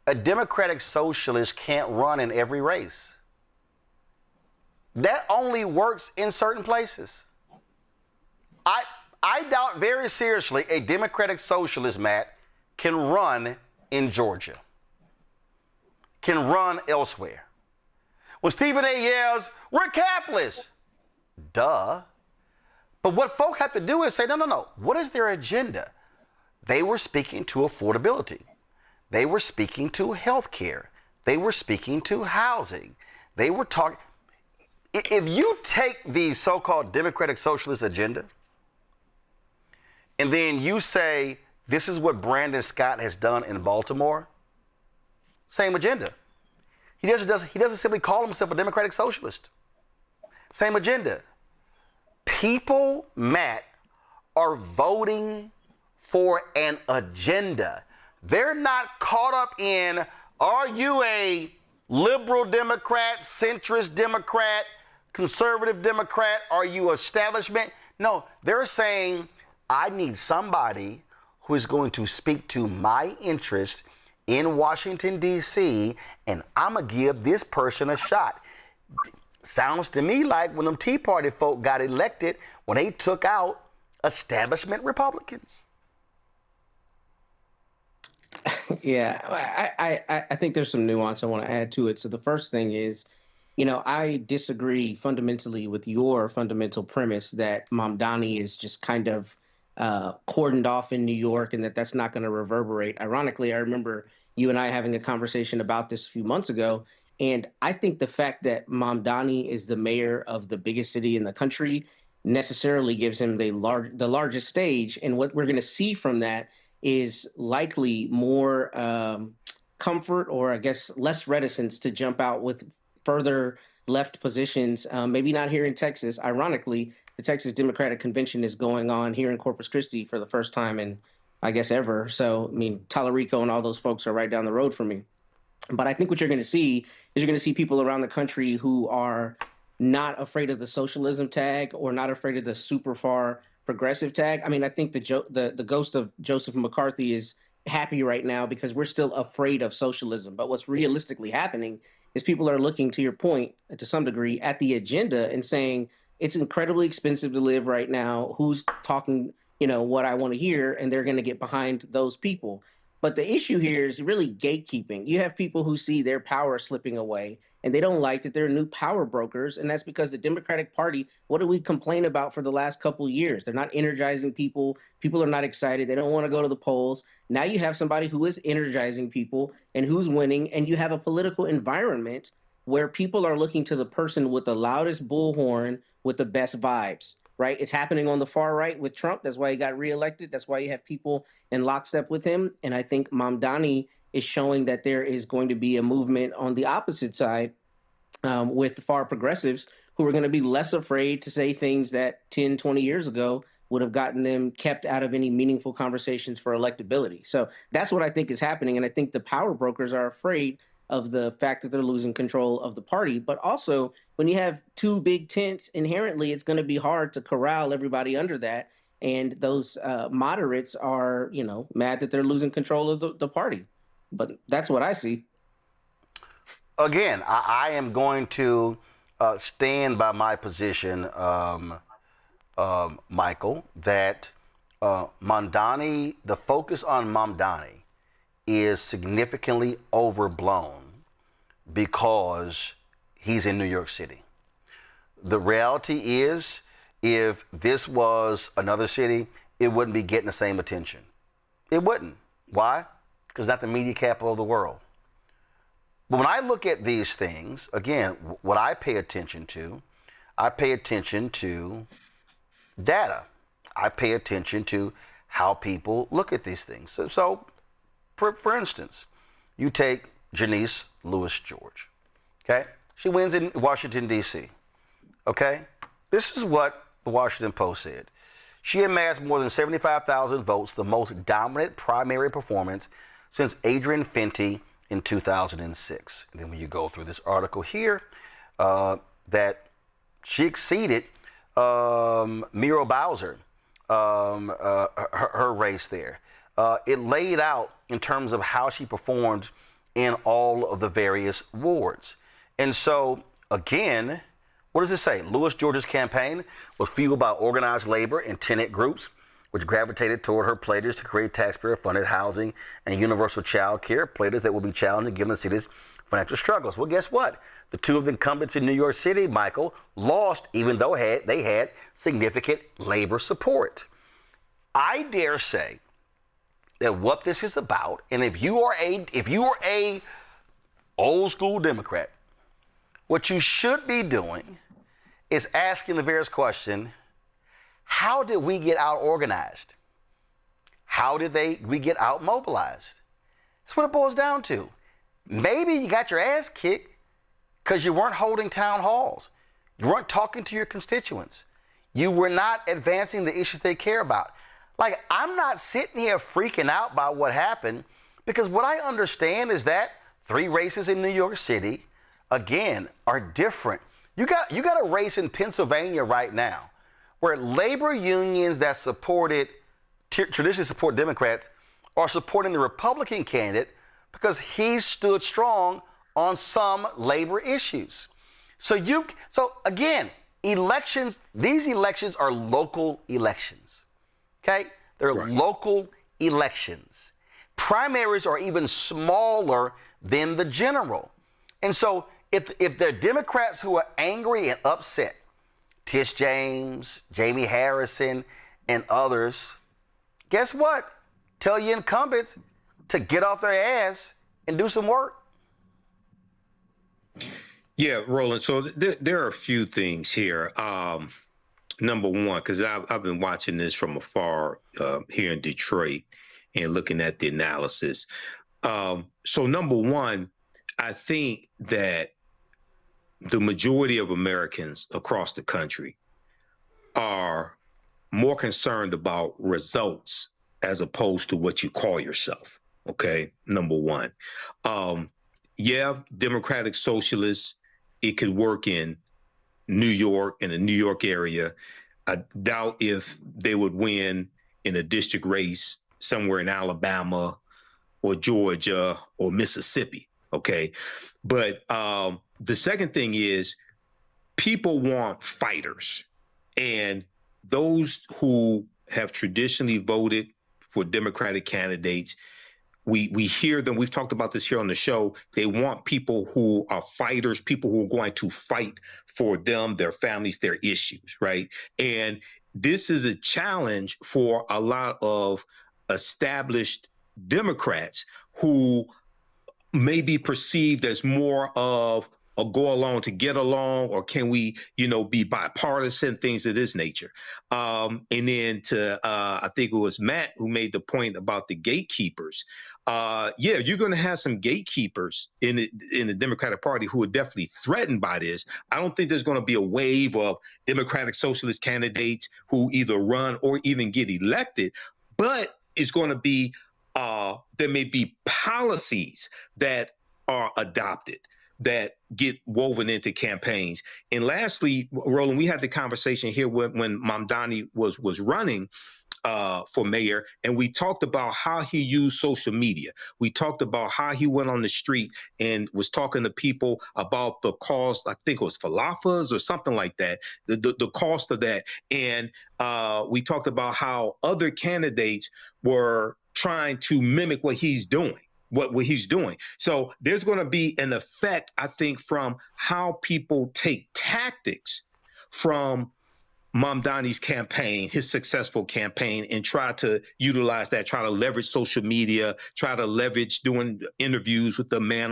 a Democratic Socialist can't run in every race. That only works in certain places. I doubt very seriously a Democratic Socialist, Matt, can run in Georgia, can run elsewhere. When Stephen A. yells, we're capitalist, duh. But what folk have to do is say, no. What is their agenda? They were speaking to affordability. They were speaking to health care. They were speaking to housing. They were talking. If you take the so-called Democratic Socialist agenda and then you say, this is what Brandon Scott has done in Baltimore, same agenda. He doesn't simply call himself a Democratic Socialist. Same agenda. People, Matt, are voting for an agenda. They're not caught up in, are you a liberal Democrat, centrist Democrat, conservative Democrat? Are you establishment? No, they're saying, I need somebody who is going to speak to my interest in Washington, D.C., and I'm going to give this person a shot. Sounds to me like when them Tea Party folk got elected, when they took out establishment Republicans. Yeah, I think there's some nuance I want to add to it. So the first thing is, I disagree fundamentally with your fundamental premise that Mamdani is just kind of cordoned off in New York and that's not going to reverberate. Ironically, I remember you and I having a conversation about this a few months ago, and I think the fact that Mamdani is the mayor of the biggest city in the country necessarily gives him the largest stage, and what we're going to see from that is likely more comfort, or I guess less reticence to jump out with further left positions. Maybe not here in Texas. Ironically, the Texas Democratic Convention is going on here in Corpus Christi for the first time in, I guess, ever. So, Tallarico and all those folks are right down the road from me. But I think what you're going to see is you're going to see people around the country who are not afraid of the socialism tag or not afraid of the super far progressive tag. I think the ghost of Joseph McCarthy is happy right now because we're still afraid of socialism. But what's realistically happening is people are looking, to your point, to some degree, at the agenda and saying, it's incredibly expensive to live right now. Who's talking, what I want to hear? And they're going to get behind those people. But the issue here is really gatekeeping. You have people who see their power slipping away, and they don't like that there are new power brokers. And that's because the Democratic Party, what do we complain about for the last couple of years? They're not energizing people. People are not excited. They don't want to go to the polls. Now you have somebody who is energizing people and who's winning. And you have a political environment where people are looking to the person with the loudest bullhorn with the best vibes, right? It's happening on the far right with Trump. That's why he got reelected. That's why you have people in lockstep with him. And I think Mamdani is showing that there is going to be a movement on the opposite side with far progressives who are going to be less afraid to say things that 10, 20 years ago would have gotten them kept out of any meaningful conversations for electability. So that's what I think is happening. And I think the power brokers are afraid of the fact that they're losing control of the party. But also, when you have two big tents, inherently, it's going to be hard to corral everybody under that. And those moderates are, mad that they're losing control of the party. But that's what I see. Again, I am going to stand by my position, Michael, that Mamdani, the focus on Mamdani is significantly overblown because he's in New York City. The reality is, if this was another city, it wouldn't be getting the same attention. It wouldn't. Why? Because it's not the media capital of the world. But when I look at these things, again, what I pay attention to data. I pay attention to how people look at these things. So for instance, you take Janice Lewis George, okay? She wins in Washington, D.C., okay? This is what the Washington Post said. She amassed more than 75,000 votes, the most dominant primary performance since Adrian Fenty in 2006. And then when you go through this article here, that she exceeded Muriel Bowser, her race there. It laid out in terms of how she performed in all of the various wards. And so, again, what does it say? Lewis George's campaign was fueled by organized labor and tenant groups, which gravitated toward her pledges to create taxpayer-funded housing and universal child care, pledges that will be challenging given the city's financial struggles. Well, guess what? The two of the incumbents in New York City, Michael, lost even though they had significant labor support. I dare say that what this is about, and if you are a old school Democrat, what you should be doing is asking the various question, how did we get out organized? How did we get out mobilized? That's what it boils down to. Maybe you got your ass kicked because you weren't holding town halls. You weren't talking to your constituents. You were not advancing the issues they care about. Like, I'm not sitting here freaking out by what happened, because what I understand is that 3 races in New York City, again, are different. You got a race in Pennsylvania right now where labor unions that traditionally support Democrats are supporting the Republican candidate because he stood strong on some labor issues. So again, these elections are local elections. Okay? They're local elections. Primaries are even smaller than the general. And so if there are Democrats who are angry and upset, Tish James, Jamie Harrison, and others, guess what? Tell your incumbents to get off their ass and do some work. Yeah, Roland. So there are a few things here. Number one, because I've been watching this from afar here in Detroit and looking at the analysis. So number one, I think that the majority of Americans across the country are more concerned about results as opposed to what you call yourself. Okay, number one. Yeah, Democratic Socialists, it could work in New York, in the New York area. I doubt if they would win in a district race somewhere in Alabama or Georgia or Mississippi. Okay. But the second thing is people want fighters. And those who have traditionally voted for Democratic candidates, we hear them. We've talked about this here on the show. They want people who are fighters, people who are going to fight for them, their families, their issues, right? And this is a challenge for a lot of established Democrats who may be perceived as more of a go along to get along, or can we, be bipartisan, things of this nature. And then I think it was Matt who made the point about the gatekeepers. Yeah, you're going to have some gatekeepers in the Democratic Party who are definitely threatened by this. I don't think there's going to be a wave of Democratic Socialist candidates who either run or even get elected, but it's going to be, there may be policies that are adopted that get woven into campaigns. And lastly, Roland, we had the conversation here when Mamdani was running for mayor, and we talked about how he used social media. We talked about how he went on the street and was talking to people about the cost, I think it was falafels or something like that, the cost of that. And we talked about how other candidates were trying to mimic what he's doing. What he's doing. So there's going to be an effect, I think, from how people take tactics from Mamdani's campaign, his successful campaign, and try to utilize that, try to leverage social media, try to leverage doing interviews with a man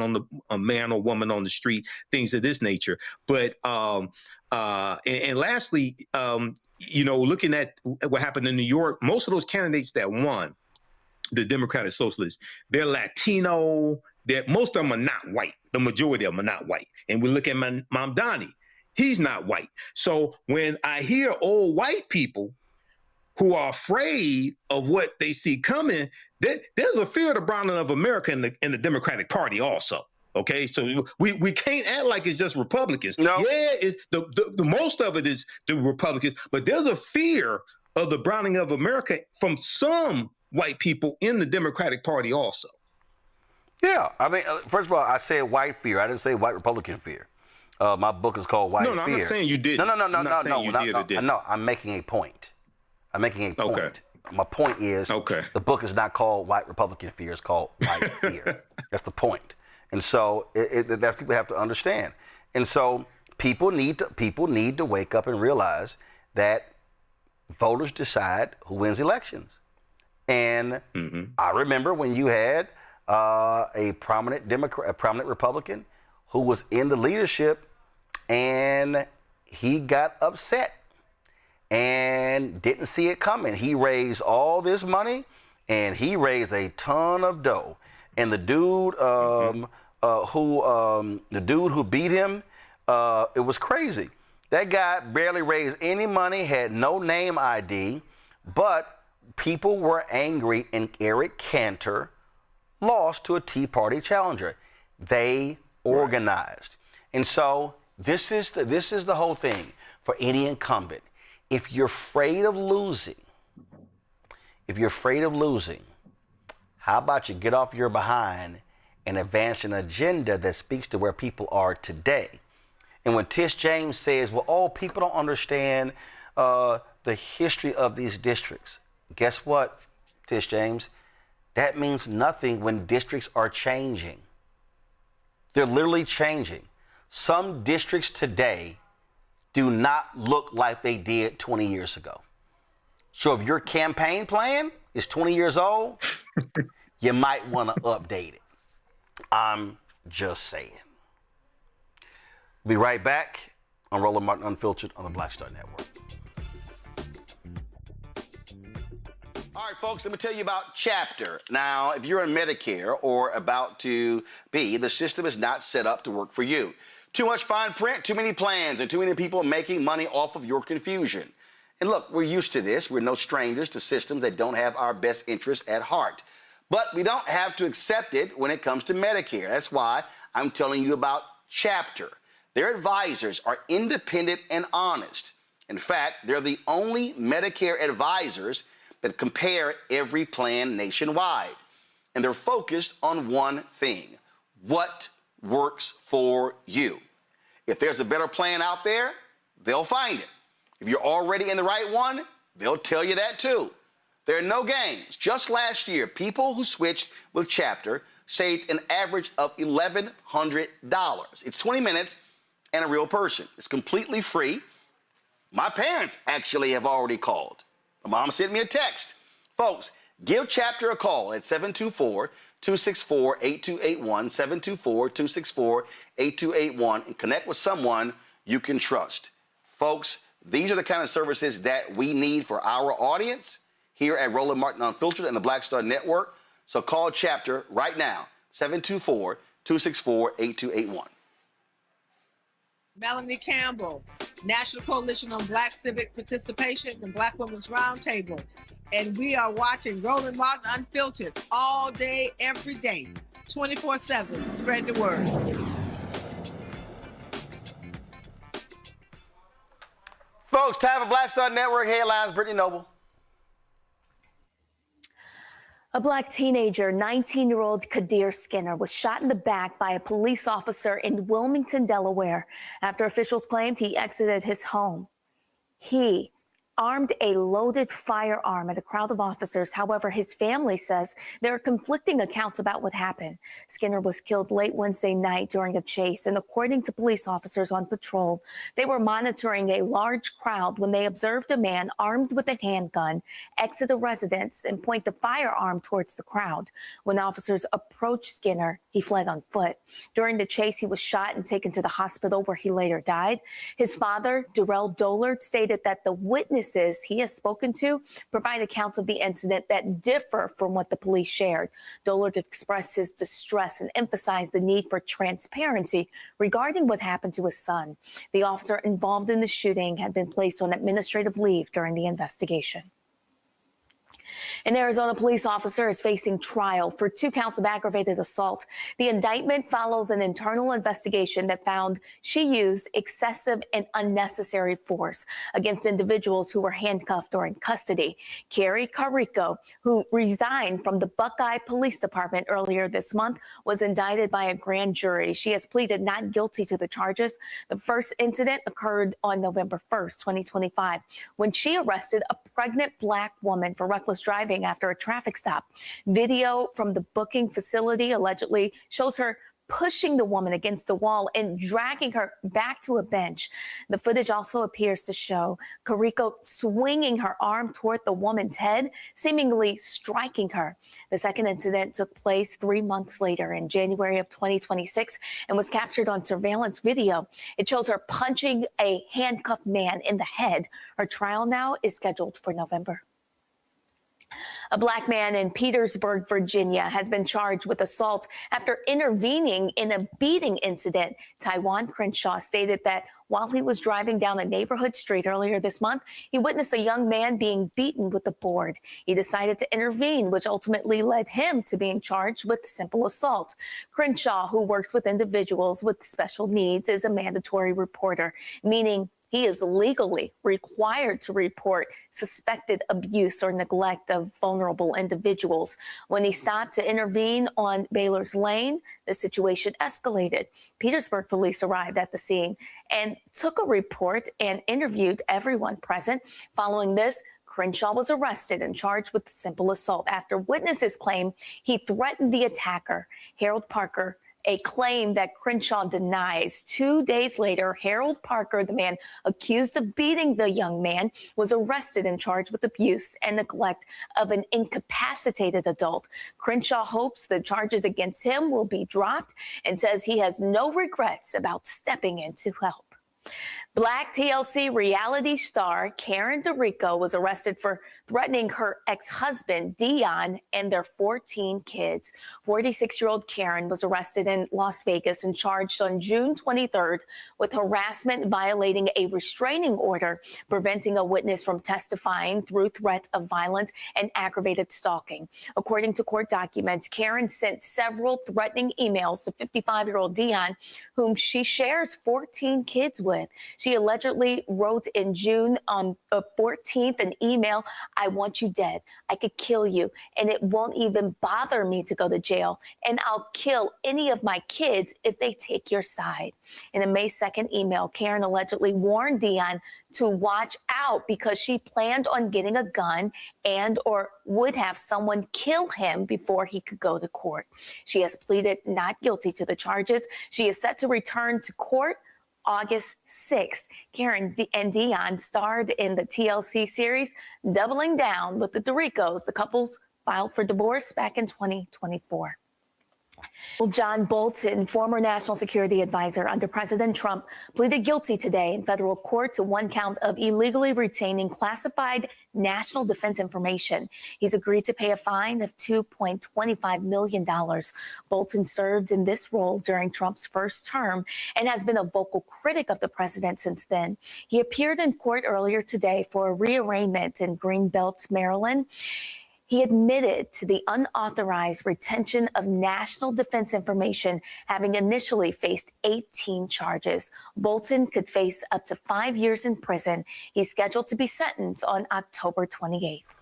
or woman on the street, things of this nature. But and lastly, looking at what happened in New York, most of those candidates that won, the Democratic Socialists, they're Latino. Most of them are not white. The majority of them are not white. And we look at Mamdani. He's not white. So when I hear old white people who are afraid of what they see coming, there's a fear of the browning of America in the Democratic Party also. Okay, so we can't act like it's just Republicans. No. Yeah, it's the most of it is the Republicans, but there's a fear of the browning of America from some white people in the Democratic Party also. Yeah, I mean, first of all, I said white fear. I didn't say white Republican fear. My book is called White Fear. No, I'm not saying you did. No. I'm making a point. Okay. My point is, the book is not called White Republican Fear. It's called White Fear. That's the point. And so that's people have to understand. And so people need to wake up and realize that voters decide who wins elections. And I remember when you had a prominent Democrat, a prominent Republican who was in the leadership, and he got upset and didn't see it coming. He raised all this money, and he raised a ton of dough. And the dude who beat him, it was crazy. That guy barely raised any money, had no name ID, but people were angry, and Eric Cantor lost to a Tea Party challenger. They organized. And so this is the whole thing for any incumbent. If you're afraid of losing, how about you get off your behind and advance an agenda that speaks to where people are today? And when Tish James says, well, people don't understand the history of these districts. Guess what, Tish James? That means nothing when districts are changing. They're literally changing. Some districts today do not look like they did 20 years ago. So if your campaign plan is 20 years old, you might want to update it. I'm just saying. We'll be right back on Roland Martin Unfiltered on the Black Star Network. All right, folks, let me tell you about Chapter. Now, if you're on Medicare or about to be, the system is not set up to work for you. Too much fine print, too many plans, and too many people making money off of your confusion. And look, we're used to this. We're no strangers to systems that don't have our best interests at heart. But we don't have to accept it when it comes to Medicare. That's why I'm telling you about Chapter. Their advisors are independent and honest. In fact, they're the only Medicare advisors that compare every plan nationwide. And they're focused on one thing: what works for you. If there's a better plan out there, they'll find it. If you're already in the right one, they'll tell you that too. There are no games. Just last year, people who switched with Chapter saved an average of $1,100. It's 20 minutes and a real person. It's completely free. My parents actually have already called. My mom sent me a text. Folks, give Chapter a call at 724-264-8281, 724-264-8281, and connect with someone you can trust. Folks, these are the kind of services that we need for our audience here at Roland Martin Unfiltered and the Black Star Network. So call Chapter right now, 724-264-8281. Melanie Campbell, National Coalition on Black Civic Participation and Black Women's Roundtable. And we are watching Roland Martin Unfiltered all day, every day, 24/7. Spread the word. Folks, time for Black Star Network headlines. Brittany Noble. A black teenager, 19-year-old Kadir Skinner, was shot in the back by a police officer in Wilmington, Delaware, after officials claimed he exited his home. He armed a loaded firearm at a crowd of officers. However, his family says there are conflicting accounts about what happened. Skinner was killed late Wednesday night during a chase, and according to police officers on patrol, they were monitoring a large crowd when they observed a man armed with a handgun exit a residence and point the firearm towards the crowd. When officers approached Skinner, he fled on foot. During the chase, he was shot and taken to the hospital where he later died. His father, Darrell Dollard, stated that the witnesses he has spoken to provide accounts of the incident that differ from what the police shared. Dollard expressed his distress and emphasized the need for transparency regarding what happened to his son. The officer involved in the shooting had been placed on administrative leave during the investigation. An Arizona police officer is facing trial for 2 counts of aggravated assault. The indictment follows an internal investigation that found she used excessive and unnecessary force against individuals who were handcuffed or in custody. Carrie Carrico, who resigned from the Buckeye Police Department earlier this month, was indicted by a grand jury. She has pleaded not guilty to the charges. The first incident occurred on November 1st, 2025, when she arrested a pregnant black woman for reckless driving after a traffic stop. Video from the booking facility allegedly shows her pushing the woman against the wall and dragging her back to a bench. The footage also appears to show Carrico swinging her arm toward the woman's head, seemingly striking her. The second incident took place 3 months later in January of 2026 and was captured on surveillance video. It shows her punching a handcuffed man in the head. Her trial now is scheduled for November. A black man in Petersburg, Virginia, has been charged with assault after intervening in a beating incident. Taiwan Crenshaw stated that while he was driving down a neighborhood street earlier this month, he witnessed a young man being beaten with a board. He decided to intervene, which ultimately led him to being charged with simple assault. Crenshaw, who works with individuals with special needs, is a mandatory reporter, meaning he is legally required to report suspected abuse or neglect of vulnerable individuals. When he stopped to intervene on Baylor's Lane, the situation escalated. Petersburg police arrived at the scene and took a report and interviewed everyone present. Following this, Crenshaw was arrested and charged with simple assault after witnesses claim he threatened the attacker, Harold Parker, a claim that Crenshaw denies. 2 days later, Harold Parker, the man accused of beating the young man, was arrested and charged with abuse and neglect of an incapacitated adult. Crenshaw hopes the charges against him will be dropped and says he has no regrets about stepping in to help. Black TLC reality star Karen DeRico was arrested for threatening her ex-husband, Dion, and their 14 kids. 46-year-old Karen was arrested in Las Vegas and charged on June 23rd with harassment violating a restraining order, preventing a witness from testifying through threat of violence and aggravated stalking. According to court documents, Karen sent several threatening emails to 55-year-old Dion, whom she shares 14 kids with. She allegedly wrote in June on the 14th an email, "I want you dead. I could kill you, and it won't even bother me to go to jail. And I'll kill any of my kids if they take your side." In a May 2nd email, Karen allegedly warned Dion to watch out because she planned on getting a gun and or would have someone kill him before he could go to court. She has pleaded not guilty to the charges. She is set to return to court August 6th. Karen and Dion starred in the TLC series Doubling Down with the DeRicos. The couples filed for divorce back in 2024. Well, John Bolton, former national security advisor under President Trump, pleaded guilty today in federal court to one count of illegally retaining classified national defense information. He's agreed to pay a fine of $2.25 million. Bolton served in this role during Trump's first term and has been a vocal critic of the president since then. He appeared in court earlier today for a rearraignment in Greenbelt, Maryland. He admitted to the unauthorized retention of national defense information, having initially faced 18 charges. Bolton could face up to 5 years in prison. He's scheduled to be sentenced on October 28th.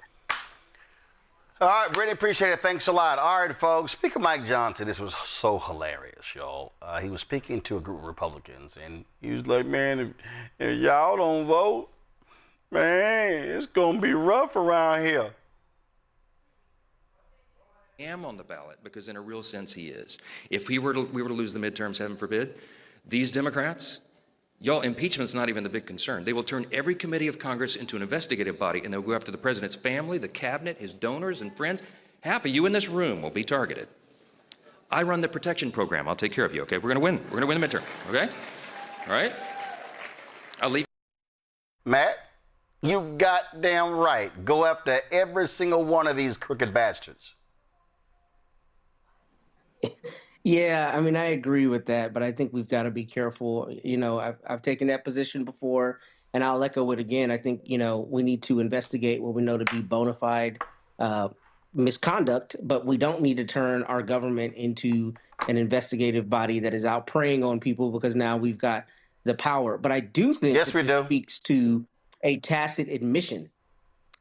All right, Brittany, appreciate it. Thanks a lot. All right, folks. Speaker Mike Johnson, this was so hilarious, y'all. He was speaking to a group of Republicans, and he was like, man, if y'all don't vote, man, it's going to be rough around here. Am on the ballot because in a real sense he is. If we were to lose the midterms, heaven forbid, these Democrats, y'all, impeachment's not even the big concern. They will turn every committee of Congress into an investigative body, and they'll go after the president's family, the cabinet, his donors and friends. Half of you in this room will be targeted. I run the protection program. I'll take care of you, okay? We're gonna win. We're gonna win the midterm, okay? All right? I'll leave. Matt, you goddamn right. Go after every single one of these crooked bastards. Yeah, I mean, I agree with that, but I think we've got to be careful. You know, I've taken that position before, and I'll echo it again. I think, you know, we need to investigate what we know to be bona fide misconduct, but we don't need to turn our government into an investigative body that is out preying on people because now we've got the power. But I do think yes, we do. Speaks to a tacit admission.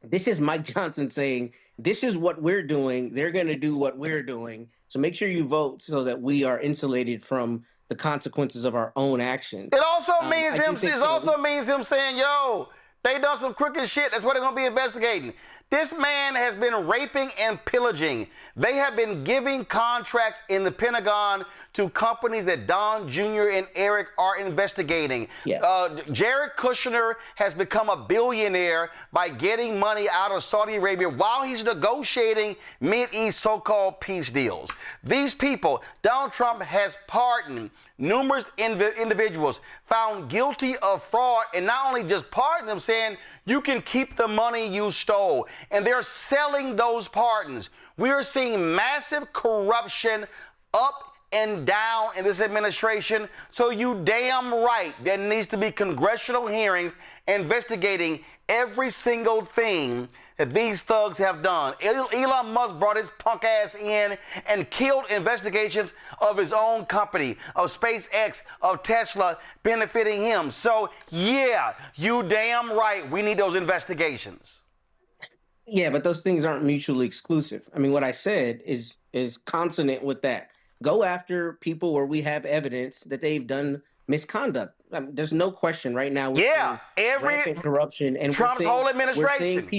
This is Mike Johnson saying, this is what we're doing. They're going to do what we're doing. So make sure you vote so that we are insulated from the consequences of our own actions. It also means him. It also means him saying, "Yo, They done some crooked shit. That's what they're going to be investigating. This man has been raping and pillaging. They have been giving contracts in the Pentagon to companies that Don Jr. and Eric are investigating. Jared Kushner has become a billionaire by getting money out of Saudi Arabia while he's negotiating Mideast so-called peace deals. These people, Donald Trump has pardoned numerous individuals found guilty of fraud, and not only just pardon them, saying you can keep the money you stole, and they're selling those pardons. We are seeing massive corruption up and down in this administration, so you damn right there needs to be congressional hearings investigating every single thing that these thugs have done. Elon Musk brought his punk ass in and killed investigations of his own company, of SpaceX, of Tesla, benefiting him. So, yeah, you damn right, we need those investigations. Yeah, but those things aren't mutually exclusive. I mean, what I said is consonant with that. Go after people where we have evidence that they've done misconduct. I mean, there's no question right now. Every rampant corruption and Trump's whole administration.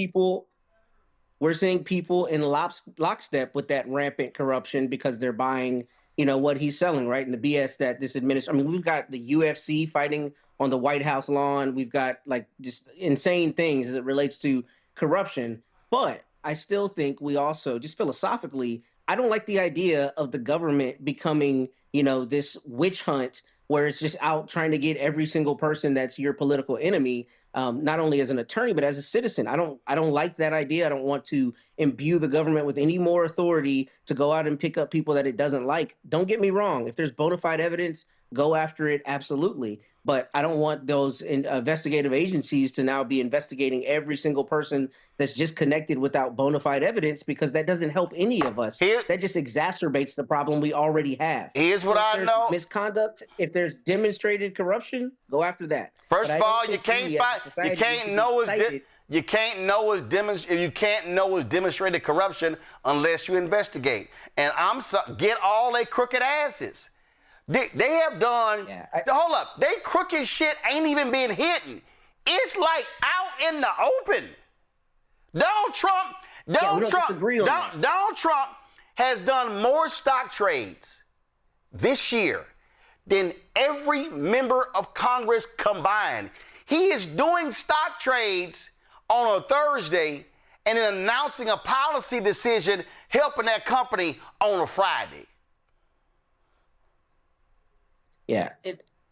We're seeing people in lockstep with that rampant corruption because they're buying, what he's selling, right? And the BS that this administration. I mean, we've got the UFC fighting on the White House lawn. We've got just insane things as it relates to corruption. But I still think we also, just philosophically, I don't like the idea of the government becoming, this witch hunt where it's just out trying to get every single person that's your political enemy, not only as an attorney, but as a citizen. I don't like that idea. I don't want to imbue the government with any more authority to go out and pick up people that it doesn't like. Don't get me wrong. If there's bona fide evidence, go after it, absolutely. But I don't want those investigative agencies to now be investigating every single person that's just connected without bona fide evidence, because that doesn't help any of us. That just exacerbates the problem we already have. Here's what I know. Misconduct, if there's demonstrated corruption, go after that. First of all, you can't know it's demonstrated corruption unless you investigate. And get all they crooked asses. They have done, hold up, they crooked shit ain't even been hidden. It's like out in the open. Donald Trump has done more stock trades this year than every member of Congress combined. He is doing stock trades on a Thursday and then announcing a policy decision helping that company on a Friday. Yeah,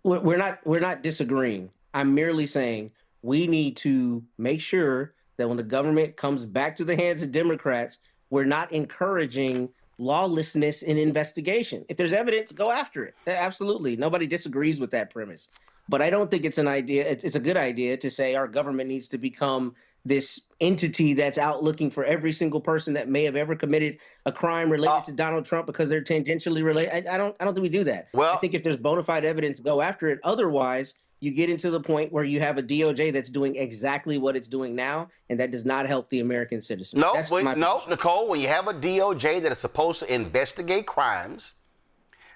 we're not disagreeing. I'm merely saying we need to make sure that when the government comes back to the hands of Democrats, we're not encouraging lawlessness in investigation. If there's evidence, go after it. Absolutely. Nobody disagrees with that premise. But I don't think it's an idea. It's a good idea to say our government needs to become this entity that's out looking for every single person that may have ever committed a crime related to Donald Trump because they're tangentially related. I don't think we do that. Well, I think if there's bona fide evidence, go after it. Otherwise, you get into the point where you have a DOJ that's doing exactly what it's doing now, and that does not help the American citizen. No, Nicole, when you have a DOJ that is supposed to investigate crimes,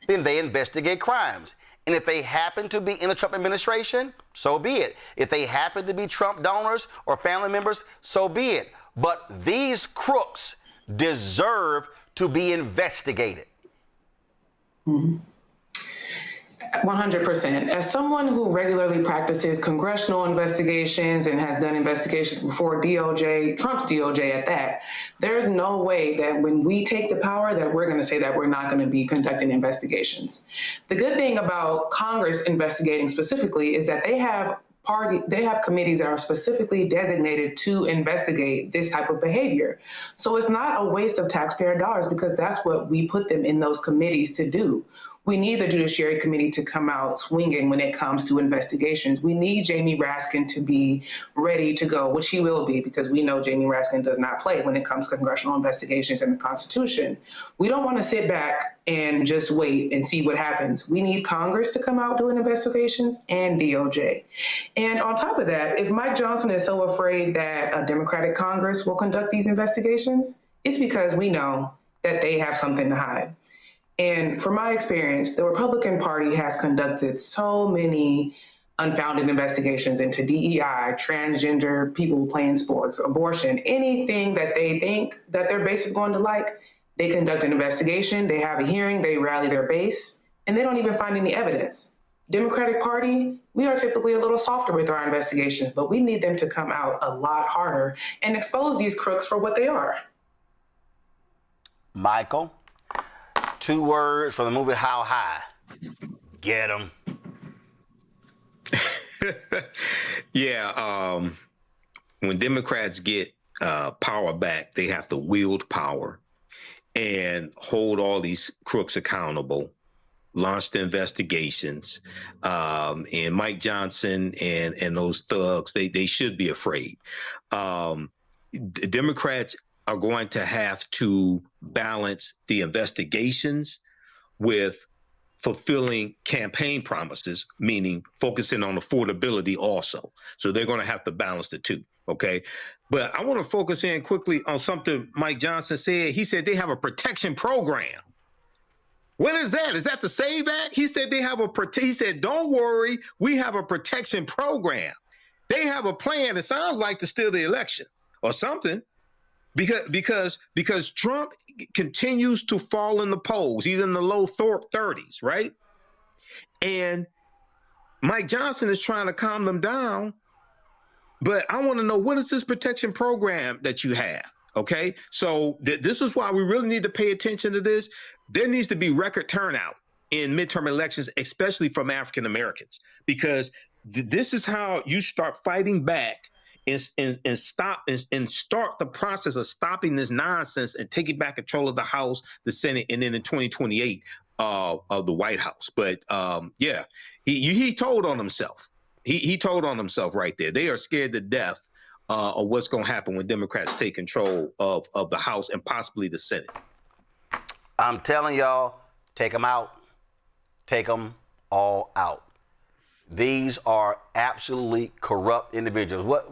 then they investigate crimes. And if they happen to be in the Trump administration, so be it. If they happen to be Trump donors or family members, so be it. But these crooks deserve to be investigated. 100%. As someone who regularly practices congressional investigations and has done investigations before DOJ, Trump's DOJ at that, there's no way that when we take the power that we're going to say that we're not going to be conducting investigations. The good thing about Congress investigating specifically is that they have committees that are specifically designated to investigate this type of behavior. So it's not a waste of taxpayer dollars because that's what we put them in those committees to do. We need the Judiciary Committee to come out swinging when it comes to investigations. We need Jamie Raskin to be ready to go, which he will be, because we know Jamie Raskin does not play when it comes to congressional investigations and the Constitution. We don't want to sit back and just wait and see what happens. We need Congress to come out doing investigations and DOJ. And on top of that, if Mike Johnson is so afraid that a Democratic Congress will conduct these investigations, it's because we know that they have something to hide. And from my experience, the Republican Party has conducted so many unfounded investigations into DEI, transgender people playing sports, abortion, anything that they think that their base is going to like, they conduct an investigation, they have a hearing, they rally their base, and they don't even find any evidence. Democratic Party, we are typically a little softer with our investigations, but we need them to come out a lot harder and expose these crooks for what they are. Michael, 2 words from the movie How High. Get 'em. Yeah, when Democrats get power back, they have to wield power and hold all these crooks accountable, launch the investigations. And Mike Johnson and those thugs, they should be afraid. Democrats are going to have to balance the investigations with fulfilling campaign promises, meaning focusing on affordability also. So they're going to have to balance the two, okay? But I want to focus in quickly on something Mike Johnson said. He said they have a protection program. What is that? Is that the SAVE Act? He said they have he said, don't worry, we have a protection program. They have a plan, it sounds like, to steal the election or something. Because Trump continues to fall in the polls. He's in the low 30s, right? And Mike Johnson is trying to calm them down. But I want to know, what is this protection program that you have? Okay, so this is why we really need to pay attention to this. There needs to be record turnout in midterm elections, especially from African Americans, because this is how you start fighting back and start the process of stopping this nonsense and taking back control of the House, the Senate, and then in 2028 of the White House. But yeah, he told on himself. He told on himself right there. They are scared to death of what's going to happen when Democrats take control of the House and possibly the Senate. I'm telling y'all, take them out. Take them all out. These are absolutely corrupt individuals. What,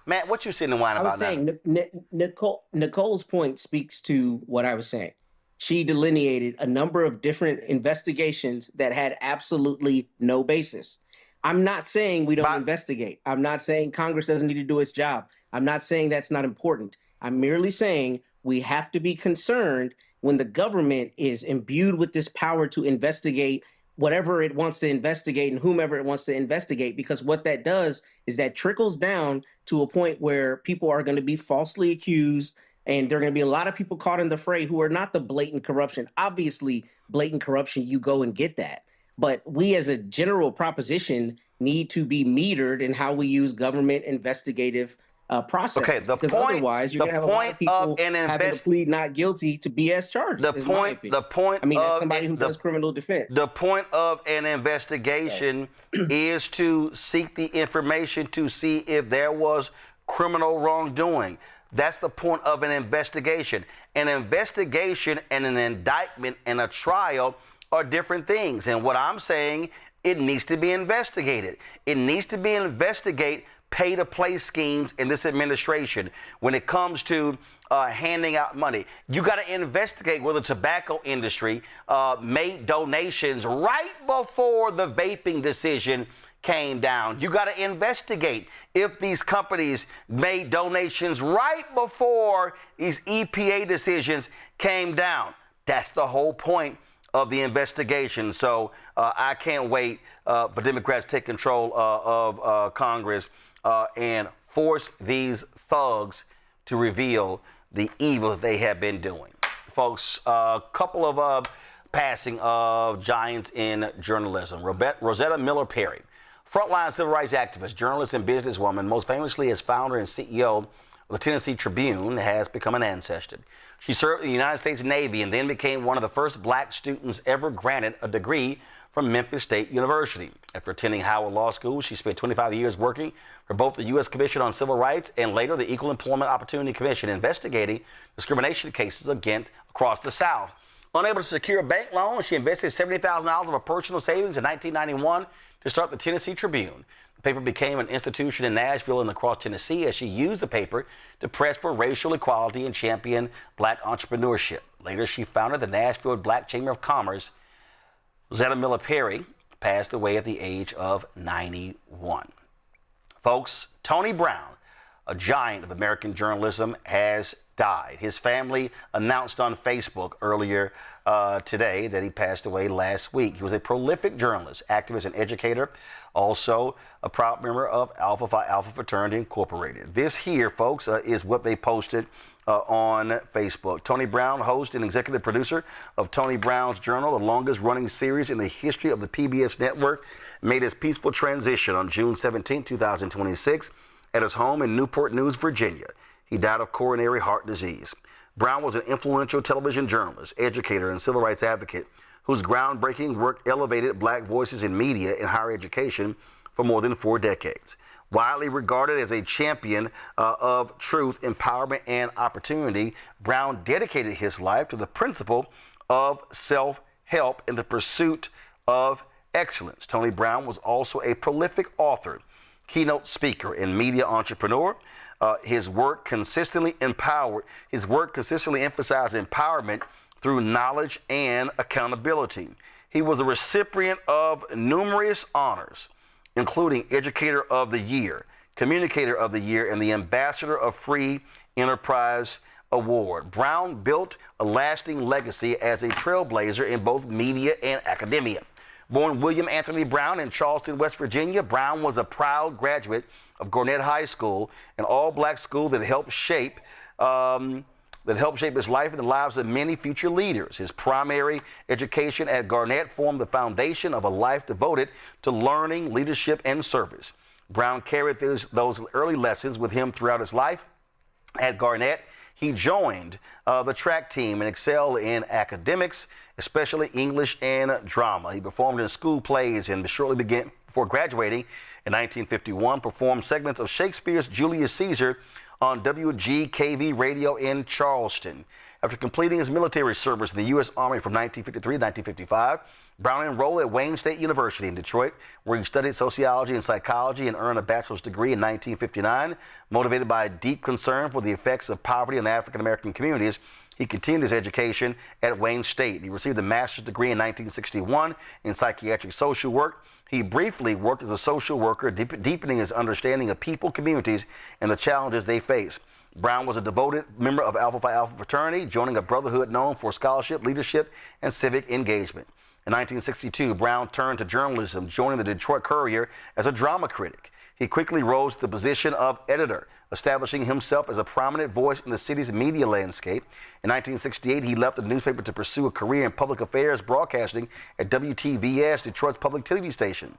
Matt, what you sitting and whining about now? I was saying, Nicole's point speaks to what I was saying. She delineated a number of different investigations that had absolutely no basis. I'm not saying we don't investigate. I'm not saying Congress doesn't need to do its job. I'm not saying that's not important. I'm merely saying we have to be concerned when the government is imbued with this power to investigate whatever it wants to investigate and whomever it wants to investigate, because what that does is that trickles down to a point where people are going to be falsely accused, and there are going to be a lot of people caught in the fray who are not the blatant corruption. Obviously, blatant corruption, you go and get that. But we as a general proposition need to be metered in how we use government investigative process. Okay, because otherwise you're going to have a lot of people having to plead not guilty to BS charges. I mean, as somebody who does criminal defense. The point of an investigation is to seek the information to see if there was criminal wrongdoing. That's the point of an investigation. An investigation and an indictment and a trial are different things. And what I'm saying, it needs to be investigated. It needs to be investigated. Pay-to-play schemes in this administration. When it comes to handing out money, you got to investigate whether the tobacco industry made donations right before the vaping decision came down. You got to investigate if these companies made donations right before these EPA decisions came down. That's the whole point of the investigation. So I can't wait for Democrats to take control of Congress and force these thugs to reveal the evil they have been doing. Folks, a couple of passing of giants in journalism. Rosetta Miller Perry, frontline civil rights activist, journalist, and businesswoman, most famously as founder and CEO of the Tennessee Tribune, has become an ancestor. She served in the United States Navy and then became one of the first black students ever granted a degree from Memphis State University. After attending Howard Law School, she spent 25 years working for both the U.S. Commission on Civil Rights and later the Equal Employment Opportunity Commission, investigating discrimination cases across the South. Unable to secure a bank loan, she invested $70,000 of her personal savings in 1991 to start the Tennessee Tribune. The paper became an institution in Nashville and across Tennessee as she used the paper to press for racial equality and champion black entrepreneurship. Later, she founded the Nashville Black Chamber of Commerce. Rosetta Miller Perry passed away at the age of 91. Folks, Tony Brown, a giant of American journalism, has died. His family announced on Facebook earlier today that he passed away last week. He was a prolific journalist, activist, and educator, also a proud member of Alpha Phi Alpha Fraternity Incorporated. This here, folks, is what they posted on Facebook. Tony Brown, host and executive producer of Tony Brown's Journal, the longest running series in the history of the PBS network, made his peaceful transition on June 17, 2026 at his home in Newport News, Virginia. He died of coronary heart disease. Brown was an influential television journalist, educator, and civil rights advocate whose groundbreaking work elevated black voices in media and higher education for more than 4 decades. Widely regarded as a champion of truth, empowerment, and opportunity, Brown dedicated his life to the principle of self-help in the pursuit of excellence. Tony Brown was also a prolific author, keynote speaker, and media entrepreneur. His work consistently empowered. His work consistently emphasized empowerment through knowledge and accountability. He was a recipient of numerous honors, including Educator of the Year, Communicator of the Year, and the Ambassador of Free Enterprise Award. Brown built a lasting legacy as a trailblazer in both media and academia. Born William Anthony Brown in Charleston, West Virginia, Brown was a proud graduate of Gwinnett High School, an all-black school that helped shape his life and the lives of many future leaders. His primary education at Gwinnett formed the foundation of a life devoted to learning, leadership, and service. Brown carried those early lessons with him throughout his life. At Gwinnett, he joined the track team and excelled in academics, especially English and drama. He performed in school plays and before graduating in 1951, performed segments of Shakespeare's Julius Caesar on WGKV radio in Charleston. After completing his military service in the U.S. Army from 1953 to 1955, Brown enrolled at Wayne State University in Detroit, where he studied sociology and psychology and earned a bachelor's degree in 1959. Motivated by a deep concern for the effects of poverty on African American communities, he continued his education at Wayne State. He received a master's degree in 1961 in psychiatric social work. He briefly worked as a social worker, deepening his understanding of people, communities, and the challenges they face. Brown was a devoted member of Alpha Phi Alpha fraternity, joining a brotherhood known for scholarship, leadership, and civic engagement. In 1962, Brown turned to journalism, joining the Detroit Courier as a drama critic. He quickly rose to the position of editor, establishing himself as a prominent voice in the city's media landscape. In 1968, he left the newspaper to pursue a career in public affairs broadcasting at WTVS, Detroit's public TV station.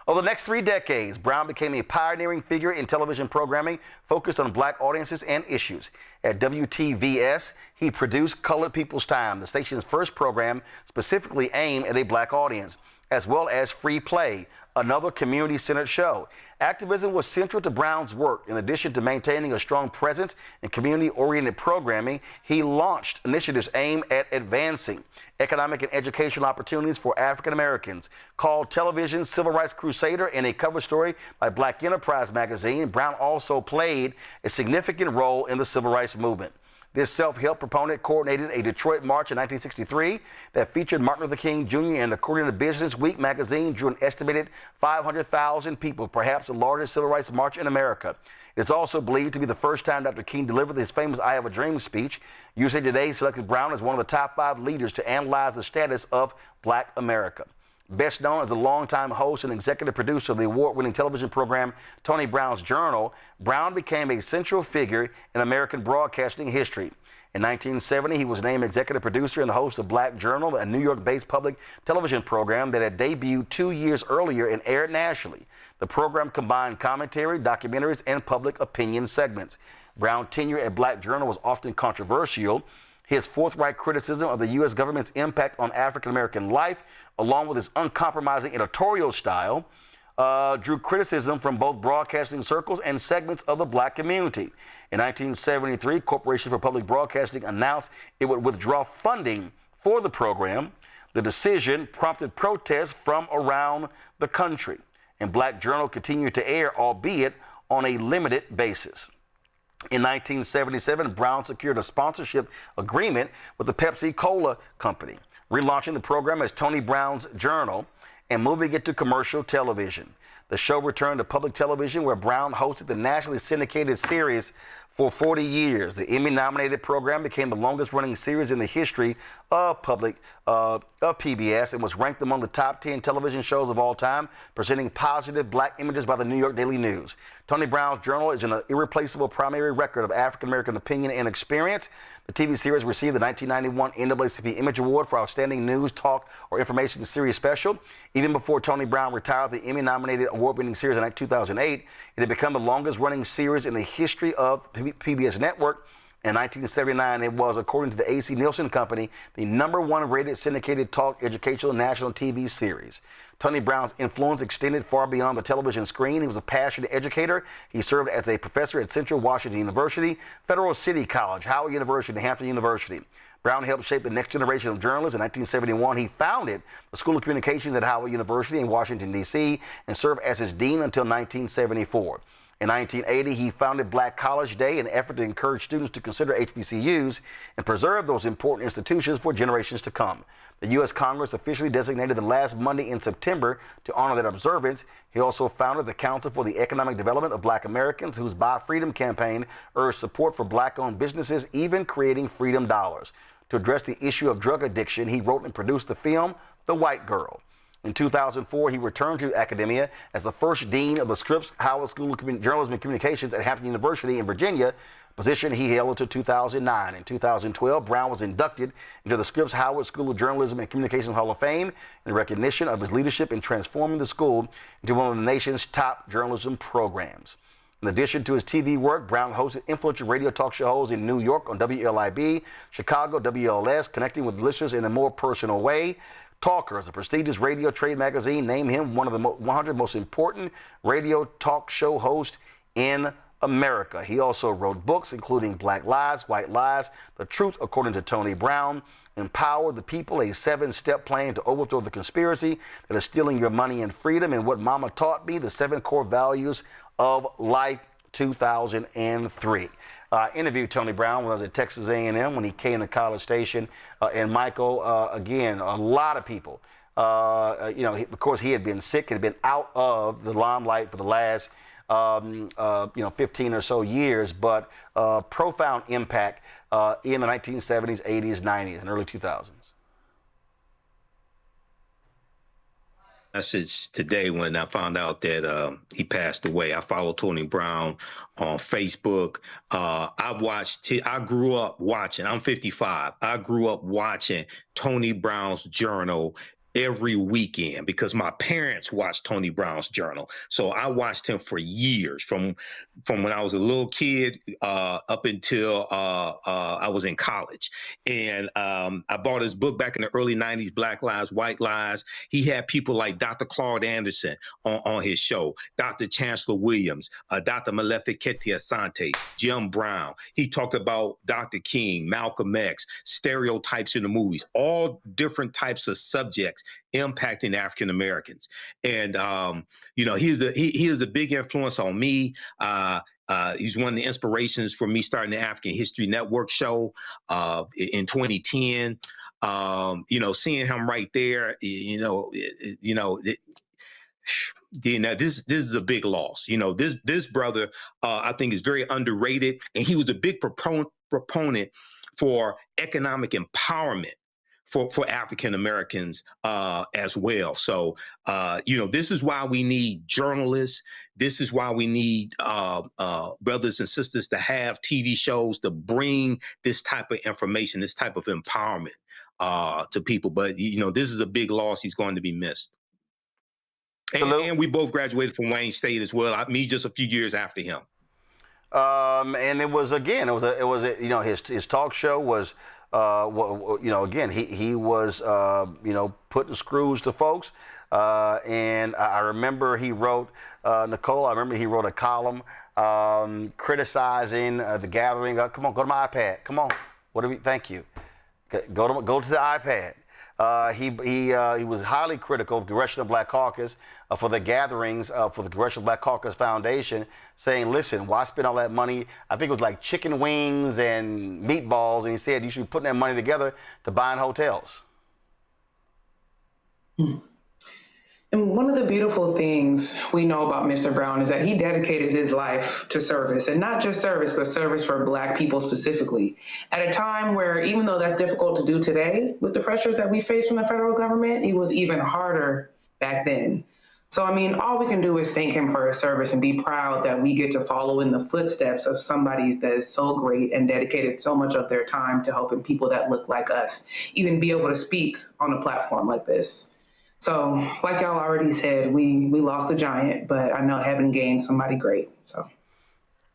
Over the next 3 decades, Brown became a pioneering figure in television programming focused on black audiences and issues. At WTVS, he produced Colored People's Time, the station's first program specifically aimed at a black audience, as well as Free Play, another community-centered show. Activism was central to Brown's work. In addition to maintaining a strong presence in community-oriented programming, he launched initiatives aimed at advancing economic and educational opportunities for African Americans. Called Television's Civil Rights Crusader in a cover story by Black Enterprise magazine, Brown also played a significant role in the civil rights movement. This self-help proponent coordinated a Detroit march in 1963 that featured Martin Luther King Jr. and, according to Business Week magazine, drew an estimated 500,000 people, perhaps the largest civil rights march in America. It's also believed to be the first time Dr. King delivered his famous I Have a Dream speech. USA Today selected Brown as one of the top 5 leaders to analyze the status of Black America. Best known as a longtime host and executive producer of the award-winning television program Tony Brown's Journal, Brown became a central figure in American broadcasting history. In 1970, he was named executive producer and host of Black Journal, a New York-based public television program that had debuted 2 years earlier and aired nationally. The program combined commentary, documentaries, and public opinion segments. Brown's tenure at Black Journal was often controversial. His forthright criticism of the U.S. government's impact on African American life, along with his uncompromising editorial style, drew criticism from both broadcasting circles and segments of the black community. In 1973, Corporation for Public Broadcasting announced it would withdraw funding for the program. The decision prompted protests from around the country, and Black Journal continued to air, albeit on a limited basis. In 1977, Brown secured a sponsorship agreement with the Pepsi Cola Company, relaunching the program as Tony Brown's Journal and moving it to commercial television. The show returned to public television, where Brown hosted the nationally syndicated series for 40 years. The Emmy-nominated program became the longest-running series in the history of PBS and was ranked among the top 10 television shows of all time, presenting positive black images by the New York Daily News. Tony Brown's Journal is an irreplaceable primary record of African-American opinion and experience. The TV series received the 1991 NAACP Image Award for Outstanding News, Talk, or Information Series Special. Even before Tony Brown retired the Emmy-nominated award-winning series in 2008, it had become the longest-running series in the history of PBS Network. In 1979, it was, according to the A.C. Nielsen Company, the #1 rated syndicated talk educational national TV series. Tony Brown's influence extended far beyond the television screen. He was a passionate educator. He served as a professor at Central Washington University, Federal City College, Howard University, and Hampton University. Brown helped shape the next generation of journalists. In 1971, he founded the School of Communications at Howard University in Washington, D.C., and served as its dean until 1974. In 1980, he founded Black College Day, an effort to encourage students to consider HBCUs and preserve those important institutions for generations to come. The U.S. Congress officially designated the last Monday in September to honor that observance. He also founded the Council for the Economic Development of Black Americans, whose Buy Freedom campaign urged support for black-owned businesses, even creating freedom dollars. To address the issue of drug addiction, he wrote and produced the film The White Girl. In 2004, he returned to academia as the first dean of the Scripps Howard School of Journalism and Communications at Hampton University in Virginia, a position he held until 2009. In 2012, Brown was inducted into the Scripps Howard School of Journalism and Communications Hall of Fame in recognition of his leadership in transforming the school into one of the nation's top journalism programs. In addition to his TV work, Brown hosted influential radio talk shows in New York on WLIB, Chicago, WLS, connecting with listeners in a more personal way. Talkers, a prestigious radio trade magazine, named him one of the 100 most important radio talk show hosts in America. He also wrote books including Black Lies, White Lies, The Truth According to Tony Brown, Empower the People, a 7-step plan to overthrow the conspiracy that is stealing your money and freedom, and What Mama Taught Me, the 7 core values of life, 2003. I interviewed Tony Brown when I was at Texas A&M when he came to College Station. And Michael, again, a lot of people, of course, he had been sick, had been out of the limelight for the last, 15 or so years, but profound impact in the 1970s, 80s, 90s, and early 2000s. Message today when I found out that he passed away. I follow Tony Brown on Facebook. I grew up watching. I'm 55. I grew up watching Tony Brown's Journal every weekend because my parents watched Tony Brown's Journal. So I watched him for years, from when I was a little kid up until I was in college. And I bought his book back in the early 90s, Black Lies, White Lies. He had people like Dr. Claude Anderson on his show, Dr. Chancellor Williams, Dr. Malefikete Asante, Jim Brown. He talked about Dr. King, Malcolm X, stereotypes in the movies, all different types of subjects impacting African Americans. And, he is a big influence on me. He's one of the inspirations for me starting the African History Network show in 2010. Seeing him right there, this is a big loss. This brother, I think, is very underrated, and he was a big proponent for economic empowerment for African Americans as well. So, this is why we need journalists. This is why we need brothers and sisters to have TV shows to bring this type of information, this type of empowerment to people. But, this is a big loss. He's going to be missed. And we both graduated from Wayne State as well. Me just a few years after him. And it was his talk show was, he was, putting screws to folks. And I remember he wrote, Nicole, he wrote a column criticizing the gathering. Come on, go to my iPad. Come on. Thank you. Go to the iPad. He was highly critical of the Congressional Black Caucus for the gatherings for the Congressional Black Caucus Foundation, saying, listen, why spend all that money? I think it was like chicken wings and meatballs, and he said you should be putting that money together to buying hotels. And one of the beautiful things we know about Mr. Brown is that he dedicated his life to service, and not just service, but service for Black people specifically. At a time where, even though that's difficult to do today with the pressures that we face from the federal government, it was even harder back then. So, I mean, all we can do is thank him for his service and be proud that we get to follow in the footsteps of somebody that is so great and dedicated so much of their time to helping people that look like us even be able to speak on a platform like this. So, like y'all already said, we lost a giant, but I know heaven gained somebody great. So,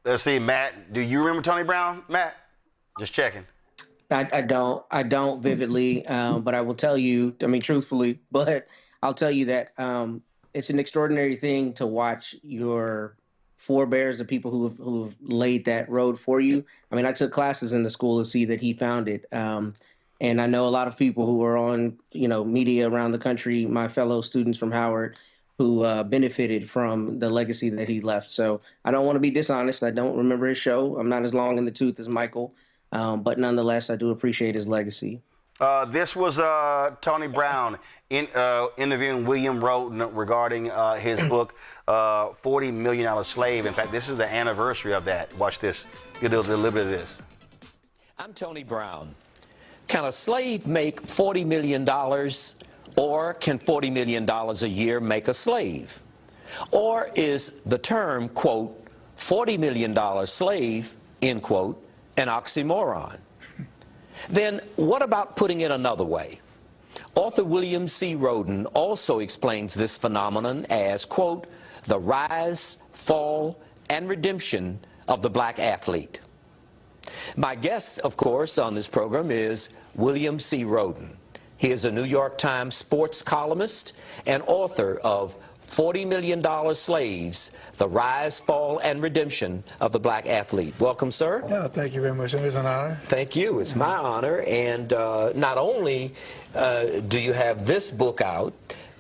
let's see, Matt. Do you remember Tony Brown, Matt? Just checking. I don't vividly, but I will tell you. I mean, truthfully, but I'll tell you that it's an extraordinary thing to watch your forebears, the people who've laid that road for you. I mean, I took classes in the school to see that he founded. And I know a lot of people who are on, media around the country, my fellow students from Howard, who benefited from the legacy that he left. So I don't want to be dishonest. I don't remember his show. I'm not as long in the tooth as Michael. But nonetheless, I do appreciate his legacy. This was Tony Brown interviewing William Roden regarding his book, $40 Million Slave. In fact, this is the anniversary of that. Watch this. Get a little bit of this. I'm Tony Brown. Can a slave make $40 million, or can $40 million a year make a slave? Or is the term, quote, $40 million slave, end quote, an oxymoron? Then what about putting it another way? Author William C. Roden also explains this phenomenon as, quote, the rise, fall, and redemption of the Black athlete. My guest, of course, on this program is William C. Roden. He is a New York Times sports columnist and author of $40 Million Slaves, The Rise, Fall, and Redemption of the Black Athlete. Welcome, sir. Yeah, thank you very much. It was an honor. Thank you. It's my honor. And not only do you have this book out,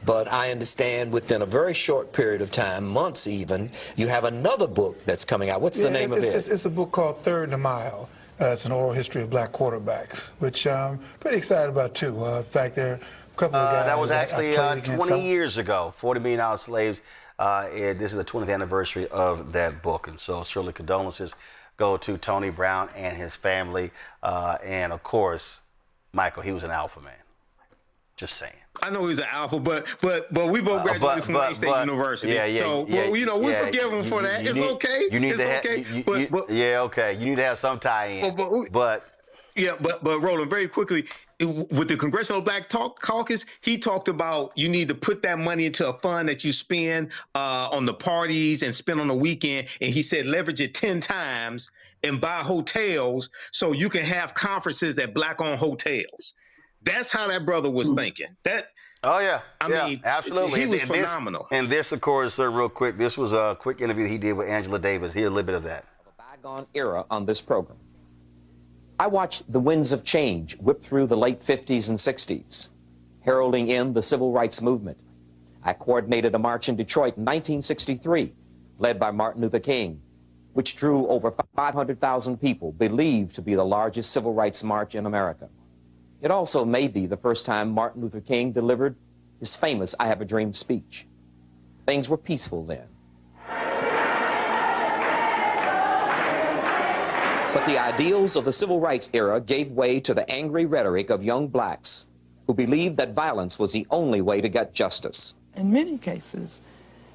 but I understand within a very short period of time, months even, you have another book that's coming out. What's the name of it? It's a book called Third and a Mile. It's an oral history of Black quarterbacks, which I'm pretty excited about, too. In fact, there are a couple of guys. That was actually 20 years ago, $40 Million Slaves. This is the 20th anniversary of that book. And so certainly condolences go to Tony Brown and his family. And, of course, Michael, he was an alpha man. Just saying. I know he's an alpha, but we both graduated from Wayne State University. So we forgive him for that. It's okay. You need okay. You need to have some tie-in. But Roland, very quickly, with the Congressional Black Caucus, he talked about you need to put that money into a fund that you spend on the parties and spend on the weekend. And he said leverage it 10 times and buy hotels so you can have conferences at Black-owned hotels. That's how that brother was thinking. I mean, absolutely. He was phenomenal. This, of course, real quick, this was a quick interview he did with Angela Davis. Here's a little bit of that. A bygone era on this program. I watched the winds of change whip through the late 50s and 60s, heralding in the civil rights movement. I coordinated a march in Detroit in 1963, led by Martin Luther King, which drew over 500,000 people, believed to be the largest civil rights march in America. It also may be the first time Martin Luther King delivered his famous I Have a Dream speech. Things were peaceful then. But the ideals of the civil rights era gave way to the angry rhetoric of young blacks who believed that violence was the only way to get justice. In many cases,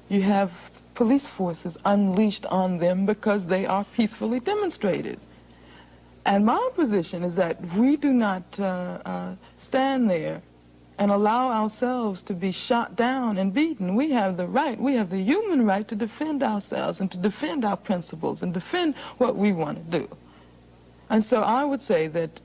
you have police forces unleashed on them because they are peacefully demonstrated. And my position is that we do not stand there and allow ourselves to be shot down and beaten. We have the right, we have the human right to defend ourselves and to defend our principles and defend what we want to do. And so I would say that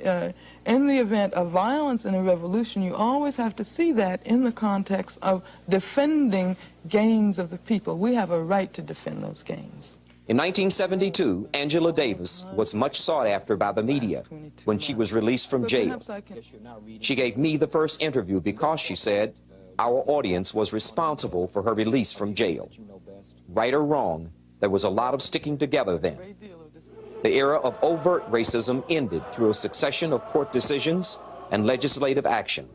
in the event of violence in a revolution, you always have to see that in the context of defending gains of the people. We have a right to defend those gains. In 1972, Angela Davis was much sought after by the media when she was released from jail. She gave me the first interview because, she said, our audience was responsible for her release from jail. Right or wrong, there was a lot of sticking together then. The era of overt racism ended through a succession of court decisions and legislative action.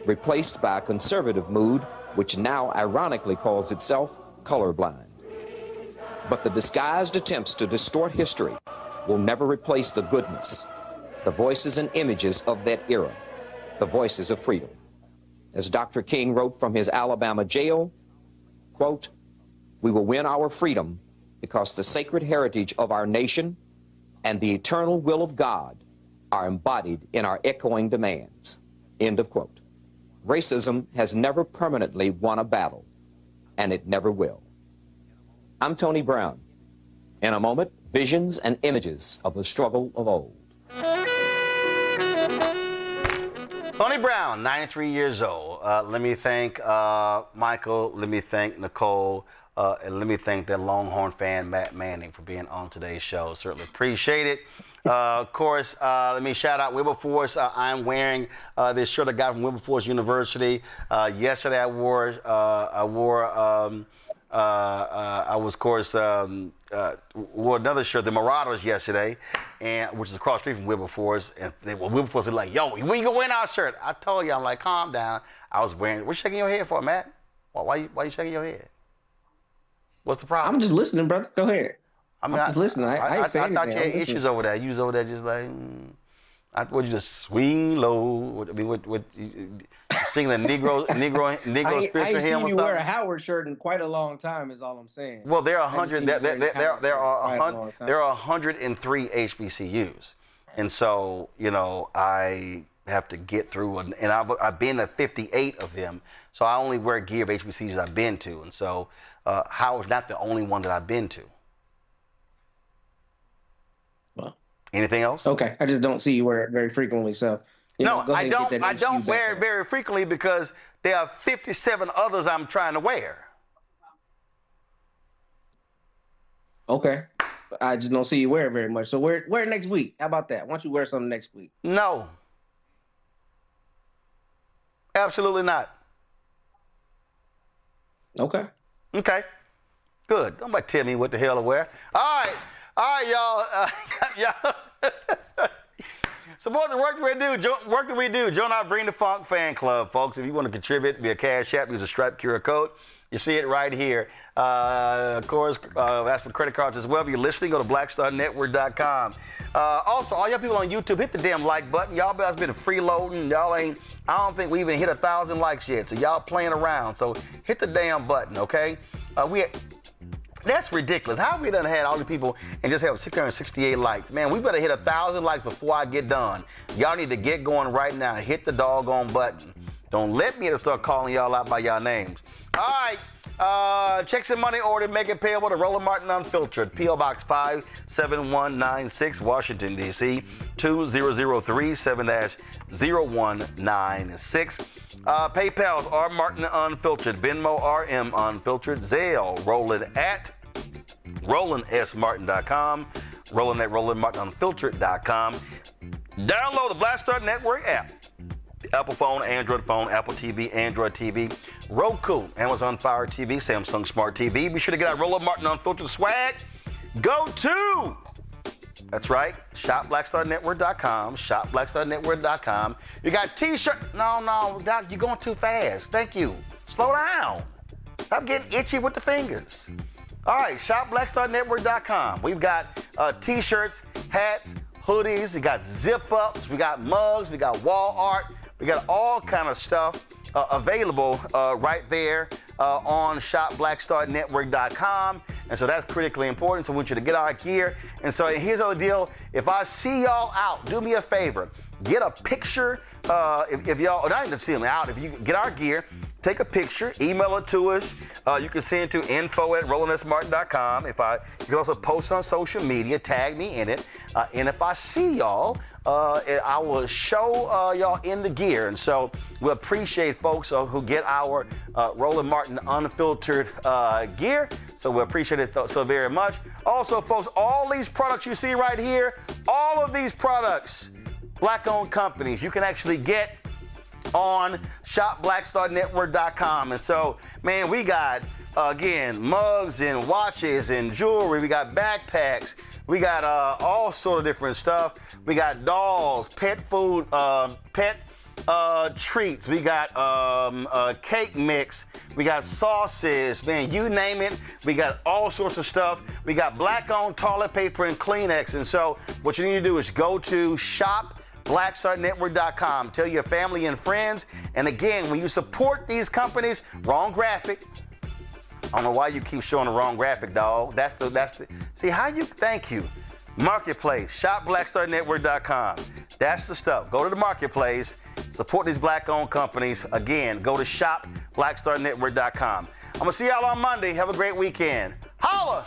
replaced by a conservative mood, which now ironically calls itself colorblind. But the disguised attempts to distort history will never replace the goodness, the voices and images of that era, the voices of freedom. As Dr. King wrote from his Alabama jail, quote, "We will win our freedom because the sacred heritage of our nation and the eternal will of God are embodied in our echoing demands," end of quote. Racism has never permanently won a battle, and it never will. I'm Tony Brown. In a moment, visions and images of the struggle of old. Tony Brown, 93 years old. Let me thank Michael. Let me thank Nicole. And let me thank that Longhorn fan, Matt Manning, for being on today's show. Certainly appreciate it. Of course, let me shout out Wilberforce. I'm wearing this shirt I got from Wilberforce University. Yesterday I wore another shirt, the Marauders, yesterday, and which is across the street from Wilberforce. And Wilberforce was like, "Yo, when you go wearing our shirt?" I told you, I'm like, calm down. I was wearing. What you shaking your head for, Matt? Why you shaking your head? What's the problem? I'm just listening, brother. Go ahead. I'm just listening. I ain't saying thought anything. you had issues over there. You was over there just like, what you just swing low? I mean, what you sing the Negro spiritual hymn or I ain't seen you wear a something? Howard shirt in quite a long time. Is all I'm saying. Well, there are I haven't 100. seen you wearing a Howard There shirt in quite a long are time. there are 103 HBCUs, and so I have to get through, and I've been to 58 of them. So I only wear gear of HBCUs I've been to, and so Howard's not the only one that I've been to. Well, anything else? Okay, I just don't see you wear it very frequently. So No, go I ahead and get that I don't HBCU wear back it very frequently because there are 57 others I'm trying to wear. on. Okay, I just don't see you wear it very much. So wear it next week. How about that? Why don't you wear something next week? No. Absolutely not. Okay. Okay. Good. Don't about tell me what the hell to wear. All right, y'all. Y'all. Support the work that we do. Join our Bring the Funk fan club, folks. If you want to contribute via Cash App, use a Stripe QR code. You see it right here. Of course, that's for credit cards as well. If you're listening, go to blackstarnetwork.com. Also, all y'all people on YouTube, hit the damn like button. Y'all guys been freeloading. I don't think we even hit 1,000 likes yet. So y'all playing around. So hit the damn button, okay? That's ridiculous. How have we done had all the people and just have 668 likes? Man, we better hit 1,000 likes before I get done. Y'all need to get going right now. Hit the doggone button. Don't let me start calling y'all out by y'all names. All right. Checks and money order, make it payable to Roland Martin Unfiltered. P.O. Box 57196, Washington, D.C. 2003 7-0196. PayPal's R. Martin Unfiltered. Venmo RM Unfiltered. Zelle, Roland at RolandSMartin.com. Roland at RolandMartinUnfiltered.com. Download the Black Star Network app. Apple phone, Android phone, Apple TV, Android TV, Roku, Amazon Fire TV, Samsung Smart TV. Be sure to get our Roland Martin Unfiltered swag. Go to, that's right, shopblackstarnetwork.com, shopblackstarnetwork.com. You got t-shirt. No, Doc, you're going too fast. Thank you. Slow down. Stop getting itchy with the fingers. All right, shopblackstarnetwork.com. We've got t-shirts, hats, hoodies. We got zip-ups. We got mugs. We got wall art. We got all kind of stuff available right there on shopblackstarnetwork.com. And so that's critically important. So we want you to get our gear. And so here's the other deal. If I see y'all out, do me a favor. Get a picture. If y'all, not even see them out, if you get our gear, take a picture, email it to us. You can send it to info@rolandsmartin.com. You can also post on social media, tag me in it. And if I see y'all, I will show y'all in the gear. And so we appreciate folks who get our Roland Martin Unfiltered gear. So we appreciate it so very much. Also, folks, all these products you see right here, all of these products, Black-owned companies, you can actually get on shopblackstarnetwork.com. And so, man, we got, again, mugs and watches and jewelry. We got backpacks. We got all sort of different stuff. We got dolls, pet food, pet treats. We got cake mix. We got sauces. Man, you name it. We got all sorts of stuff. We got black-owned toilet paper and Kleenex. And so what you need to do is go to shopblackstarnetwork.com. Tell your family and friends. And again, when you support these companies, wrong graphic. I don't know why you keep showing the wrong graphic, dog. That's the. See how you. Thank you. Marketplace. Shopblackstarnetwork.com. That's the stuff. Go to the marketplace. Support these black-owned companies. Again, go to shopblackstarnetwork.com. I'm gonna see y'all on Monday. Have a great weekend. Holla!